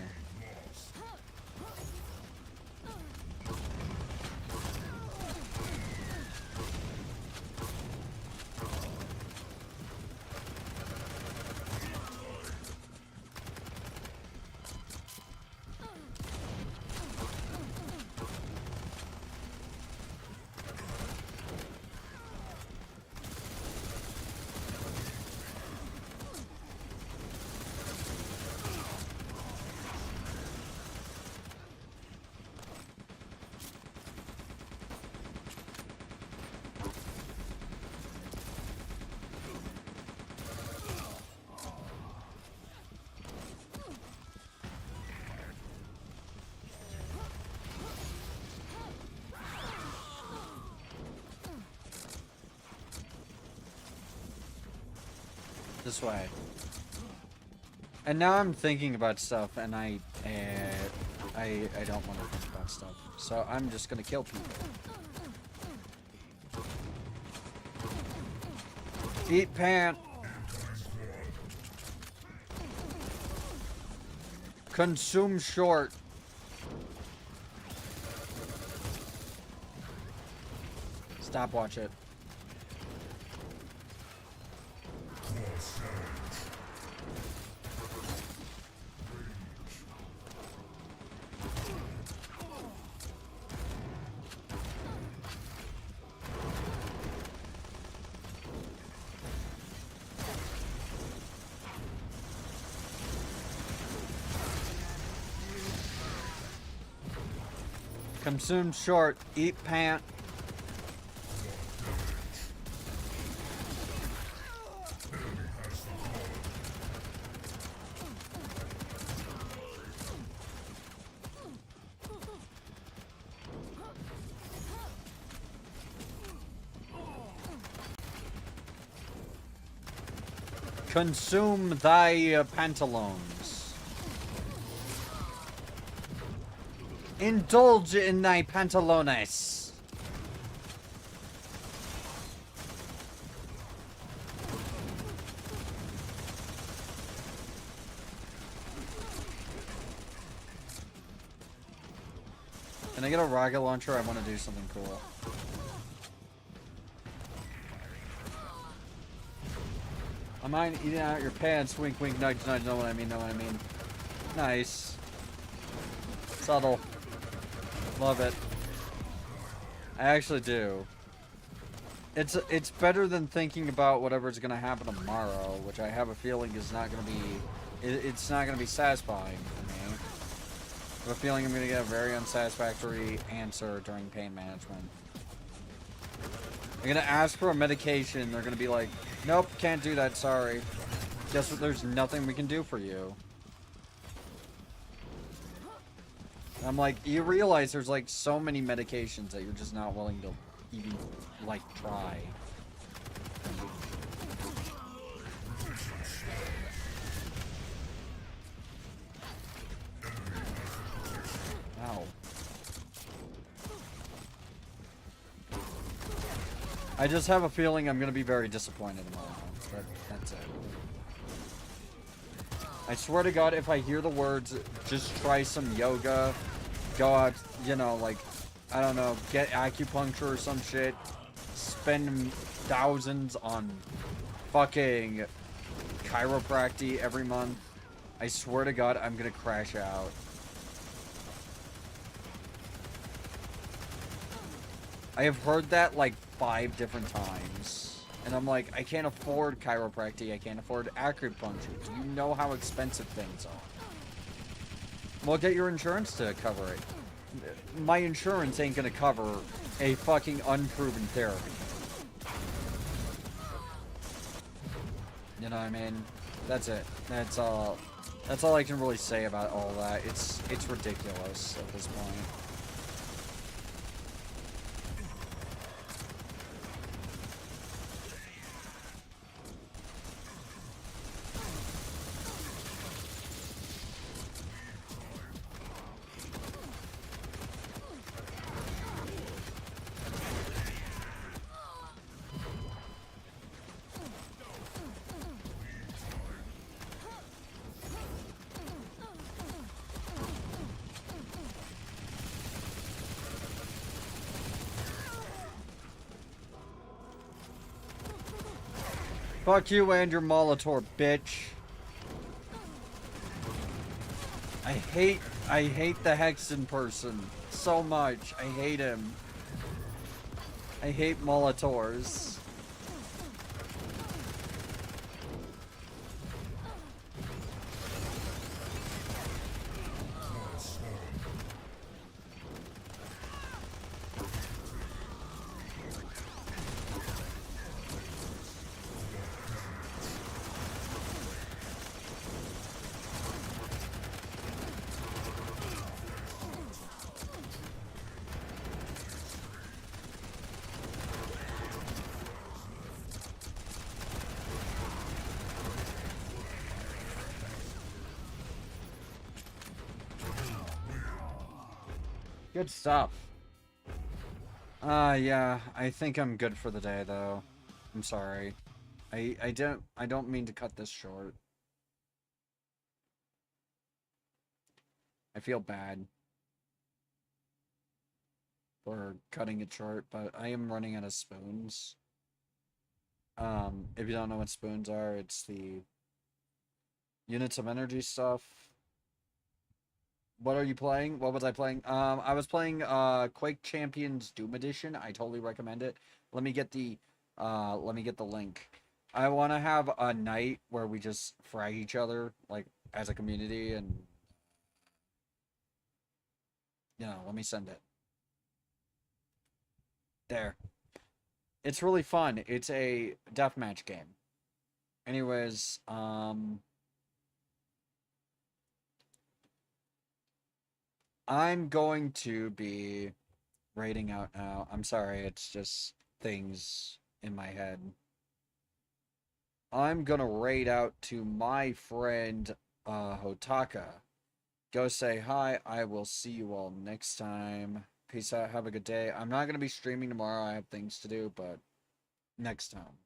This way. And now I'm thinking about stuff, and I don't want to think about stuff. So I'm just gonna kill people. Eat pant. Consume short. Stopwatch it. Consume short, eat pant. Consume thy pantaloons. Indulge in thy pantalones. Can I get a rocket launcher? I want to do something cool. I mind eating out your pants. Wink, wink, nudge, nudge. Know what I mean? Know what I mean? Nice. Subtle. Love it. I actually do. It's better than thinking about whatever's gonna happen tomorrow, which I have a feeling is not gonna be. It's not gonna be satisfying for me. I have a feeling I'm gonna get a very unsatisfactory answer during pain management. I'm gonna ask for a medication. They're gonna be like, "Nope, can't do that. Sorry." Guess what? There's nothing we can do for you. I'm like, you realize there's like so many medications that you're just not willing to even like try. Ow. I just have a feeling I'm gonna be very disappointed tomorrow. That's it. I swear to God, if I hear the words, just try some yoga, go out, you know, like, I don't know, get acupuncture or some shit, spend thousands on fucking chiropractic every month, I swear to God, I'm gonna crash out. I have heard that like 5 different times. And I'm like, I can't afford chiropractic, I can't afford acupuncture. Do you know how expensive things are? Well, get your insurance to cover it. My insurance ain't gonna cover a fucking unproven therapy. You know what I mean? That's it. That's all I can really say about all that. It's ridiculous at this point. Fuck you and your Molitor, bitch. I hate the Hexen person so much. I hate him. I hate Molotors. Good stuff. Yeah, I think I'm good for the day, though. I'm sorry. I don't mean to cut this short. I feel bad for cutting it short, but I am running out of spoons. If you don't know what spoons are, it's the units of energy stuff. What are you playing? What was I playing? I was playing Quake Champions Doom Edition. I totally recommend it. Let me get the link. I want to have a night where we just frag each other like as a community, and let me send it. There. It's really fun. It's a deathmatch game. Anyways, I'm going to be raiding out now. I'm sorry, it's just things in my head. I'm gonna raid out to my friend Hotaka. Go say hi. I will see you all next time. Peace out. Have a good day. I'm not gonna be streaming tomorrow. I have things to do, but next time.